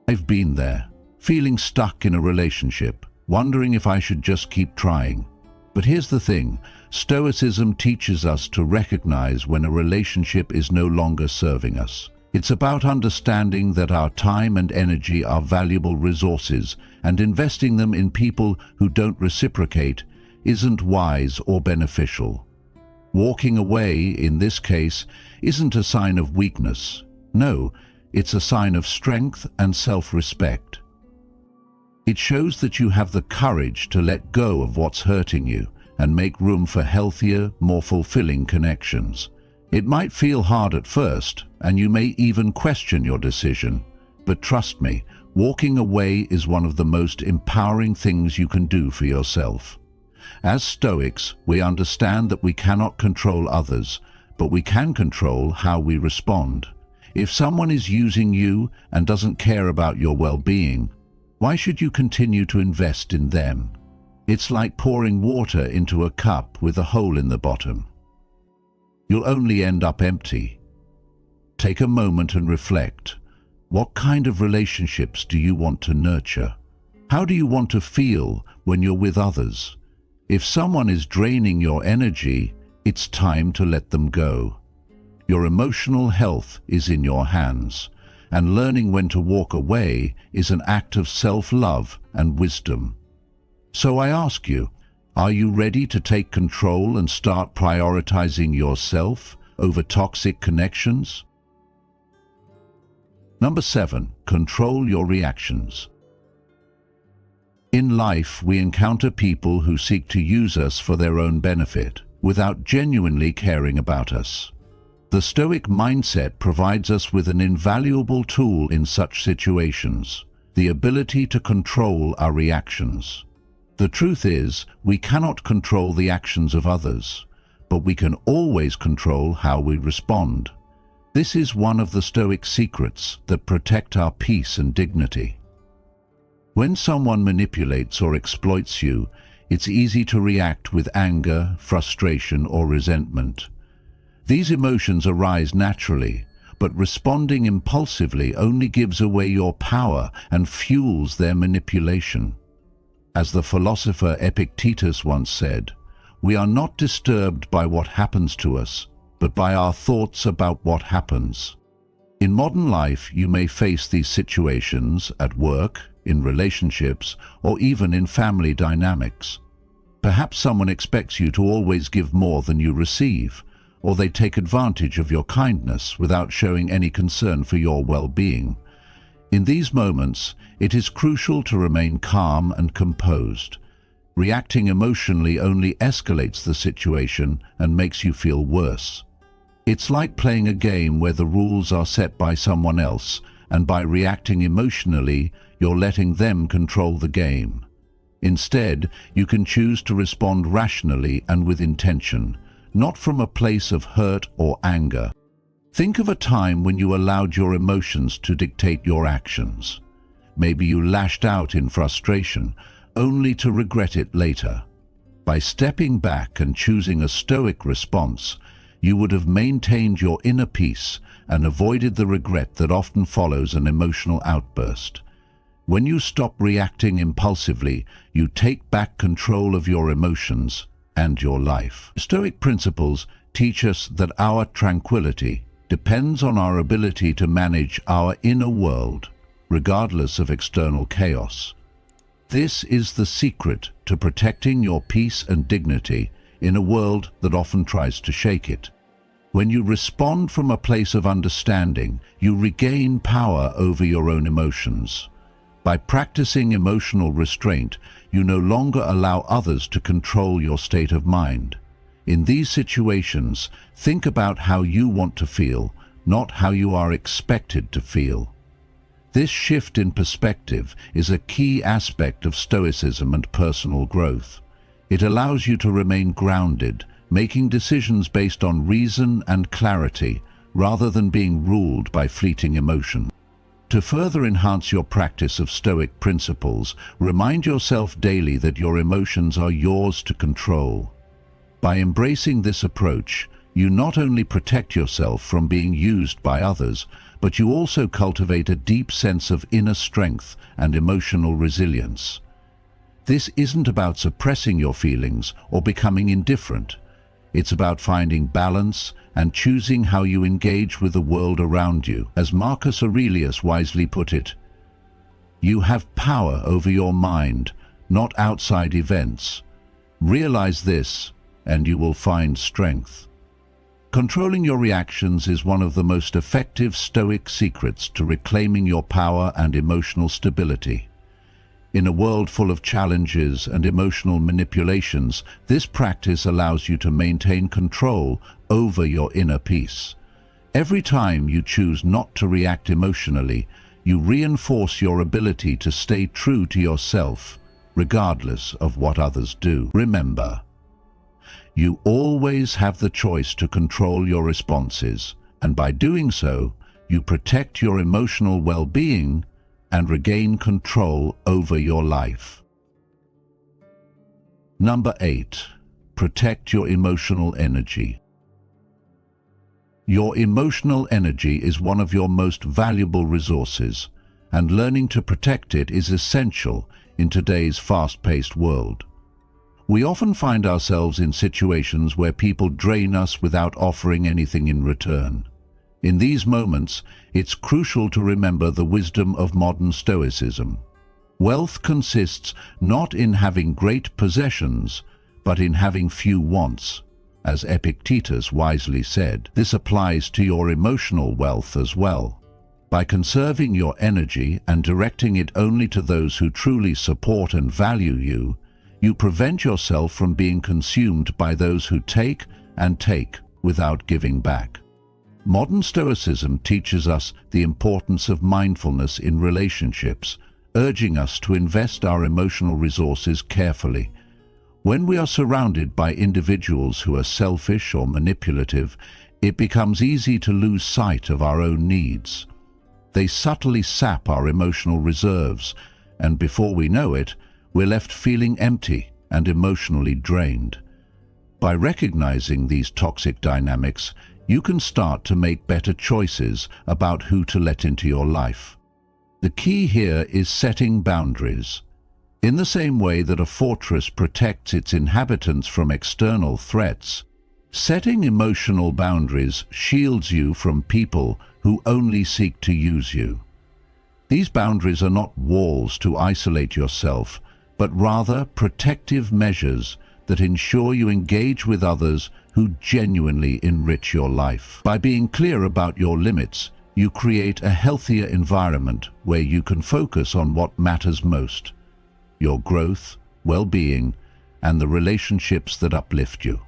I've been there, feeling stuck in a relationship, wondering if I should just keep trying. But here's the thing, Stoicism teaches us to recognize when a relationship is no longer serving us. It's about understanding that our time and energy are valuable resources, and investing them in people who don't reciprocate isn't wise or beneficial. Walking away, in this case, isn't a sign of weakness. No, it's a sign of strength and self-respect. It shows that you have the courage to let go of what's hurting you and make room for healthier, more fulfilling connections. It might feel hard at first, and you may even question your decision. But trust me, walking away is one of the most empowering things you can do for yourself. As Stoics, we understand that we cannot control others, but we can control how we respond. If someone is using you and doesn't care about your well-being, why should you continue to invest in them? It's like pouring water into a cup with a hole in the bottom. You'll only end up empty. Take a moment and reflect. What kind of relationships do you want to nurture? How do you want to feel when you're with others? If someone is draining your energy, it's time to let them go. Your emotional health is in your hands, and learning when to walk away is an act of self-love and wisdom. So I ask you, are you ready to take control and start prioritizing yourself over toxic connections? Number 7, control your reactions. In life, we encounter people who seek to use us for their own benefit, without genuinely caring about us. The Stoic mindset provides us with an invaluable tool in such situations, the ability to control our reactions. The truth is, we cannot control the actions of others, but we can always control how we respond. This is one of the Stoic secrets that protect our peace and dignity. When someone manipulates or exploits you, it's easy to react with anger, frustration, or resentment. These emotions arise naturally, but responding impulsively only gives away your power and fuels their manipulation. As the philosopher Epictetus once said, "We are not disturbed by what happens to us, but by our thoughts about what happens." In modern life, you may face these situations at work, in relationships, or even in family dynamics. Perhaps someone expects you to always give more than you receive, or they take advantage of your kindness without showing any concern for your well-being. In these moments, it is crucial to remain calm and composed. Reacting emotionally only escalates the situation and makes you feel worse. It's like playing a game where the rules are set by someone else, and by reacting emotionally, you're letting them control the game. Instead, you can choose to respond rationally and with intention, not from a place of hurt or anger. Think of a time when you allowed your emotions to dictate your actions. Maybe you lashed out in frustration, only to regret it later. By stepping back and choosing a stoic response, you would have maintained your inner peace and avoided the regret that often follows an emotional outburst. When you stop reacting impulsively, you take back control of your emotions and your life. Stoic principles teach us that our tranquility depends on our ability to manage our inner world, regardless of external chaos. This is the secret to protecting your peace and dignity in a world that often tries to shake it. When you respond from a place of understanding, you regain power over your own emotions. By practicing emotional restraint, you no longer allow others to control your state of mind. In these situations, think about how you want to feel, not how you are expected to feel. This shift in perspective is a key aspect of Stoicism and personal growth. It allows you to remain grounded, making decisions based on reason and clarity, rather than being ruled by fleeting emotion. To further enhance your practice of Stoic principles, remind yourself daily that your emotions are yours to control. By embracing this approach, you not only protect yourself from being used by others, but you also cultivate a deep sense of inner strength and emotional resilience. This isn't about suppressing your feelings or becoming indifferent. It's about finding balance and choosing how you engage with the world around you. As Marcus Aurelius wisely put it, "You have power over your mind, not outside events. Realize this, and you will find strength." Controlling your reactions is one of the most effective Stoic secrets to reclaiming your power and emotional stability. In a world full of challenges and emotional manipulations, this practice allows you to maintain control over your inner peace. Every time you choose not to react emotionally, you reinforce your ability to stay true to yourself, regardless of what others do. Remember, you always have the choice to control your responses, and by doing so, you protect your emotional well-being and regain control over your life. Number 8. Protect your emotional energy. Your emotional energy is one of your most valuable resources, and learning to protect it is essential in today's fast-paced world. We often find ourselves in situations where people drain us without offering anything in return. In these moments, it's crucial to remember the wisdom of modern Stoicism. Wealth consists not in having great possessions, but in having few wants. As Epictetus wisely said, this applies to your emotional wealth as well. By conserving your energy and directing it only to those who truly support and value you, you prevent yourself from being consumed by those who take and take without giving back. Modern Stoicism teaches us the importance of mindfulness in relationships, urging us to invest our emotional resources carefully. When we are surrounded by individuals who are selfish or manipulative, it becomes easy to lose sight of our own needs. They subtly sap our emotional reserves, and before we know it, we're left feeling empty and emotionally drained. By recognizing these toxic dynamics, you can start to make better choices about who to let into your life. The key here is setting boundaries. In the same way that a fortress protects its inhabitants from external threats, setting emotional boundaries shields you from people who only seek to use you. These boundaries are not walls to isolate yourself, but rather protective measures that ensure you engage with others who genuinely enrich your life. By being clear about your limits, you create a healthier environment where you can focus on what matters most: your growth, well-being, and the relationships that uplift you.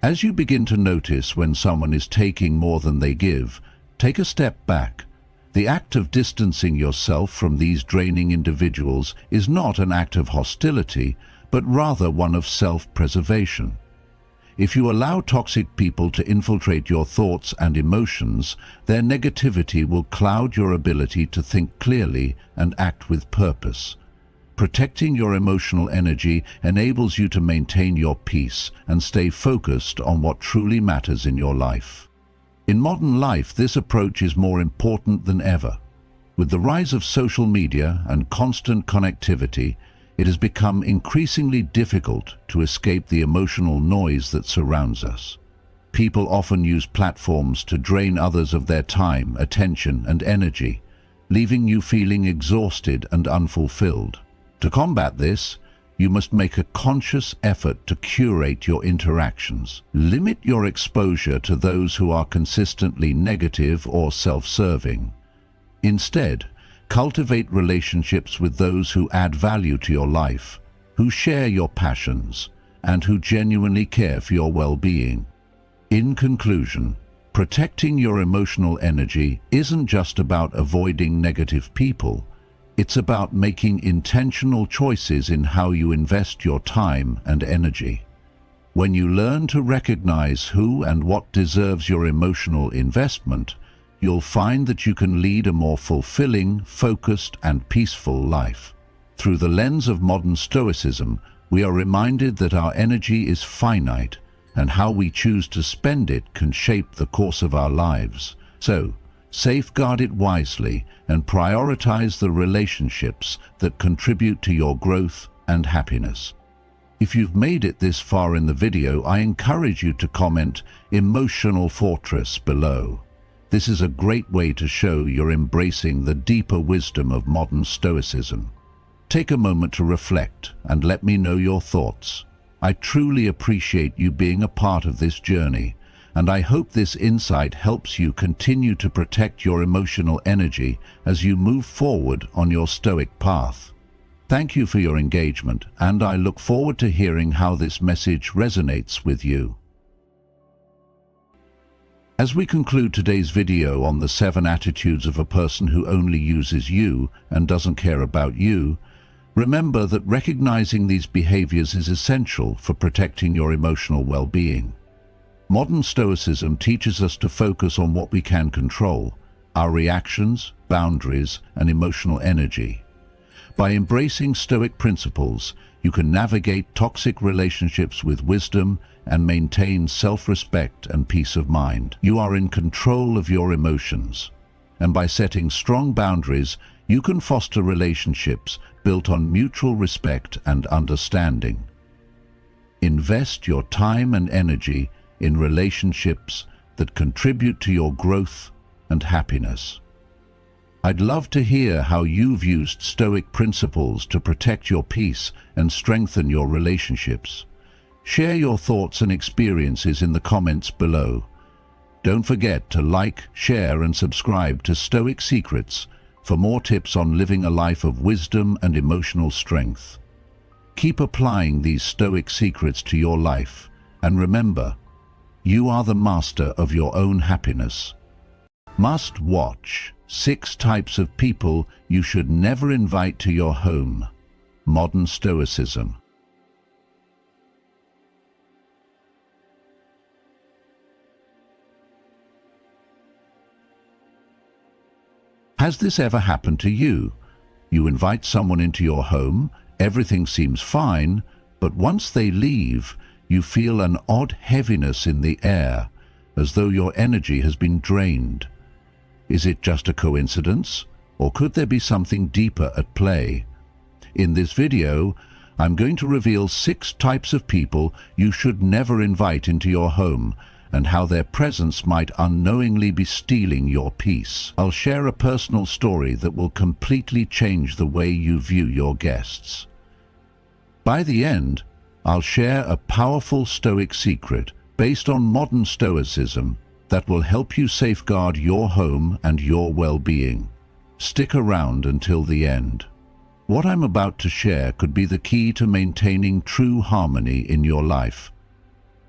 As you begin to notice when someone is taking more than they give, take a step back. The act of distancing yourself from these draining individuals is not an act of hostility, but rather one of self-preservation. If you allow toxic people to infiltrate your thoughts and emotions, their negativity will cloud your ability to think clearly and act with purpose. Protecting your emotional energy enables you to maintain your peace and stay focused on what truly matters in your life. In modern life, this approach is more important than ever. With the rise of social media and constant connectivity, it has become increasingly difficult to escape the emotional noise that surrounds us. People often use platforms to drain others of their time, attention, and energy, leaving you feeling exhausted and unfulfilled. To combat this, you must make a conscious effort to curate your interactions. Limit your exposure to those who are consistently negative or self-serving. Instead, cultivate relationships with those who add value to your life, who share your passions, and who genuinely care for your well-being. In conclusion, protecting your emotional energy isn't just about avoiding negative people. It's about making intentional choices in how you invest your time and energy. When you learn to recognize who and what deserves your emotional investment, you'll find that you can lead a more fulfilling, focused, and peaceful life. Through the lens of modern Stoicism, we are reminded that our energy is finite, and how we choose to spend it can shape the course of our lives. So, safeguard it wisely and prioritize the relationships that contribute to your growth and happiness. If you've made it this far in the video, I encourage you to comment "Emotional Fortress" below. This is a great way to show you're embracing the deeper wisdom of modern Stoicism. Take a moment to reflect and let me know your thoughts. I truly appreciate you being a part of this journey, and I hope this insight helps you continue to protect your emotional energy as you move forward on your Stoic path. Thank you for your engagement, and I look forward to hearing how this message resonates with you. As we conclude today's video on the 7 attitudes of a person who only uses you and doesn't care about you, remember that recognizing these behaviors is essential for protecting your emotional well-being. Modern Stoicism teaches us to focus on what we can control: our reactions, boundaries, and emotional energy. By embracing Stoic principles, you can navigate toxic relationships with wisdom and maintain self-respect and peace of mind. You are in control of your emotions, and by setting strong boundaries, you can foster relationships built on mutual respect and understanding. Invest your time and energy in relationships that contribute to your growth and happiness. I'd love to hear how you've used Stoic principles to protect your peace and strengthen your relationships. Share your thoughts and experiences in the comments below. Don't forget to like, share, and subscribe to Stoic Secrets for more tips on living a life of wisdom and emotional strength. Keep applying these Stoic secrets to your life, and remember, you are the master of your own happiness. Must watch: 6 types of people you should never invite to your home. Modern Stoicism. Has this ever happened to you? You invite someone into your home, everything seems fine, but once they leave, you feel an odd heaviness in the air, as though your energy has been drained. Is it just a coincidence, or could there be something deeper at play? In this video, I'm going to reveal 6 types of people you should never invite into your home, and how their presence might unknowingly be stealing your peace. I'll share a personal story that will completely change the way you view your guests. By the end, I'll share a powerful Stoic secret based on modern Stoicism that will help you safeguard your home and your well-being. Stick around until the end. What I'm about to share could be the key to maintaining true harmony in your life.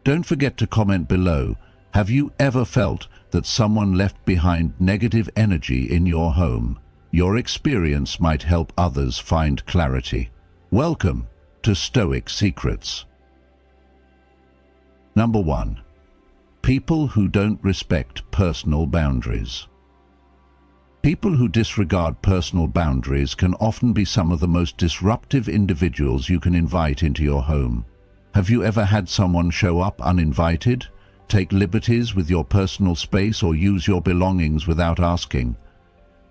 Don't forget to comment below. Have you ever felt that someone left behind negative energy in your home? Your experience might help others find clarity. Welcome to Stoic Secrets. Number 1. People who don't respect personal boundaries. People who disregard personal boundaries can often be some of the most disruptive individuals you can invite into your home. Have you ever had someone show up uninvited, take liberties with your personal space, or use your belongings without asking?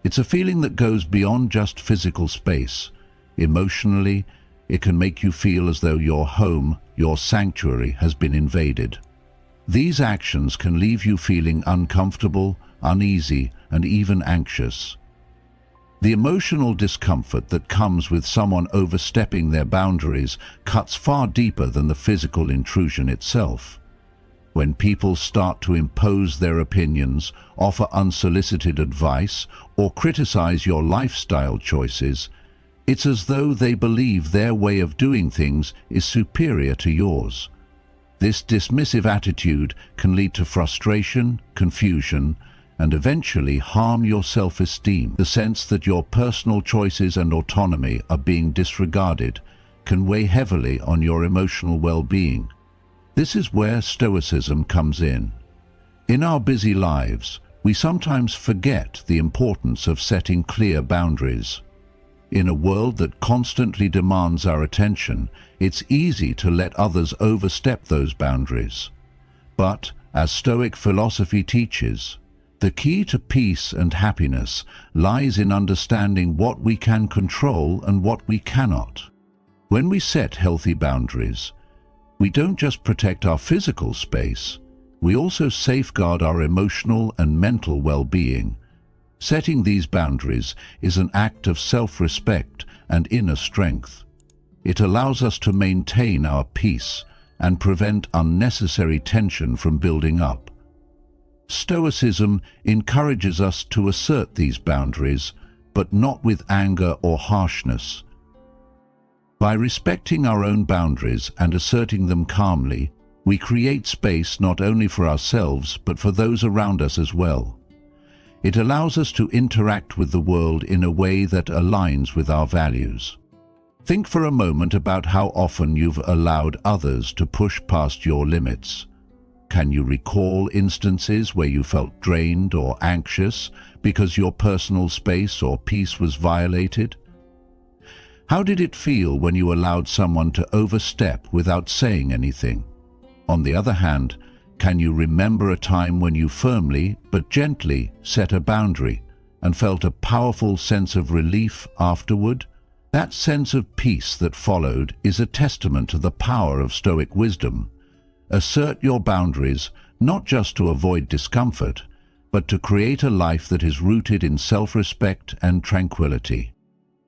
It's a feeling that goes beyond just physical space. Emotionally, it can make you feel as though your home, your sanctuary, has been invaded. These actions can leave you feeling uncomfortable, uneasy, and even anxious. The emotional discomfort that comes with someone overstepping their boundaries cuts far deeper than the physical intrusion itself. When people start to impose their opinions, offer unsolicited advice, or criticize your lifestyle choices, it's as though they believe their way of doing things is superior to yours. This dismissive attitude can lead to frustration, confusion, and eventually harm your self-esteem. The sense that your personal choices and autonomy are being disregarded can weigh heavily on your emotional well-being. This is where Stoicism comes in. In our busy lives, we sometimes forget the importance of setting clear boundaries. In a world that constantly demands our attention, it's easy to let others overstep those boundaries. But, as Stoic philosophy teaches, the key to peace and happiness lies in understanding what we can control and what we cannot. When we set healthy boundaries, we don't just protect our physical space, we also safeguard our emotional and mental well-being. Setting these boundaries is an act of self-respect and inner strength. It allows us to maintain our peace and prevent unnecessary tension from building up. Stoicism encourages us to assert these boundaries, but not with anger or harshness. By respecting our own boundaries and asserting them calmly, we create space not only for ourselves but for those around us as well. It allows us to interact with the world in a way that aligns with our values. Think for a moment about how often you've allowed others to push past your limits. Can you recall instances where you felt drained or anxious because your personal space or peace was violated? How did it feel when you allowed someone to overstep without saying anything? On the other hand, can you remember a time when you firmly but gently set a boundary and felt a powerful sense of relief afterward? That sense of peace that followed is a testament to the power of Stoic wisdom. Assert your boundaries not just to avoid discomfort, but to create a life that is rooted in self-respect and tranquility.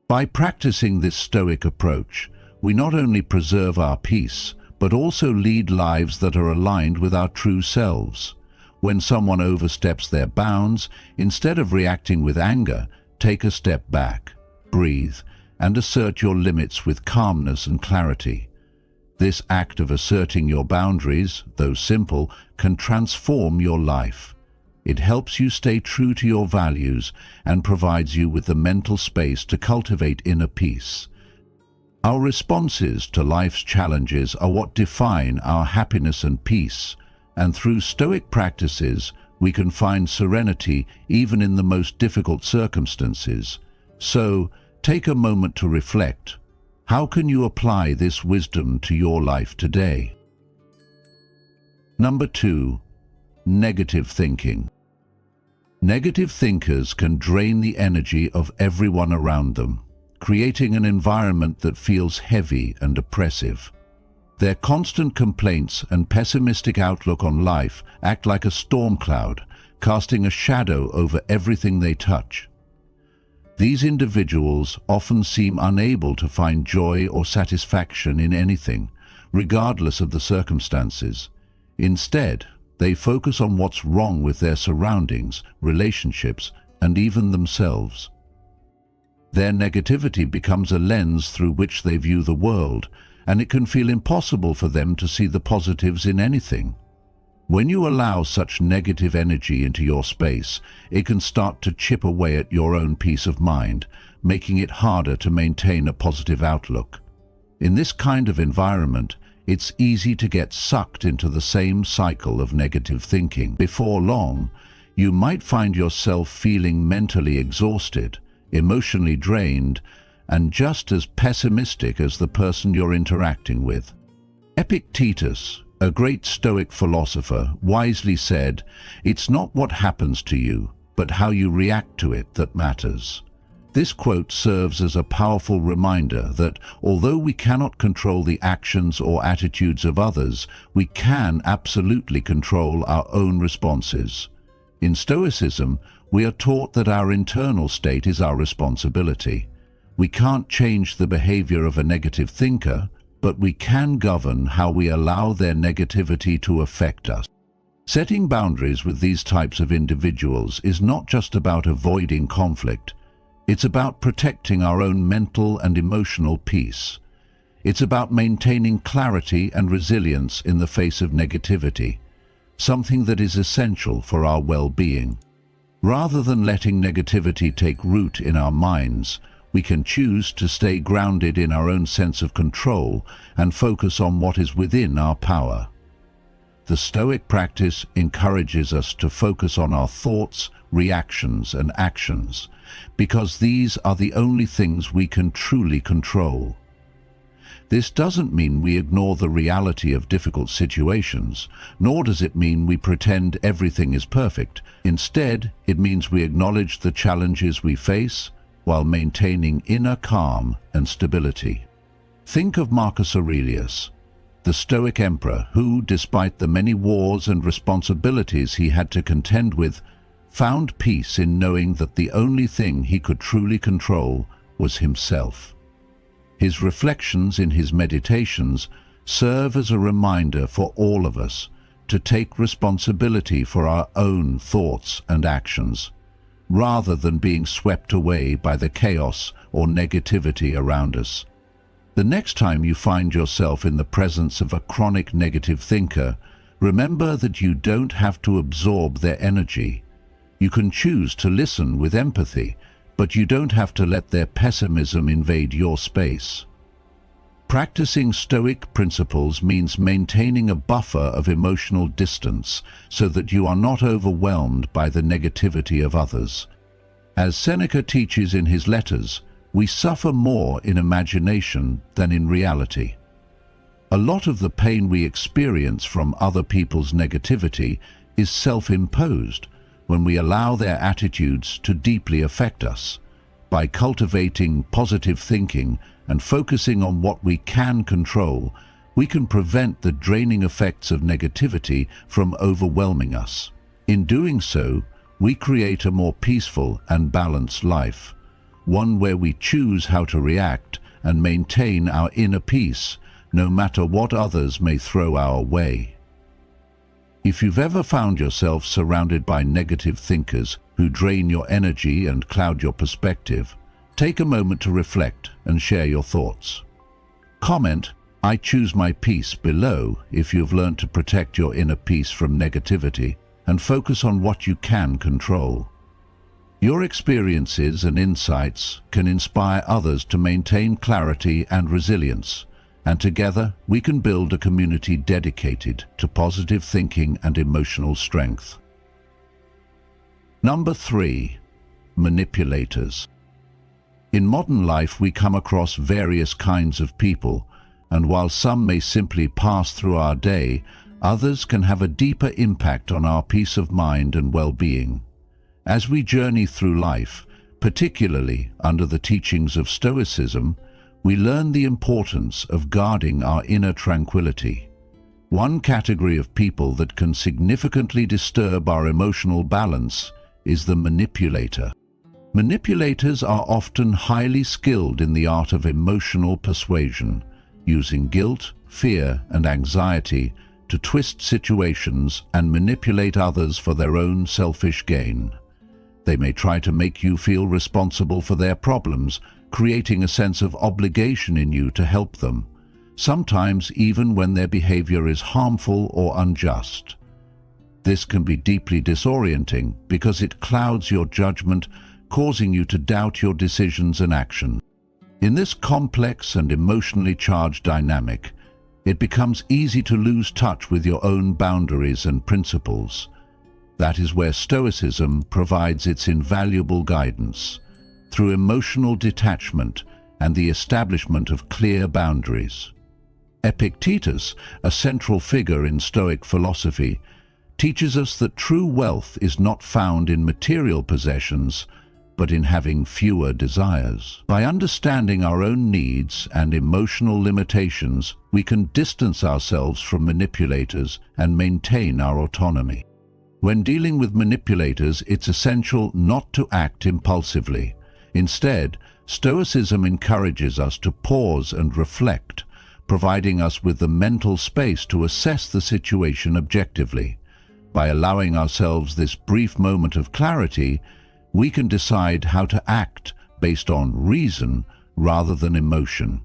By practicing this Stoic approach, we not only preserve our peace, but also lead lives that are aligned with our true selves. When someone oversteps their bounds, instead of reacting with anger, take a step back, breathe, and assert your limits with calmness and clarity. This act of asserting your boundaries, though simple, can transform your life. It helps you stay true to your values and provides you with the mental space to cultivate inner peace. Our responses to life's challenges are what define our happiness and peace, and through Stoic practices, we can find serenity even in the most difficult circumstances. So, take a moment to reflect. How can you apply this wisdom to your life today? Number 2. Negative thinking. Negative thinkers can drain the energy of everyone around them, creating an environment that feels heavy and oppressive. Their constant complaints and pessimistic outlook on life act like a storm cloud, casting a shadow over everything they touch. These individuals often seem unable to find joy or satisfaction in anything, regardless of the circumstances. Instead, they focus on what's wrong with their surroundings, relationships, and even themselves. Their negativity becomes a lens through which they view the world, and it can feel impossible for them to see the positives in anything. When you allow such negative energy into your space, it can start to chip away at your own peace of mind, making it harder to maintain a positive outlook. In this kind of environment, it's easy to get sucked into the same cycle of negative thinking. Before long, you might find yourself feeling mentally exhausted, emotionally drained, and just as pessimistic as the person you're interacting with. Epictetus, a great Stoic philosopher, wisely said, "It's not what happens to you, but how you react to it that matters." This quote serves as a powerful reminder that although we cannot control the actions or attitudes of others, we can absolutely control our own responses. In Stoicism, we are taught that our internal state is our responsibility. We can't change the behavior of a negative thinker, but we can govern how we allow their negativity to affect us. Setting boundaries with these types of individuals is not just about avoiding conflict. It's about protecting our own mental and emotional peace. It's about maintaining clarity and resilience in the face of negativity, something that is essential for our well-being. Rather than letting negativity take root in our minds, we can choose to stay grounded in our own sense of control and focus on what is within our power. The Stoic practice encourages us to focus on our thoughts, reactions, and actions, because these are the only things we can truly control. This doesn't mean we ignore the reality of difficult situations, nor does it mean we pretend everything is perfect. Instead, it means we acknowledge the challenges we face while maintaining inner calm and stability. Think of Marcus Aurelius, the Stoic emperor who, despite the many wars and responsibilities he had to contend with, found peace in knowing that the only thing he could truly control was himself. His reflections in his meditations serve as a reminder for all of us to take responsibility for our own thoughts and actions, rather than being swept away by the chaos or negativity around us. The next time you find yourself in the presence of a chronic negative thinker, remember that you don't have to absorb their energy. You can choose to listen with empathy, but you don't have to let their pessimism invade your space. Practicing Stoic principles means maintaining a buffer of emotional distance so that you are not overwhelmed by the negativity of others. As Seneca teaches in his letters, we suffer more in imagination than in reality. A lot of the pain we experience from other people's negativity is self-imposed when we allow their attitudes to deeply affect us. By cultivating positive thinking and focusing on what we can control, we can prevent the draining effects of negativity from overwhelming us. In doing so, we create a more peaceful and balanced life, one where we choose how to react and maintain our inner peace, no matter what others may throw our way. If you've ever found yourself surrounded by negative thinkers who drain your energy and cloud your perspective, take a moment to reflect and share your thoughts. Comment, "I choose my peace" below if you've learned to protect your inner peace from negativity and focus on what you can control. Your experiences and insights can inspire others to maintain clarity and resilience, and together we can build a community dedicated to positive thinking and emotional strength. Number 3. Manipulators. In modern life we come across various kinds of people, and while some may simply pass through our day, others can have a deeper impact on our peace of mind and well-being. As we journey through life, particularly under the teachings of Stoicism, we learn the importance of guarding our inner tranquility. One category of people that can significantly disturb our emotional balance is the manipulator. Manipulators are often highly skilled in the art of emotional persuasion, using guilt, fear, and anxiety to twist situations and manipulate others for their own selfish gain. They may try to make you feel responsible for their problems, creating a sense of obligation in you to help them, sometimes even when their behavior is harmful or unjust. This can be deeply disorienting because it clouds your judgment, causing you to doubt your decisions and actions. In this complex and emotionally charged dynamic, it becomes easy to lose touch with your own boundaries and principles. That is where Stoicism provides its invaluable guidance, through emotional detachment and the establishment of clear boundaries. Epictetus, a central figure in Stoic philosophy, teaches us that true wealth is not found in material possessions, but in having fewer desires. By understanding our own needs and emotional limitations, we can distance ourselves from manipulators and maintain our autonomy. When dealing with manipulators, it's essential not to act impulsively. Instead, Stoicism encourages us to pause and reflect, providing us with the mental space to assess the situation objectively. By allowing ourselves this brief moment of clarity, we can decide how to act based on reason rather than emotion.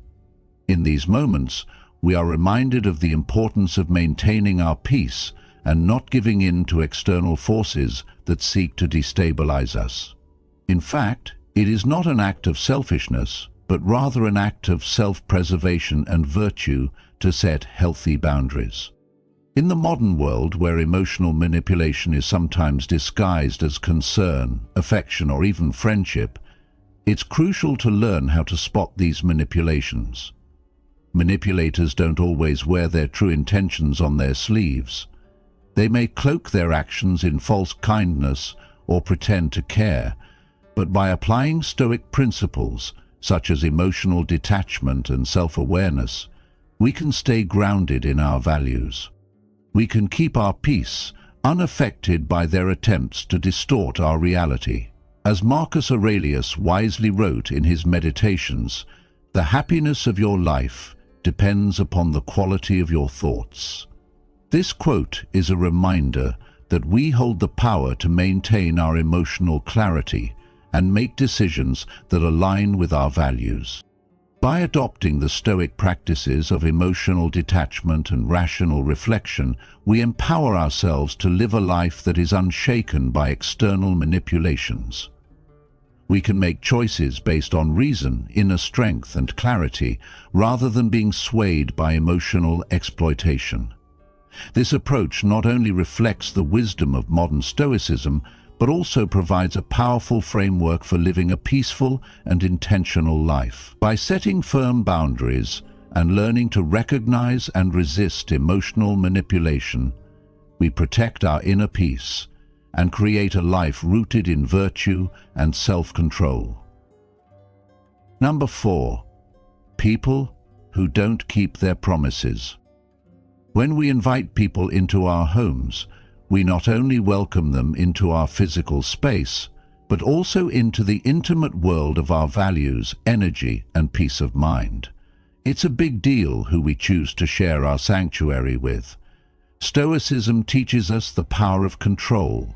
In these moments, we are reminded of the importance of maintaining our peace and not giving in to external forces that seek to destabilize us. In fact, it is not an act of selfishness, but rather an act of self-preservation and virtue to set healthy boundaries. In the modern world, where emotional manipulation is sometimes disguised as concern, affection, or even friendship, it's crucial to learn how to spot these manipulations. Manipulators don't always wear their true intentions on their sleeves. They may cloak their actions in false kindness or pretend to care, but by applying Stoic principles, such as emotional detachment and self-awareness, we can stay grounded in our values. We can keep our peace, unaffected by their attempts to distort our reality. As Marcus Aurelius wisely wrote in his Meditations, "The happiness of your life depends upon the quality of your thoughts." This quote is a reminder that we hold the power to maintain our emotional clarity and make decisions that align with our values. By adopting the Stoic practices of emotional detachment and rational reflection, we empower ourselves to live a life that is unshaken by external manipulations. We can make choices based on reason, inner strength, and clarity, rather than being swayed by emotional exploitation. This approach not only reflects the wisdom of modern Stoicism, but also provides a powerful framework for living a peaceful and intentional life. By setting firm boundaries and learning to recognize and resist emotional manipulation, we protect our inner peace and create a life rooted in virtue and self-control. Number 4. People who don't keep their promises. When we invite people into our homes, we not only welcome them into our physical space, but also into the intimate world of our values, energy, and peace of mind. It's a big deal who we choose to share our sanctuary with. Stoicism teaches us the power of control.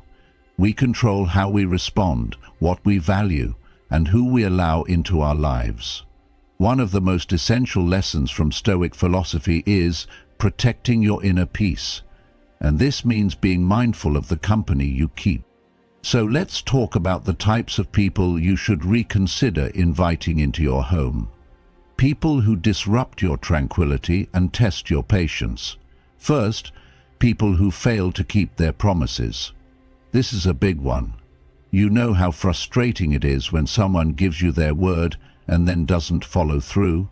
We control how we respond, what we value, and who we allow into our lives. One of the most essential lessons from Stoic philosophy is protecting your inner peace. And this means being mindful of the company you keep. So let's talk about the types of people you should reconsider inviting into your home. People who disrupt your tranquility and test your patience. First, people who fail to keep their promises. This is a big one. You know how frustrating it is when someone gives you their word and then doesn't follow through.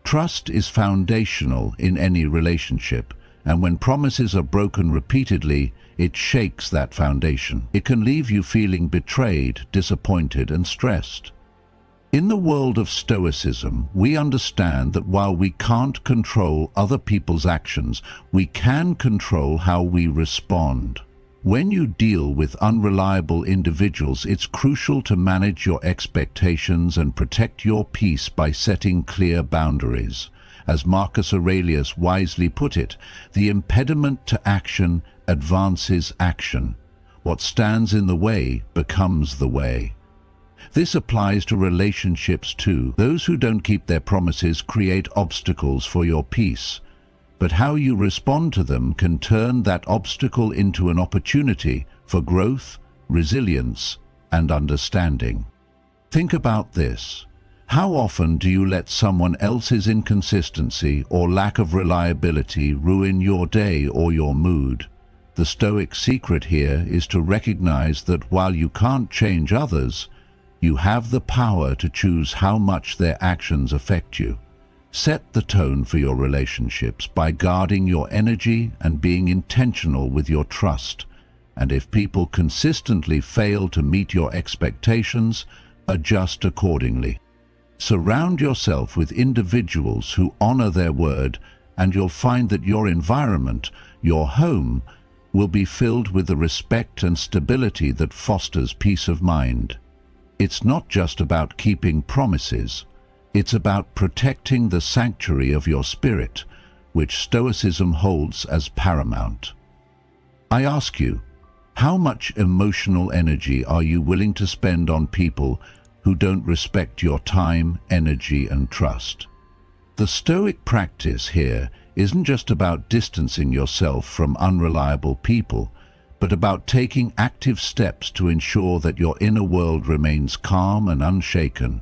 Trust is foundational in any relationship, and when promises are broken repeatedly, it shakes that foundation. It can leave you feeling betrayed, disappointed, and stressed. In the world of Stoicism, we understand that while we can't control other people's actions, we can control how we respond. When you deal with unreliable individuals, it's crucial to manage your expectations and protect your peace by setting clear boundaries. As Marcus Aurelius wisely put it, the impediment to action advances action. What stands in the way becomes the way. This applies to relationships too. Those who don't keep their promises create obstacles for your peace, but how you respond to them can turn that obstacle into an opportunity for growth, resilience, and understanding. Think about this. How often do you let someone else's inconsistency or lack of reliability ruin your day or your mood? The Stoic secret here is to recognize that while you can't change others, you have the power to choose how much their actions affect you. Set the tone for your relationships by guarding your energy and being intentional with your trust. And if people consistently fail to meet your expectations, adjust accordingly. Surround yourself with individuals who honor their word, and you'll find that your environment, your home, will be filled with the respect and stability that fosters peace of mind. It's not just about keeping promises. It's about protecting the sanctuary of your spirit, which Stoicism holds as paramount. I ask you, how much emotional energy are you willing to spend on people who don't respect your time, energy, and trust? The Stoic practice here isn't just about distancing yourself from unreliable people, but about taking active steps to ensure that your inner world remains calm and unshaken.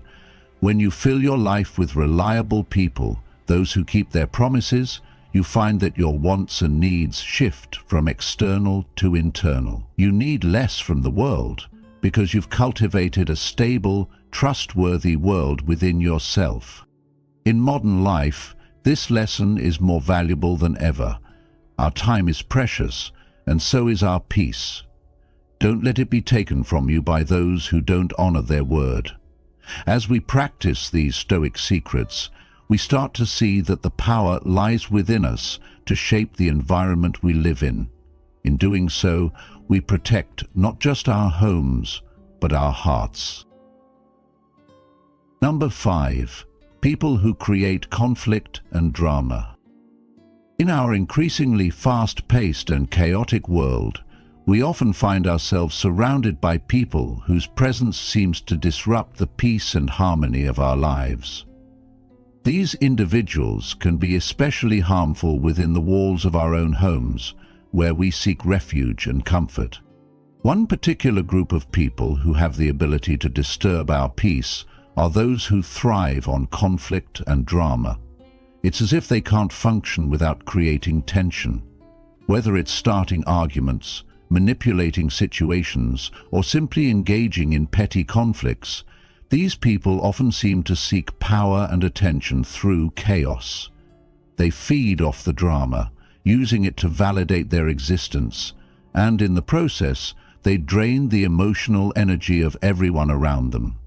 When you fill your life with reliable people, those who keep their promises, you find that your wants and needs shift from external to internal. You need less from the world because you've cultivated a stable, trustworthy world within yourself. In modern life, this lesson is more valuable than ever. Our time is precious, and so is our peace. Don't let it be taken from you by those who don't honor their word. As we practice these Stoic secrets, we start to see that the power lies within us to shape the environment we live in. In doing so, we protect not just our homes, but our hearts. Number 5. People who create conflict and drama. In our increasingly fast-paced and chaotic world, we often find ourselves surrounded by people whose presence seems to disrupt the peace and harmony of our lives. These individuals can be especially harmful within the walls of our own homes, where we seek refuge and comfort. One particular group of people who have the ability to disturb our peace are those who thrive on conflict and drama. It's as if they can't function without creating tension. Whether it's starting arguments, manipulating situations, or simply engaging in petty conflicts, these people often seem to seek power and attention through chaos. They feed off the drama, using it to validate their existence, and in the process, they drain the emotional energy of everyone around them.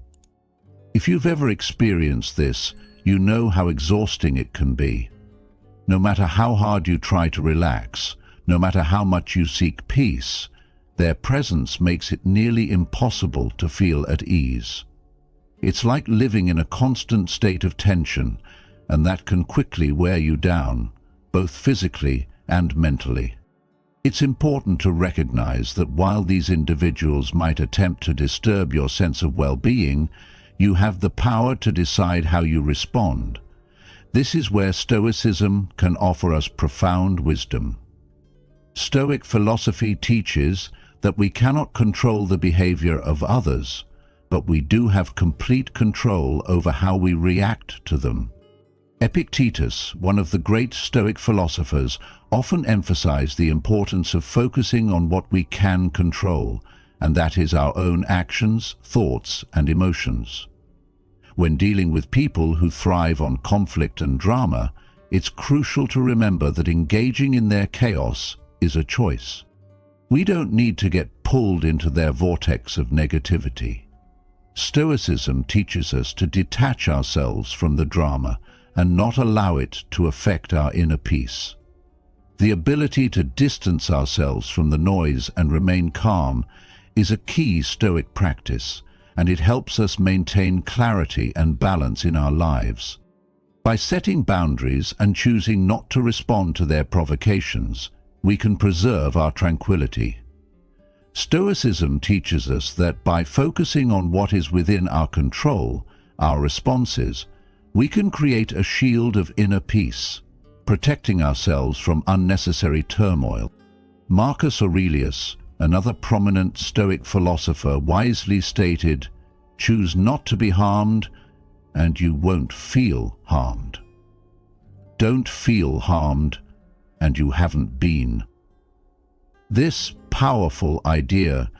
If you've ever experienced this, you know how exhausting it can be. No matter how hard you try to relax, no matter how much you seek peace, their presence makes it nearly impossible to feel at ease. It's like living in a constant state of tension, and that can quickly wear you down, both physically and mentally. It's important to recognize that while these individuals might attempt to disturb your sense of well-being, you have the power to decide how you respond. This is where Stoicism can offer us profound wisdom. Stoic philosophy teaches that we cannot control the behavior of others, but we do have complete control over how we react to them. Epictetus, one of the great Stoic philosophers, often emphasized the importance of focusing on what we can control, and that is our own actions, thoughts, and emotions. When dealing with people who thrive on conflict and drama, it's crucial to remember that engaging in their chaos is a choice. We don't need to get pulled into their vortex of negativity. Stoicism teaches us to detach ourselves from the drama and not allow it to affect our inner peace. The ability to distance ourselves from the noise and remain calm is a key Stoic practice, and it helps us maintain clarity and balance in our lives. By setting boundaries and choosing not to respond to their provocations, we can preserve our tranquility. Stoicism teaches us that by focusing on what is within our control, our responses, we can create a shield of inner peace, protecting ourselves from unnecessary turmoil. Marcus Aurelius, another prominent Stoic philosopher, wisely stated, "Choose not to be harmed, and you won't feel harmed. Don't feel harmed, and you haven't been." This powerful idea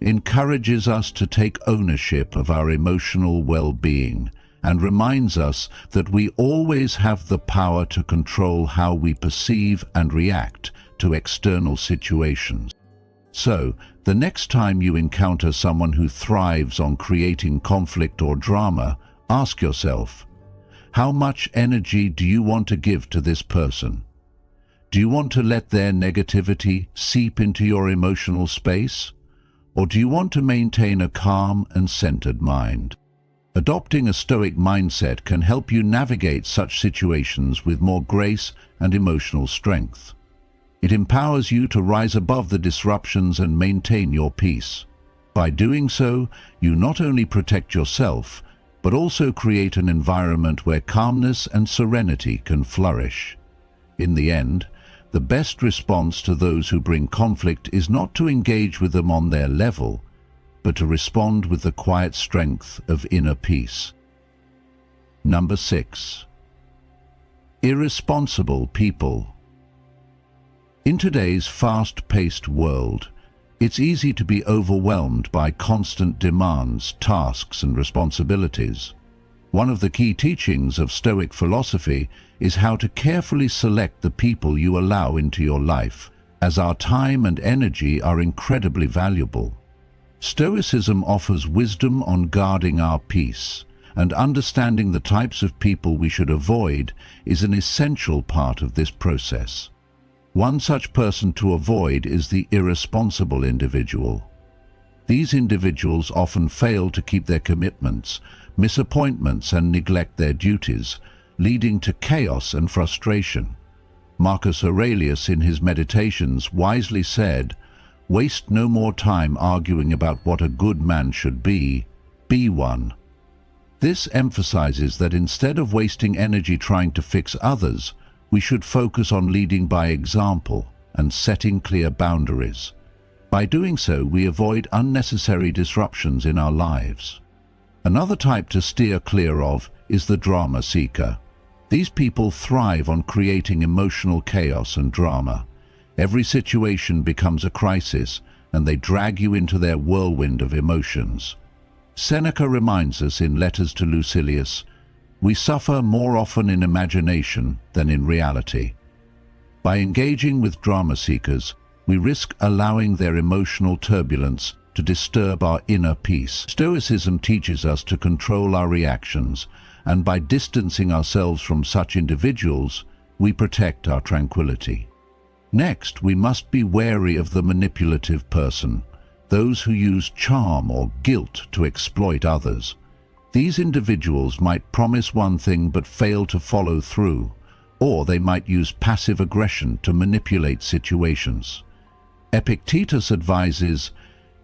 encourages us to take ownership of our emotional well-being and reminds us that we always have the power to control how we perceive and react to external situations. So, the next time you encounter someone who thrives on creating conflict or drama, ask yourself, how much energy do you want to give to this person? Do you want to let their negativity seep into your emotional space? Or do you want to maintain a calm and centered mind? Adopting a Stoic mindset can help you navigate such situations with more grace and emotional strength. It empowers you to rise above the disruptions and maintain your peace. By doing so, you not only protect yourself, but also create an environment where calmness and serenity can flourish. In the end, the best response to those who bring conflict is not to engage with them on their level, but to respond with the quiet strength of inner peace. Number 6. Irresponsible people. In today's fast-paced world, it's easy to be overwhelmed by constant demands, tasks, and responsibilities. One of the key teachings of Stoic philosophy is how to carefully select the people you allow into your life, as our time and energy are incredibly valuable. Stoicism offers wisdom on guarding our peace, and understanding the types of people we should avoid is an essential part of this process. One such person to avoid is the irresponsible individual. These individuals often fail to keep their commitments, miss appointments, and neglect their duties, leading to chaos and frustration. Marcus Aurelius, in his Meditations, wisely said, "Waste no more time arguing about what a good man should be one." This emphasizes that instead of wasting energy trying to fix others, we should focus on leading by example and setting clear boundaries. By doing so, we avoid unnecessary disruptions in our lives. Another type to steer clear of is the drama seeker. These people thrive on creating emotional chaos and drama. Every situation becomes a crisis, and they drag you into their whirlwind of emotions. Seneca reminds us in Letters to Lucilius, "We suffer more often in imagination than in reality." By engaging with drama seekers, we risk allowing their emotional turbulence to disturb our inner peace. Stoicism teaches us to control our reactions, and by distancing ourselves from such individuals, we protect our tranquility. Next, we must be wary of the manipulative person, those who use charm or guilt to exploit others. These individuals might promise one thing but fail to follow through, or they might use passive aggression to manipulate situations. Epictetus advises,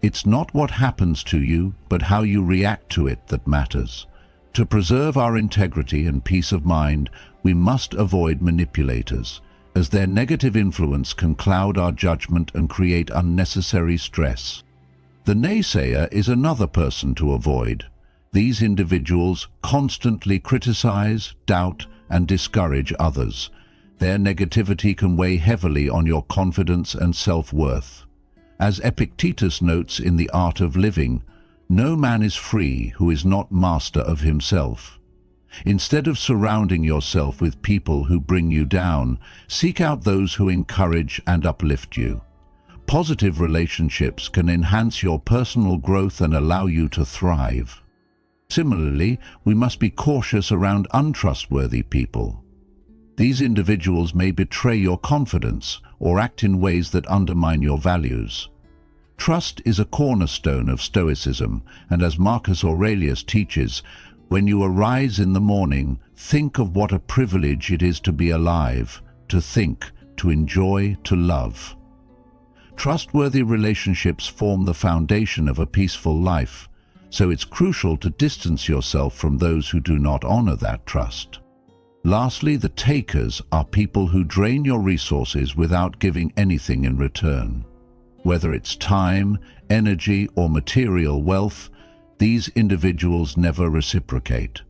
"It's not what happens to you, but how you react to it that matters." To preserve our integrity and peace of mind, we must avoid manipulators, as their negative influence can cloud our judgment and create unnecessary stress. The naysayer is another person to avoid. These individuals constantly criticize, doubt, and discourage others. Their negativity can weigh heavily on your confidence and self-worth. As Epictetus notes in The Art of Living, "No man is free who is not master of himself." Instead of surrounding yourself with people who bring you down, seek out those who encourage and uplift you. Positive relationships can enhance your personal growth and allow you to thrive. Similarly, we must be cautious around untrustworthy people. These individuals may betray your confidence or act in ways that undermine your values. Trust is a cornerstone of Stoicism, and as Marcus Aurelius teaches, when you arise in the morning, think of what a privilege it is to be alive, to think, to enjoy, to love. Trustworthy relationships form the foundation of a peaceful life, so it's crucial to distance yourself from those who do not honor that trust. Lastly, the takers are people who drain your resources without giving anything in return. Whether it's time, energy, or material wealth, these individuals never reciprocate.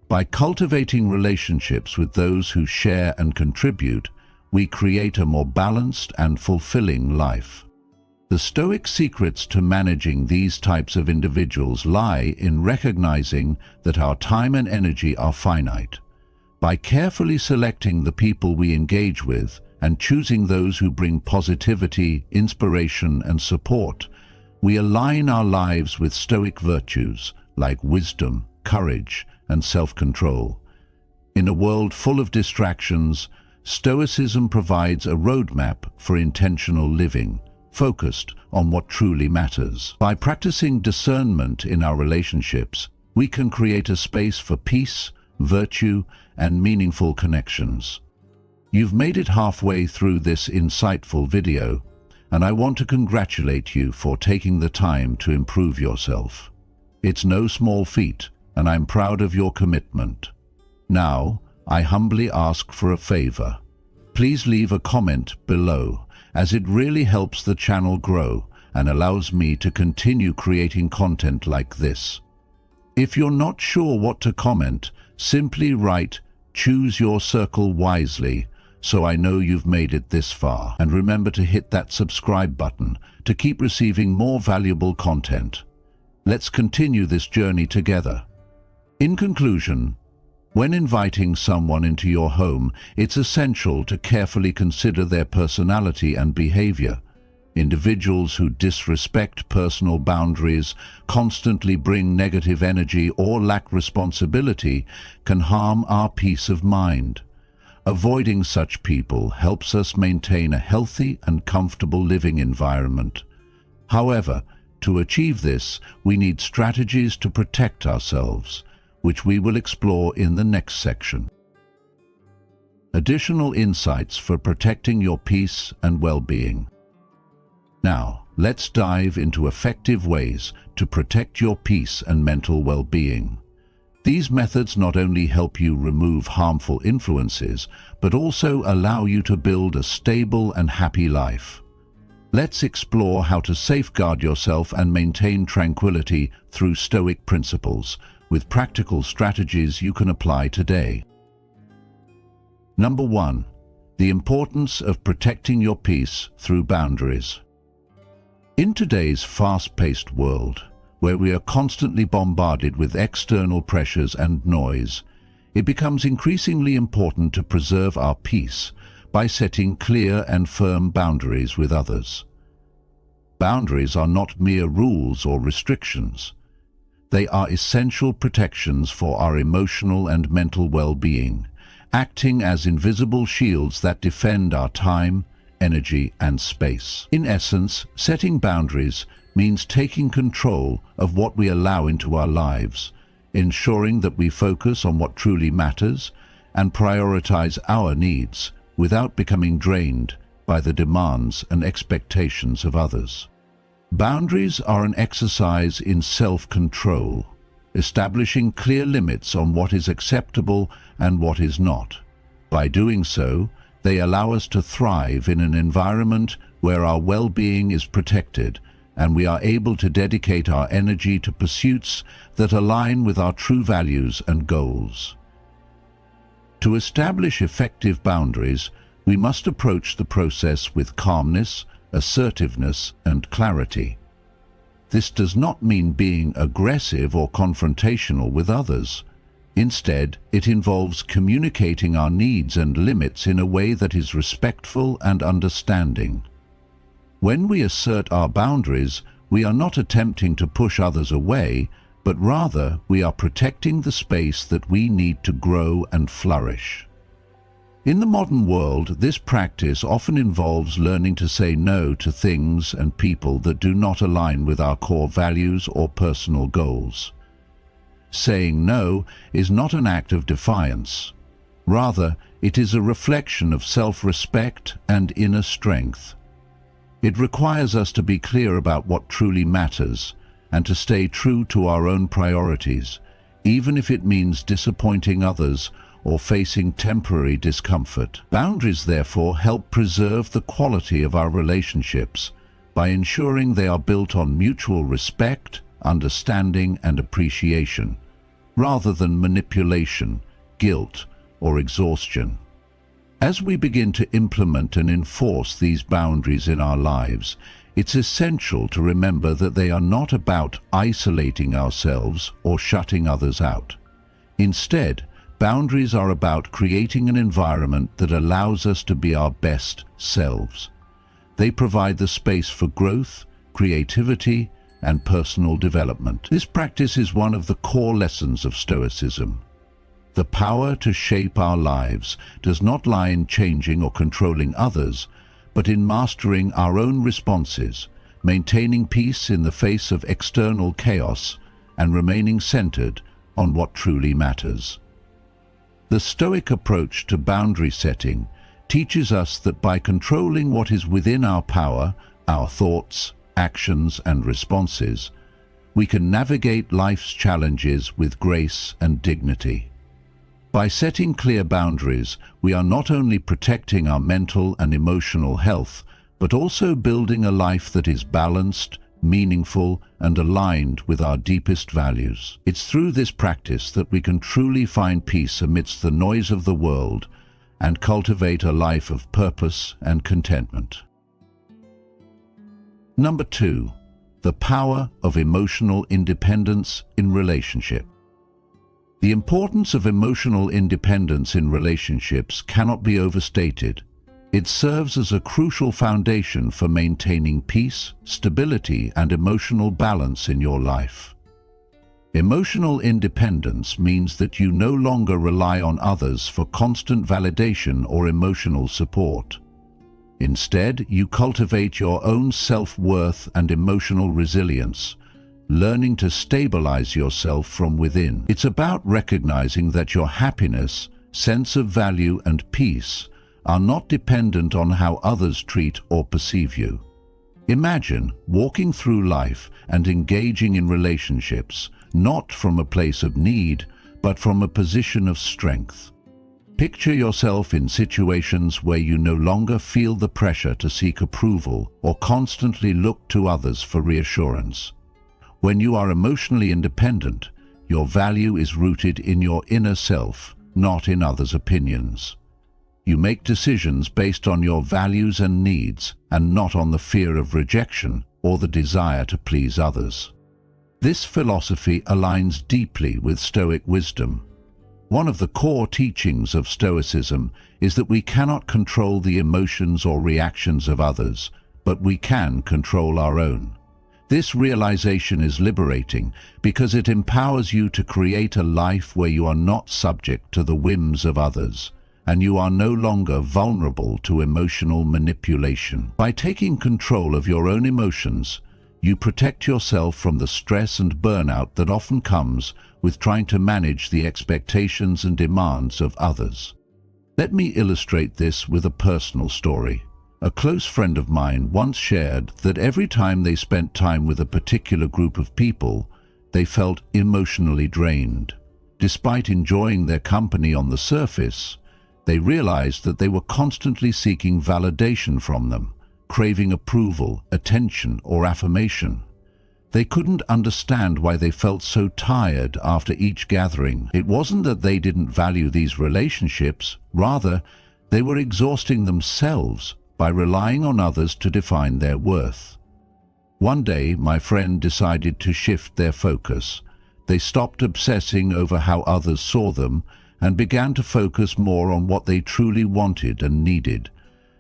By cultivating relationships with those who share and contribute, we create a more balanced and fulfilling life. The Stoic secrets to managing these types of individuals lie in recognizing that our time and energy are finite. By carefully selecting the people we engage with and choosing those who bring positivity, inspiration, and support, we align our lives with Stoic virtues like wisdom, courage, and self-control. In a world full of distractions, Stoicism provides a roadmap for intentional living, focused on what truly matters. By practicing discernment in our relationships, we can create a space for peace, virtue, and meaningful connections. You've made it halfway through this insightful video, and I want to congratulate you for taking the time to improve yourself. It's no small feat, and I'm proud of your commitment. Now, I humbly ask for a favor. please leave a comment below, as it really helps the channel grow and allows me to continue creating content like this. If you're not sure what to comment, simply write "Choose your circle wisely" so I know you've made it this far. And remember to hit that subscribe button to keep receiving more valuable content. Let's continue this journey together. In conclusion, when inviting someone into your home, it's essential to carefully consider their personality and behavior. Individuals who disrespect personal boundaries, constantly bring negative energy, or lack responsibility can harm our peace of mind. Avoiding such people helps us maintain a healthy and comfortable living environment. However, to achieve this, we need strategies to protect ourselves, which we will explore in the next section. Additional insights for protecting your peace and well-being. Now, let's dive into effective ways to protect your peace and mental well-being. These methods not only help you remove harmful influences, but also allow you to build a stable and happy life. Let's explore how to safeguard yourself and maintain tranquility through Stoic principles, with practical strategies you can apply today. Number 1. The importance of protecting your peace through boundaries. In today's fast-paced world, where we are constantly bombarded with external pressures and noise, it becomes increasingly important to preserve our peace by setting clear and firm boundaries with others. Boundaries are not mere rules or restrictions. They are essential protections for our emotional and mental well-being, acting as invisible shields that defend our time, energy, and space. In essence, setting boundaries means taking control of what we allow into our lives, ensuring that we focus on what truly matters and prioritize our needs without becoming drained by the demands and expectations of others. Boundaries are an exercise in self-control, establishing clear limits on what is acceptable and what is not. By doing so, they allow us to thrive in an environment where our well-being is protected and we are able to dedicate our energy to pursuits that align with our true values and goals. To establish effective boundaries, we must approach the process with calmness, assertiveness, and clarity. This does not mean being aggressive or confrontational with others. Instead, it involves communicating our needs and limits in a way that is respectful and understanding. When we assert our boundaries, we are not attempting to push others away, but rather we are protecting the space that we need to grow and flourish. In the modern world, this practice often involves learning to say no to things and people that do not align with our core values or personal goals. Saying no is not an act of defiance. Rather, it is a reflection of self-respect and inner strength. It requires us to be clear about what truly matters and to stay true to our own priorities, even if it means disappointing others or facing temporary discomfort. Boundaries, therefore, help preserve the quality of our relationships by ensuring they are built on mutual respect, understanding, and appreciation, rather than manipulation, guilt, or exhaustion. As we begin to implement and enforce these boundaries in our lives, it's essential to remember that they are not about isolating ourselves or shutting others out. Instead, boundaries are about creating an environment that allows us to be our best selves. They provide the space for growth, creativity, and personal development. This practice is one of the core lessons of Stoicism. The power to shape our lives does not lie in changing or controlling others, but in mastering our own responses, maintaining peace in the face of external chaos, and remaining centered on what truly matters. The Stoic approach to boundary setting teaches us that by controlling what is within our power, our thoughts, actions, and responses, we can navigate life's challenges with grace and dignity. By setting clear boundaries, we are not only protecting our mental and emotional health, but also building a life that is balanced, meaningful, and aligned with our deepest values. It's through this practice that we can truly find peace amidst the noise of the world and cultivate a life of purpose and contentment. Number 2, the power of emotional independence in relationship. The importance of emotional independence in relationships cannot be overstated. It serves as a crucial foundation for maintaining peace, stability, and emotional balance in your life. Emotional independence means that you no longer rely on others for constant validation or emotional support. Instead, you cultivate your own self-worth and emotional resilience, learning to stabilize yourself from within. It's about recognizing that your happiness, sense of value, and peace are not dependent on how others treat or perceive you. Imagine walking through life and engaging in relationships, not from a place of need, but from a position of strength. Picture yourself in situations where you no longer feel the pressure to seek approval or constantly look to others for reassurance. When you are emotionally independent, your value is rooted in your inner self, not in others' opinions. You make decisions based on your values and needs, and not on the fear of rejection or the desire to please others. This philosophy aligns deeply with Stoic wisdom. One of the core teachings of Stoicism is that we cannot control the emotions or reactions of others, but we can control our own. This realization is liberating because it empowers you to create a life where you are not subject to the whims of others, and you are no longer vulnerable to emotional manipulation. By taking control of your own emotions, you protect yourself from the stress and burnout that often comes with trying to manage the expectations and demands of others. Let me illustrate this with a personal story. A close friend of mine once shared that every time they spent time with a particular group of people, they felt emotionally drained. Despite enjoying their company on the surface, they realized that they were constantly seeking validation from them, craving approval, attention, or affirmation. They couldn't understand why they felt so tired after each gathering. It wasn't that they didn't value these relationships, rather, they were exhausting themselves by relying on others to define their worth. One day, my friend decided to shift their focus. They stopped obsessing over how others saw them and began to focus more on what they truly wanted and needed.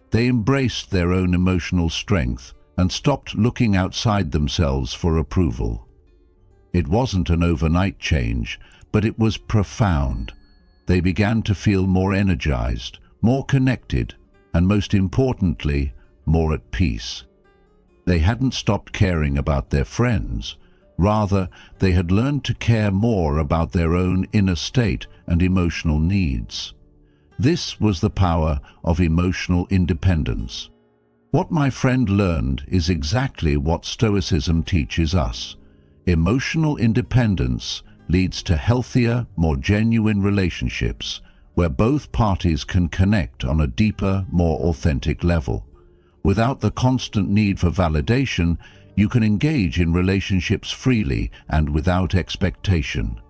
They embraced their own emotional strength and stopped looking outside themselves for approval. It wasn't an overnight change, but it was profound. They began to feel more energized, more connected, and most importantly, more at peace. They hadn't stopped caring about their friends. Rather, they had learned to care more about their own inner state and emotional needs. This was the power of emotional independence. What my friend learned is exactly what Stoicism teaches us. Emotional independence leads to healthier, more genuine relationships, where both parties can connect on a deeper, more authentic level. Without the constant need for validation, you can engage in relationships freely and without expectation.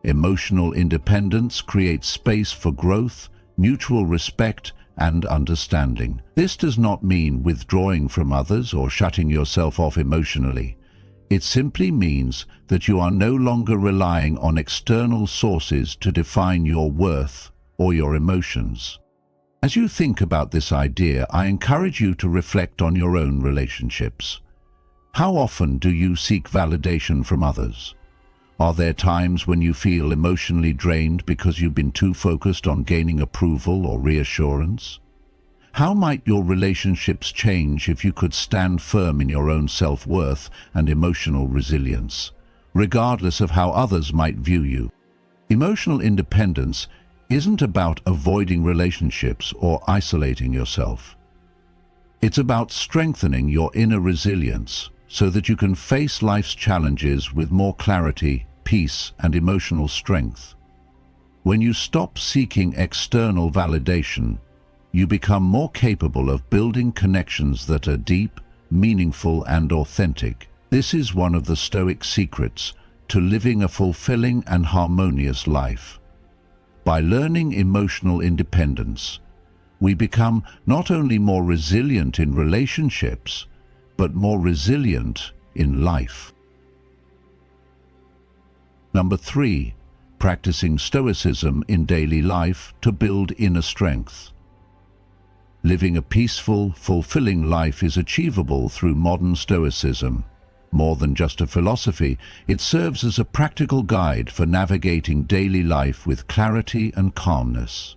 Emotional independence creates space for growth, mutual respect, and understanding. This does not mean withdrawing from others or shutting yourself off emotionally. It simply means that you are no longer relying on external sources to define your worth or your emotions. As you think about this idea, I encourage you to reflect on your own relationships. How often do you seek validation from others? Are there times when you feel emotionally drained because you've been too focused on gaining approval or reassurance? How might your relationships change if you could stand firm in your own self-worth and emotional resilience, regardless of how others might view you? Emotional independence isn't about avoiding relationships or isolating yourself. It's about strengthening your inner resilience so that you can face life's challenges with more clarity, peace, and emotional strength. When you stop seeking external validation, you become more capable of building connections that are deep, meaningful, and authentic. This is one of the Stoic secrets to living a fulfilling and harmonious life. By learning emotional independence, we become not only more resilient in relationships, but more resilient in life. Number 3. Practicing Stoicism in daily life to build inner strength. Living a peaceful, fulfilling life is achievable through modern Stoicism. More than just a philosophy, it serves as a practical guide for navigating daily life with clarity and calmness.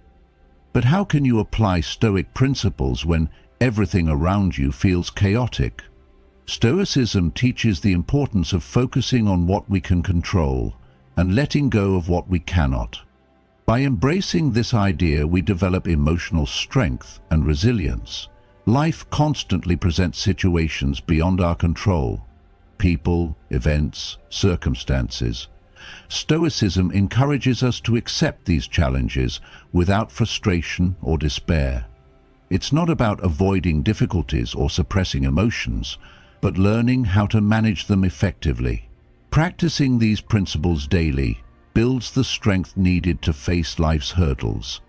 But how can you apply Stoic principles when everything around you feels chaotic? Stoicism teaches the importance of focusing on what we can control and letting go of what we cannot. By embracing this idea, we develop emotional strength and resilience. Life constantly presents situations beyond our control. People, events, circumstances. Stoicism encourages us to accept these challenges without frustration or despair. It's not about avoiding difficulties or suppressing emotions, but learning how to manage them effectively. Practicing these principles daily builds the strength needed to face life's hurdles.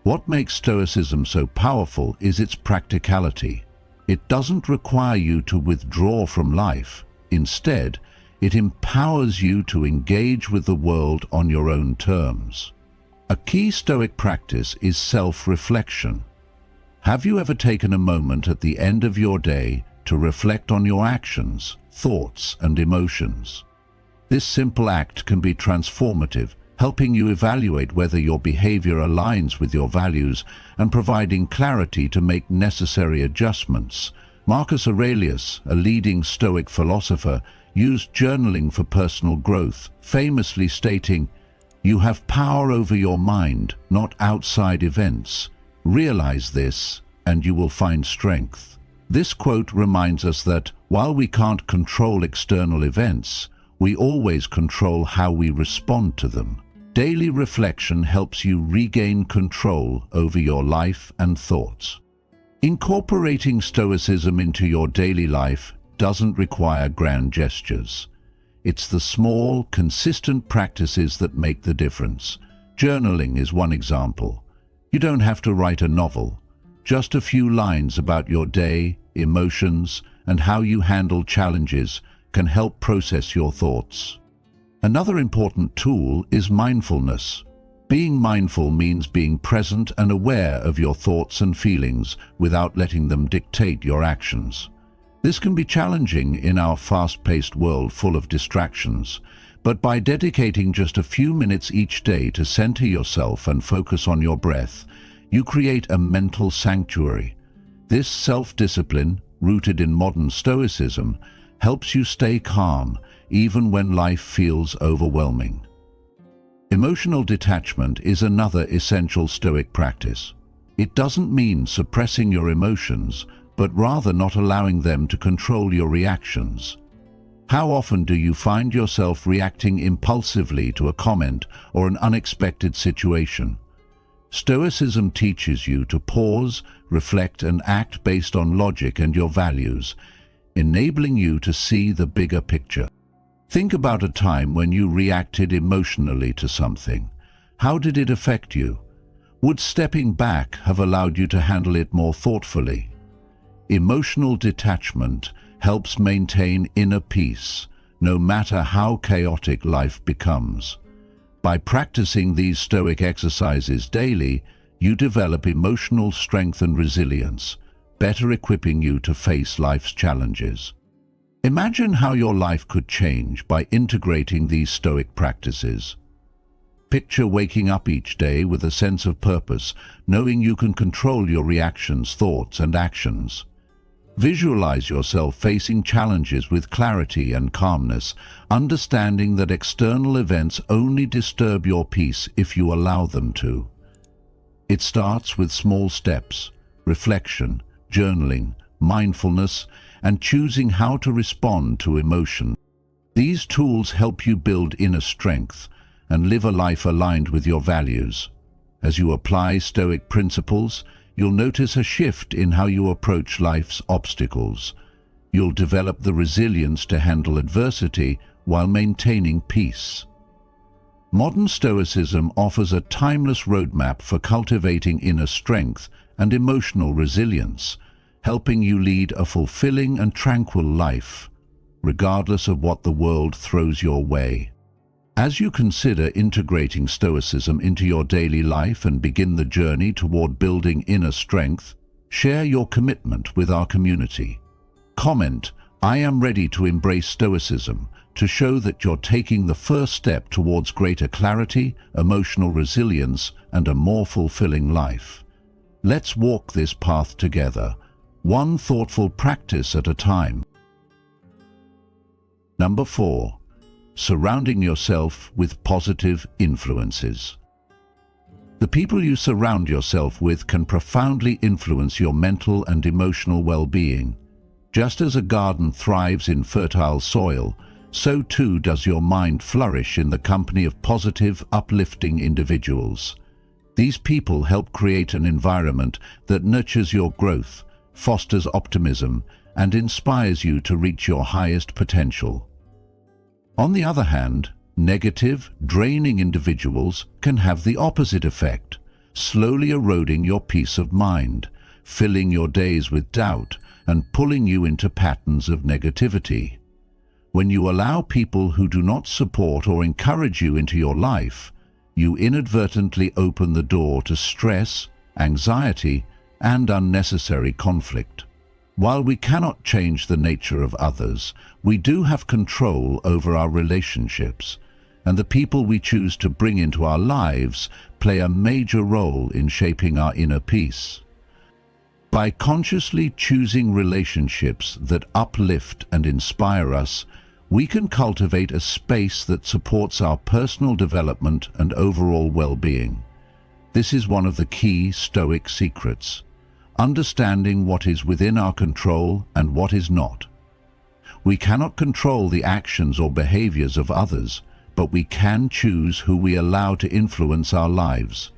What makes Stoicism so powerful is its practicality. It doesn't require you to withdraw from life. Instead, it empowers you to engage with the world on your own terms. A key Stoic practice is self-reflection. Have you ever taken a moment at the end of your day to reflect on your actions, thoughts, and emotions? This simple act can be transformative, helping you evaluate whether your behavior aligns with your values and providing clarity to make necessary adjustments. Marcus Aurelius, a leading Stoic philosopher, used journaling for personal growth, famously stating, "You have power over your mind, not outside events. Realize this, and you will find strength." This quote reminds us that while we can't control external events, we always control how we respond to them. Daily reflection helps you regain control over your life and thoughts. Incorporating Stoicism into your daily life doesn't require grand gestures. It's the small, consistent practices that make the difference. Journaling is one example. You don't have to write a novel. Just a few lines about your day, emotions, and how you handle challenges can help process your thoughts. Another important tool is mindfulness. Being mindful means being present and aware of your thoughts and feelings without letting them dictate your actions. This can be challenging in our fast-paced world full of distractions, but by dedicating just a few minutes each day to center yourself and focus on your breath, you create a mental sanctuary. This self-discipline, rooted in modern Stoicism, helps you stay calm even when life feels overwhelming. Emotional detachment is another essential Stoic practice. It doesn't mean suppressing your emotions, but rather not allowing them to control your reactions. How often do you find yourself reacting impulsively to a comment or an unexpected situation? Stoicism teaches you to pause, reflect, and act based on logic and your values, enabling you to see the bigger picture. Think about a time when you reacted emotionally to something. How did it affect you? Would stepping back have allowed you to handle it more thoughtfully? Emotional detachment helps maintain inner peace, no matter how chaotic life becomes. By practicing these Stoic exercises daily, you develop emotional strength and resilience, better equipping you to face life's challenges. Imagine how your life could change by integrating these Stoic practices. Picture waking up each day with a sense of purpose, knowing you can control your reactions, thoughts, and actions. Visualize yourself facing challenges with clarity and calmness, understanding that external events only disturb your peace if you allow them to. It starts with small steps: reflection, journaling, mindfulness, and choosing how to respond to emotion. These tools help you build inner strength, and live a life aligned with your values. As you apply Stoic principles, you'll notice a shift in how you approach life's obstacles. You'll develop the resilience to handle adversity while maintaining peace. Modern Stoicism offers a timeless roadmap for cultivating inner strength and emotional resilience, helping you lead a fulfilling and tranquil life, regardless of what the world throws your way. As you consider integrating Stoicism into your daily life and begin the journey toward building inner strength, share your commitment with our community. Comment, "I am ready to embrace Stoicism," to show that you're taking the first step towards greater clarity, emotional resilience, and a more fulfilling life. Let's walk this path together, one thoughtful practice at a time. Number 4. Surrounding yourself with positive influences. The people you surround yourself with can profoundly influence your mental and emotional well-being. Just as a garden thrives in fertile soil, so too does your mind flourish in the company of positive, uplifting individuals. These people help create an environment that nurtures your growth, fosters optimism, and inspires you to reach your highest potential. On the other hand, negative, draining individuals can have the opposite effect, slowly eroding your peace of mind, filling your days with doubt, and pulling you into patterns of negativity. When you allow people who do not support or encourage you into your life, you inadvertently open the door to stress, anxiety, and unnecessary conflict. While we cannot change the nature of others, we do have control over our relationships, and the people we choose to bring into our lives play a major role in shaping our inner peace. By consciously choosing relationships that uplift and inspire us, we can cultivate a space that supports our personal development and overall well-being. This is one of the key Stoic secrets: understanding what is within our control and what is not. We cannot control the actions or behaviors of others, but we can choose who we allow to influence our lives.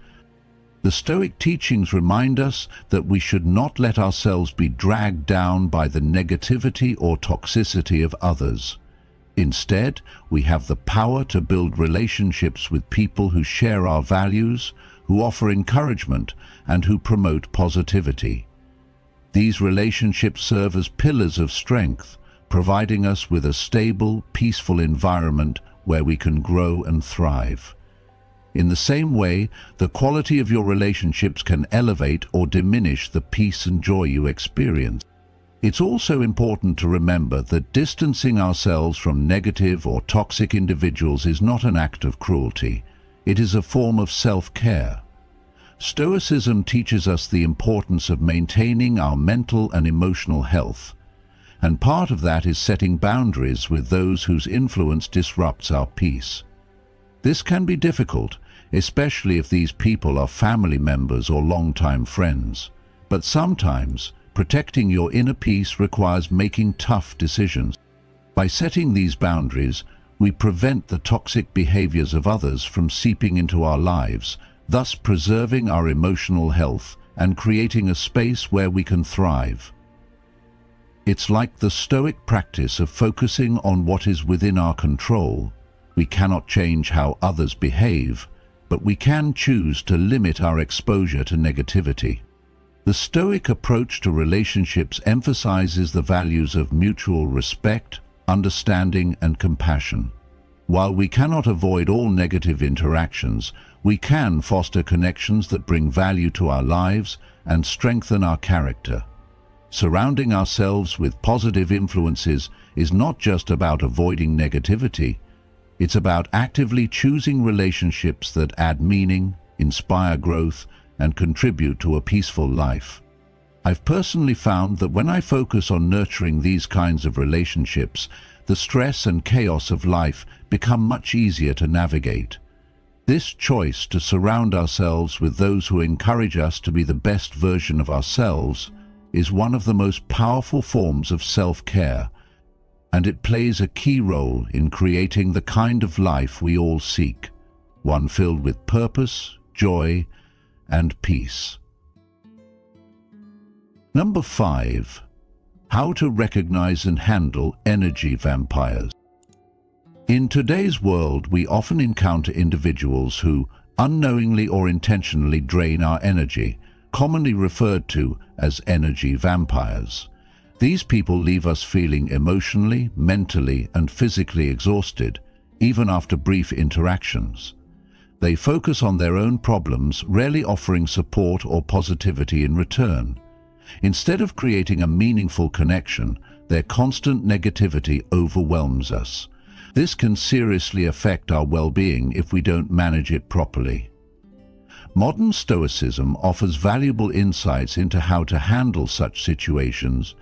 The Stoic teachings remind us that we should not let ourselves be dragged down by the negativity or toxicity of others. Instead, we have the power to build relationships with people who share our values, who offer encouragement, and who promote positivity. These relationships serve as pillars of strength, providing us with a stable, peaceful environment where we can grow and thrive. In the same way, the quality of your relationships can elevate or diminish the peace and joy you experience. It's also important to remember that distancing ourselves from negative or toxic individuals is not an act of cruelty. It is a form of self-care. Stoicism teaches us the importance of maintaining our mental and emotional health, and part of that is setting boundaries with those whose influence disrupts our peace. This can be difficult, especially if these people are family members or longtime friends, but sometimes protecting your inner peace requires making tough decisions. By setting these boundaries, we prevent the toxic behaviors of others from seeping into our lives, thus preserving our emotional health and creating a space where we can thrive. It's like the Stoic practice of focusing on what is within our control. We cannot change how others behave, but we can choose to limit our exposure to negativity. The Stoic approach to relationships emphasizes the values of mutual respect, understanding, and compassion. While we cannot avoid all negative interactions, we can foster connections that bring value to our lives and strengthen our character. Surrounding ourselves with positive influences is not just about avoiding negativity. It's about actively choosing relationships that add meaning, inspire growth, and contribute to a peaceful life. I've personally found that when I focus on nurturing these kinds of relationships, the stress and chaos of life become much easier to navigate. This choice to surround ourselves with those who encourage us to be the best version of ourselves is one of the most powerful forms of self-care, and it plays a key role in creating the kind of life we all seek. one filled with purpose, joy, and peace. Number 5. How to recognize and handle energy vampires. In today's world, we often encounter individuals who, unknowingly or intentionally, drain our energy, commonly referred to as energy vampires. These people leave us feeling emotionally, mentally, and physically exhausted, even after brief interactions. They focus on their own problems, rarely offering support or positivity in return. Instead of creating a meaningful connection, their constant negativity overwhelms us. This can seriously affect our well-being if we don't manage it properly. Modern Stoicism offers valuable insights into how to handle such situations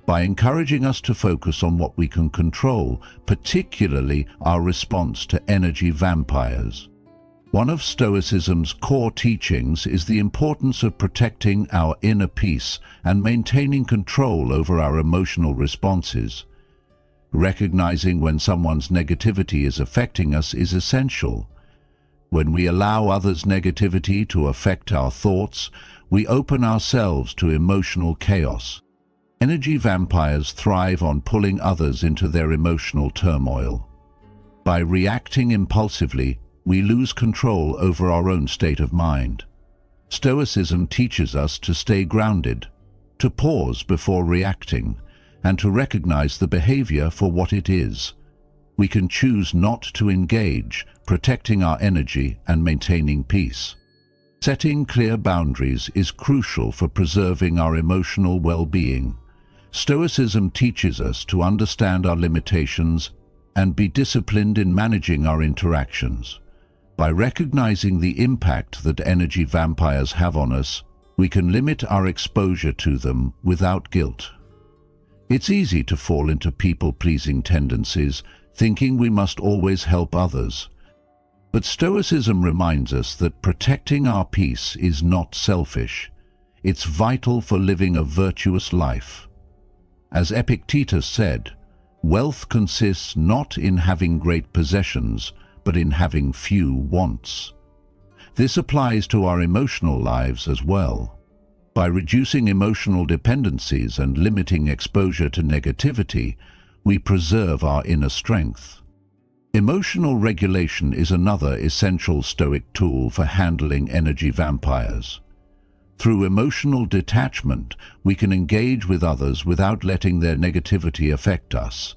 by encouraging us to focus on what we can control, particularly our response to energy vampires. One of Stoicism's core teachings is the importance of protecting our inner peace and maintaining control over our emotional responses. Recognizing when someone's negativity is affecting us is essential. When we allow others' negativity to affect our thoughts, we open ourselves to emotional chaos. Energy vampires thrive on pulling others into their emotional turmoil. By reacting impulsively, we lose control over our own state of mind. Stoicism teaches us to stay grounded, to pause before reacting, and to recognize the behavior for what it is. We can choose not to engage, protecting our energy and maintaining peace. Setting clear boundaries is crucial for preserving our emotional well-being. Stoicism teaches us to understand our limitations and be disciplined in managing our interactions. By recognizing the impact that energy vampires have on us, we can limit our exposure to them without guilt. It's easy to fall into people-pleasing tendencies, thinking we must always help others. But Stoicism reminds us that protecting our peace is not selfish. It's vital for living a virtuous life. As Epictetus said, wealth consists not in having great possessions, but in having few wants. This applies to our emotional lives as well. By reducing emotional dependencies and limiting exposure to negativity, we preserve our inner strength. Emotional regulation is another essential Stoic tool for handling energy vampires. Through emotional detachment, we can engage with others without letting their negativity affect us.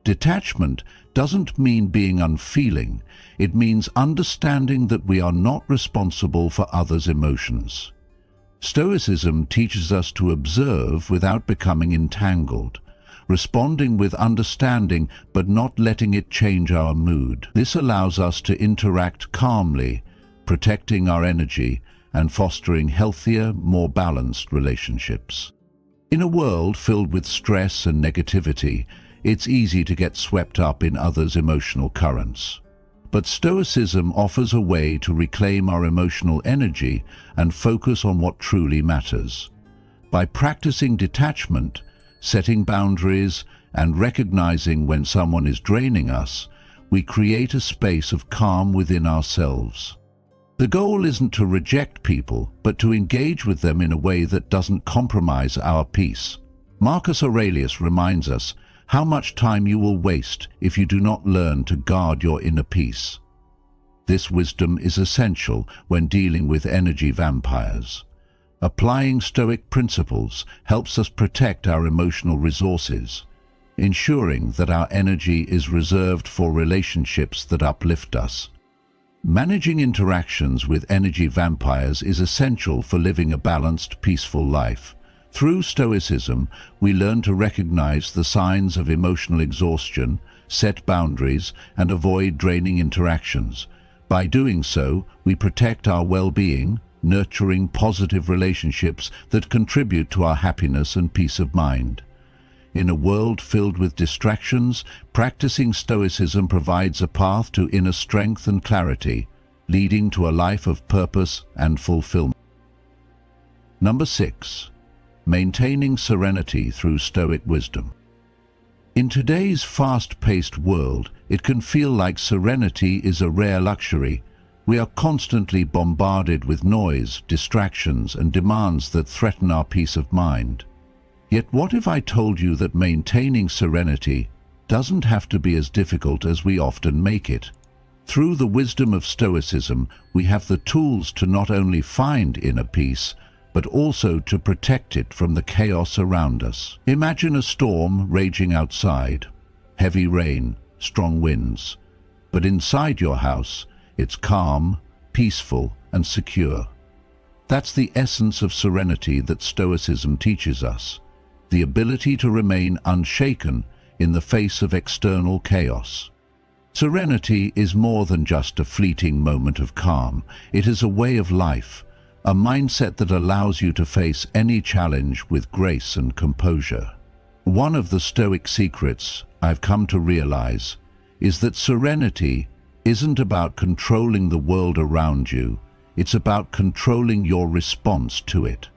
Detachment doesn't mean being unfeeling. It means understanding that we are not responsible for others' emotions. Stoicism teaches us to observe without becoming entangled, responding with understanding but not letting it change our mood. This allows us to interact calmly, protecting our energy and fostering healthier, more balanced relationships. In a world filled with stress and negativity, it's easy to get swept up in others' emotional currents. But Stoicism offers a way to reclaim our emotional energy and focus on what truly matters. By practicing detachment, setting boundaries, and recognizing when someone is draining us, we create a space of calm within ourselves. The goal isn't to reject people, but to engage with them in a way that doesn't compromise our peace. Marcus Aurelius reminds us how much time you will waste if you do not learn to guard your inner peace. This wisdom is essential when dealing with energy vampires. Applying Stoic principles helps us protect our emotional resources, ensuring that our energy is reserved for relationships that uplift us. Managing interactions with energy vampires is essential for living a balanced, peaceful life. Through Stoicism, we learn to recognize the signs of emotional exhaustion, set boundaries, and avoid draining interactions. By doing so, we protect our well-being, nurturing positive relationships that contribute to our happiness and peace of mind. In a world filled with distractions, practicing Stoicism provides a path to inner strength and clarity, leading to a life of purpose and fulfillment. Number 6. Maintaining serenity through Stoic wisdom. In today's fast-paced world, it can feel like serenity is a rare luxury, We are constantly bombarded with noise, distractions, and demands that threaten our peace of mind. Yet what if I told you that maintaining serenity doesn't have to be as difficult as we often make it? Through the wisdom of Stoicism, we have the tools to not only find inner peace, but also to protect it from the chaos around us. Imagine a storm raging outside, heavy rain, strong winds. But inside your house, it's calm, peaceful, and secure. That's the essence of serenity that Stoicism teaches us, the ability to remain unshaken in the face of external chaos. Serenity is more than just a fleeting moment of calm. It is a way of life, a mindset that allows you to face any challenge with grace and composure. One of the Stoic secrets I've come to realize is that serenity isn't about controlling the world around you, it's about controlling your response to it.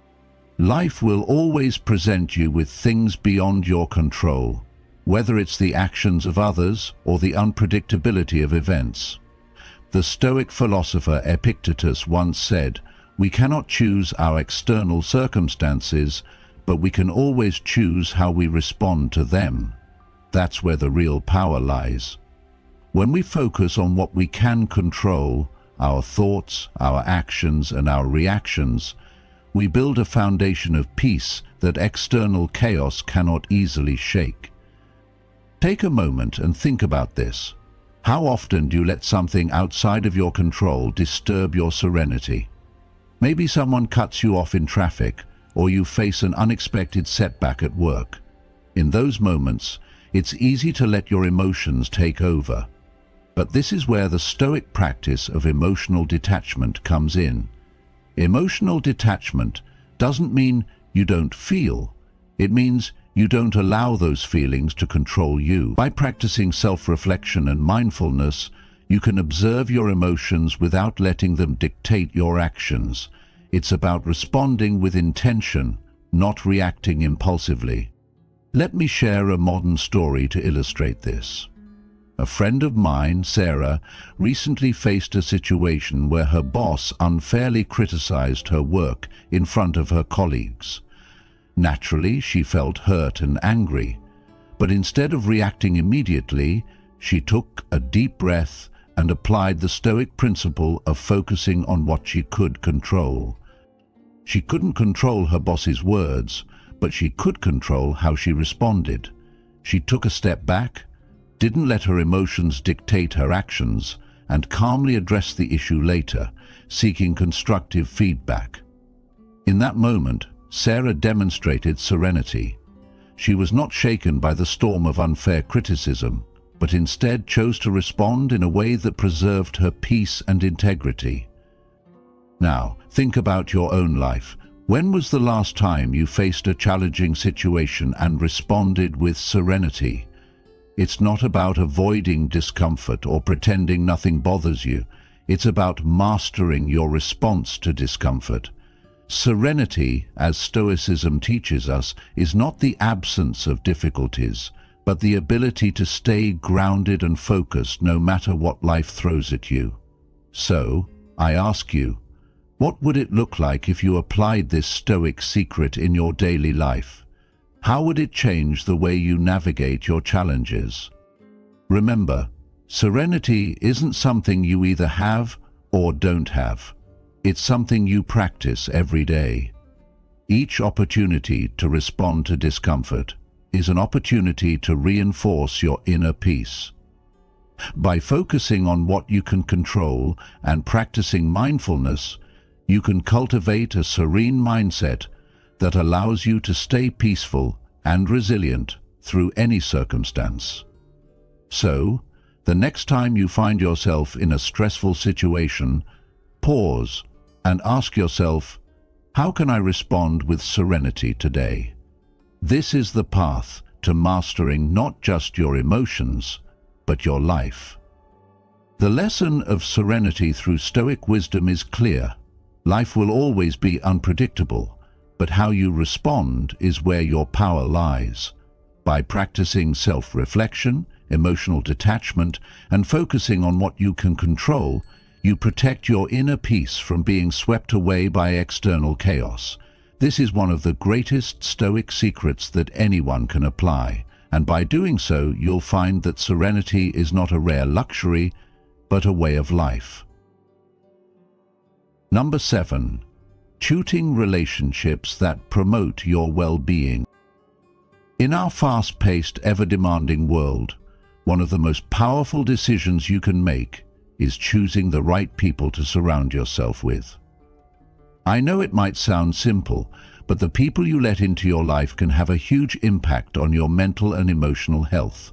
Life will always present you with things beyond your control, whether it's the actions of others or the unpredictability of events. The Stoic philosopher Epictetus once said, "We cannot choose our external circumstances, but we can always choose how we respond to them." That's where the real power lies. When we focus on what we can control, our thoughts, our actions, and our reactions, we build a foundation of peace that external chaos cannot easily shake. Take a moment and think about this. How often do you let something outside of your control disturb your serenity? Maybe someone cuts you off in traffic, or you face an unexpected setback at work. In those moments, it's easy to let your emotions take over. But this is where the Stoic practice of emotional detachment comes in. Emotional detachment doesn't mean you don't feel. It means you don't allow those feelings to control you. By practicing self-reflection and mindfulness, you can observe your emotions without letting them dictate your actions. It's about responding with intention, not reacting impulsively. Let me share a modern story to illustrate this. A friend of mine, Sarah, recently faced a situation where her boss unfairly criticized her work in front of her colleagues. Naturally, she felt hurt and angry, but instead of reacting immediately, she took a deep breath and applied the Stoic principle of focusing on what she could control. She couldn't control her boss's words, but she could control how she responded. She took a step back, didn't let her emotions dictate her actions, and calmly addressed the issue later, seeking constructive feedback. In that moment, Sarah demonstrated serenity. She was not shaken by the storm of unfair criticism, but instead chose to respond in a way that preserved her peace and integrity. Now, think about your own life. When was the last time you faced a challenging situation and responded with serenity? It's not about avoiding discomfort or pretending nothing bothers you. It's about mastering your response to discomfort. Serenity, as Stoicism teaches us, is not the absence of difficulties, but the ability to stay grounded and focused no matter what life throws at you. So, I ask you, what would it look like if you applied this Stoic secret in your daily life? How would it change the way you navigate your challenges? Remember, serenity isn't something you either have or don't have. It's something you practice every day. Each opportunity to respond to discomfort is an opportunity to reinforce your inner peace. By focusing on what you can control and practicing mindfulness, you can cultivate a serene mindset that allows you to stay peaceful and resilient through any circumstance. So, the next time you find yourself in a stressful situation, pause and ask yourself, how can I respond with serenity today? This is the path to mastering not just your emotions, but your life. The lesson of serenity through Stoic wisdom is clear. Life will always be unpredictable, but how you respond is where your power lies. By practicing self-reflection, emotional detachment, and focusing on what you can control, You protect your inner peace from being swept away by external chaos. This is one of the greatest Stoic secrets that anyone can apply, and by doing so, you'll find that serenity is not a rare luxury, but a way of life. Number 7. Choosing relationships that promote your well-being. In our fast-paced, ever-demanding world, one of the most powerful decisions you can make is choosing the right people to surround yourself with. I know it might sound simple, but the people you let into your life can have a huge impact on your mental and emotional health.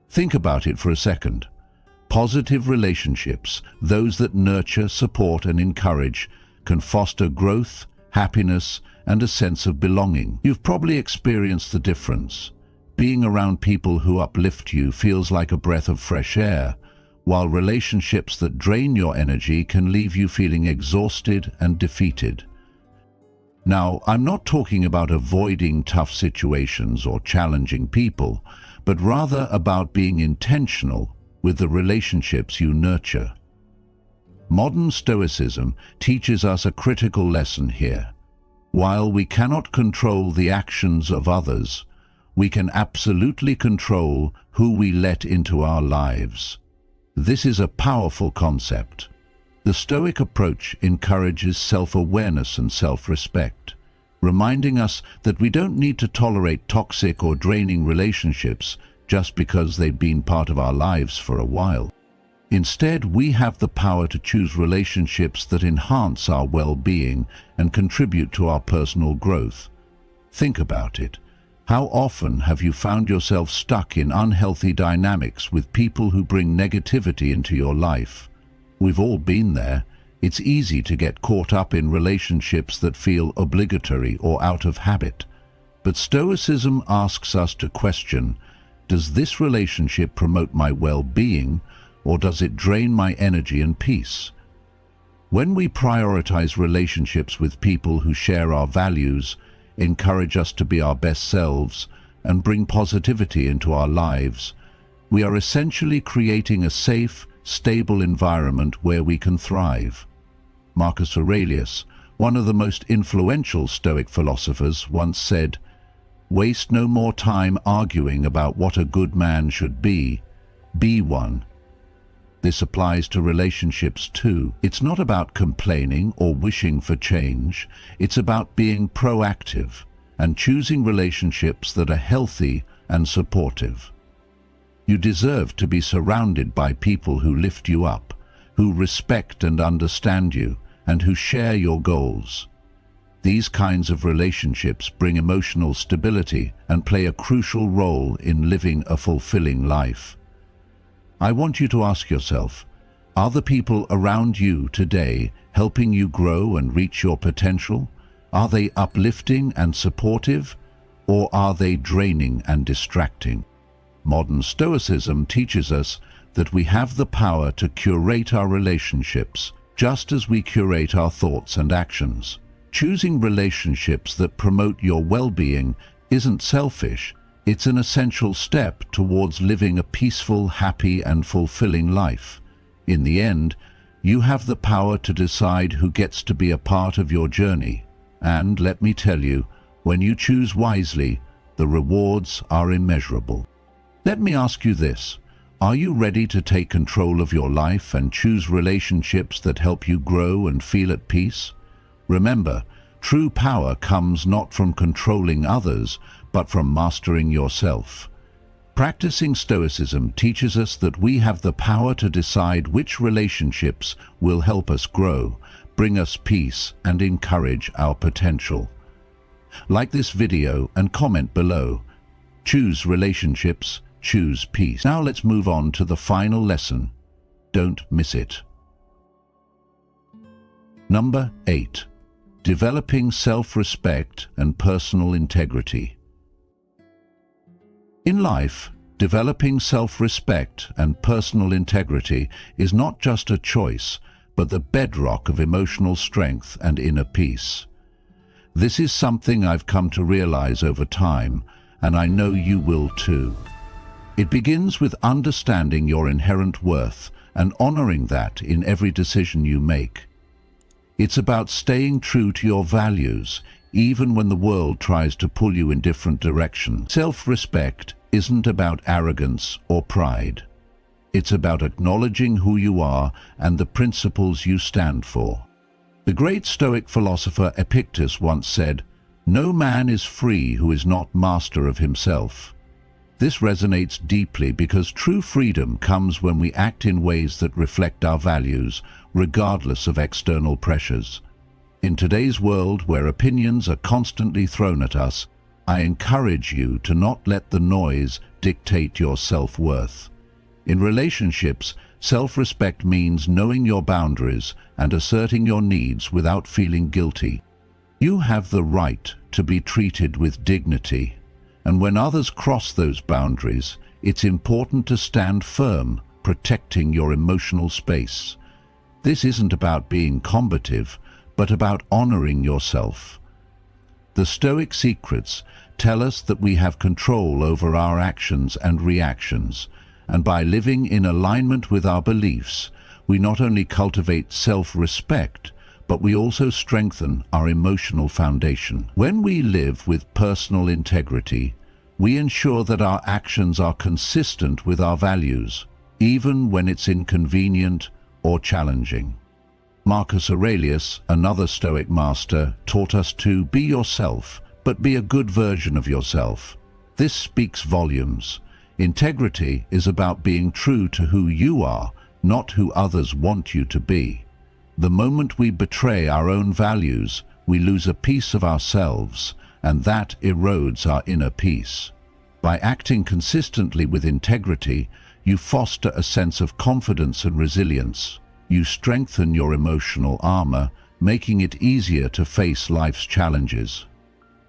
Think about it for a second. Positive relationships, those that nurture, support, and encourage, can foster growth, happiness, and a sense of belonging. You've probably experienced the difference. Being around people who uplift you feels like a breath of fresh air, while relationships that drain your energy can leave you feeling exhausted and defeated. Now, I'm not talking about avoiding tough situations or challenging people, but rather about being intentional with the relationships you nurture. Modern Stoicism teaches us a critical lesson here. While we cannot control the actions of others, we can absolutely control who we let into our lives. This is a powerful concept. The Stoic approach encourages self-awareness and self-respect, reminding us that we don't need to tolerate toxic or draining relationships just because they've been part of our lives for a while. Instead, we have the power to choose relationships that enhance our well-being and contribute to our personal growth. Think about it. How often have you found yourself stuck in unhealthy dynamics with people who bring negativity into your life? We've all been there. It's easy to get caught up in relationships that feel obligatory or out of habit. But Stoicism asks us to question, does this relationship promote my well-being, or does it drain my energy and peace? When we prioritize relationships with people who share our values, encourage us to be our best selves, and bring positivity into our lives, we are essentially creating a safe, stable environment where we can thrive. Marcus Aurelius, one of the most influential Stoic philosophers, once said, "Waste no more time arguing about what a good man should be one." This applies to relationships too. It's not about complaining or wishing for change. It's about being proactive and choosing relationships that are healthy and supportive. You deserve to be surrounded by people who lift you up, who respect and understand you, and who share your goals. These kinds of relationships bring emotional stability and play a crucial role in living a fulfilling life. I want you to ask yourself, are the people around you today helping you grow and reach your potential? Are they uplifting and supportive, or are they draining and distracting? Modern Stoicism teaches us that we have the power to curate our relationships, just as we curate our thoughts and actions. Choosing relationships that promote your well-being isn't selfish. It's an essential step towards living a peaceful, happy, and fulfilling life. In the end, you have the power to decide who gets to be a part of your journey. And let me tell you, when you choose wisely, the rewards are immeasurable. Let me ask you this. Are you ready to take control of your life and choose relationships that help you grow and feel at peace? Remember, true power comes not from controlling others, but from mastering yourself. Practicing Stoicism teaches us that we have the power to decide which relationships will help us grow, bring us peace, and encourage our potential. Like this video and comment below. Choose relationships, choose peace. Now let's move on to the final lesson. Don't miss it. Number 8. Developing self-respect and personal integrity. In life, developing self-respect and personal integrity is not just a choice, but the bedrock of emotional strength and inner peace. This is something I've come to realize over time, and I know you will too. It begins with understanding your inherent worth and honoring that in every decision you make. It's about staying true to your values, even when the world tries to pull you in different directions. Self-respect isn't about arrogance or pride. It's about acknowledging who you are and the principles you stand for. The great Stoic philosopher Epictetus once said, "No man is free who is not master of himself." This resonates deeply because true freedom comes when we act in ways that reflect our values, regardless of external pressures. In today's world, where opinions are constantly thrown at us, I encourage you to not let the noise dictate your self-worth. In relationships, self-respect means knowing your boundaries and asserting your needs without feeling guilty. You have the right to be treated with dignity, and when others cross those boundaries, it's important to stand firm, protecting your emotional space. This isn't about being combative, but about honoring yourself. The Stoic secrets tell us that we have control over our actions and reactions, and by living in alignment with our beliefs, we not only cultivate self-respect, but we also strengthen our emotional foundation. When we live with personal integrity, we ensure that our actions are consistent with our values, even when it's inconvenient or challenging. Marcus Aurelius, another Stoic master, taught us to be yourself, but be a good version of yourself. This speaks volumes. Integrity is about being true to who you are, not who others want you to be. The moment we betray our own values, we lose a piece of ourselves, and that erodes our inner peace. By acting consistently with integrity, you foster a sense of confidence and resilience. You strengthen your emotional armor, making it easier to face life's challenges.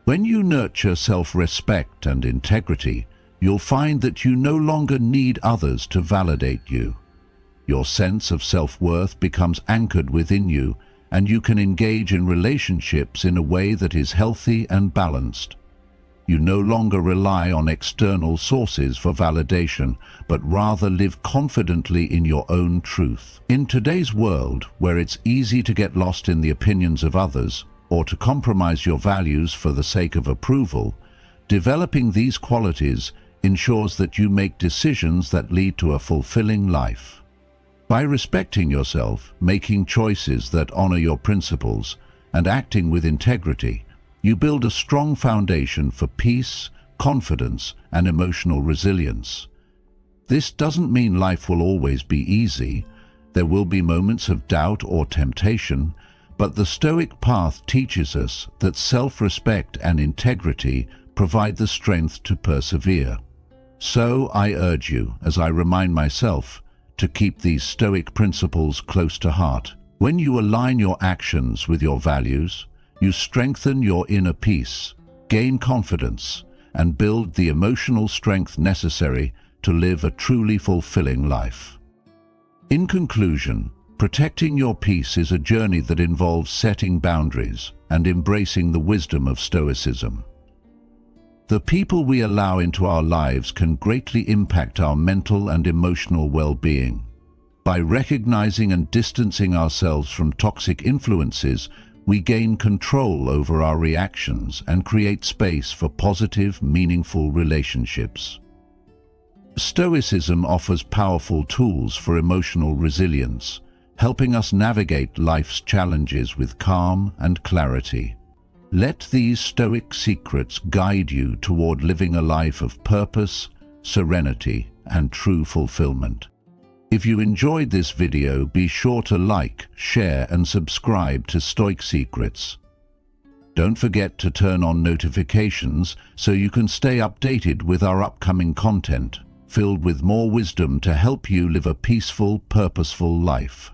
When you nurture self-respect and integrity, you'll find that you no longer need others to validate you. Your sense of self-worth becomes anchored within you, and you can engage in relationships in a way that is healthy and balanced. You no longer rely on external sources for validation, but rather live confidently in your own truth. In today's world, where it's easy to get lost in the opinions of others, or to compromise your values for the sake of approval, developing these qualities ensures that you make decisions that lead to a fulfilling life. By respecting yourself, making choices that honor your principles, and acting with integrity, you build a strong foundation for peace, confidence, and emotional resilience. This doesn't mean life will always be easy. There will be moments of doubt or temptation, but the Stoic path teaches us that self-respect and integrity provide the strength to persevere. So I urge you, as I remind myself, to keep these Stoic principles close to heart. When you align your actions with your values, you strengthen your inner peace, gain confidence, and build the emotional strength necessary to live a truly fulfilling life. In conclusion, protecting your peace is a journey that involves setting boundaries and embracing the wisdom of Stoicism. The people we allow into our lives can greatly impact our mental and emotional well-being. By recognizing and distancing ourselves from toxic influences, we gain control over our reactions and create space for positive, meaningful relationships. Stoicism offers powerful tools for emotional resilience, helping us navigate life's challenges with calm and clarity. Let these Stoic secrets guide you toward living a life of purpose, serenity, and true fulfillment. If you enjoyed this video, be sure to like, share, and subscribe to Stoic Secrets. Don't forget to turn on notifications so you can stay updated with our upcoming content, filled with more wisdom to help you live a peaceful, purposeful life.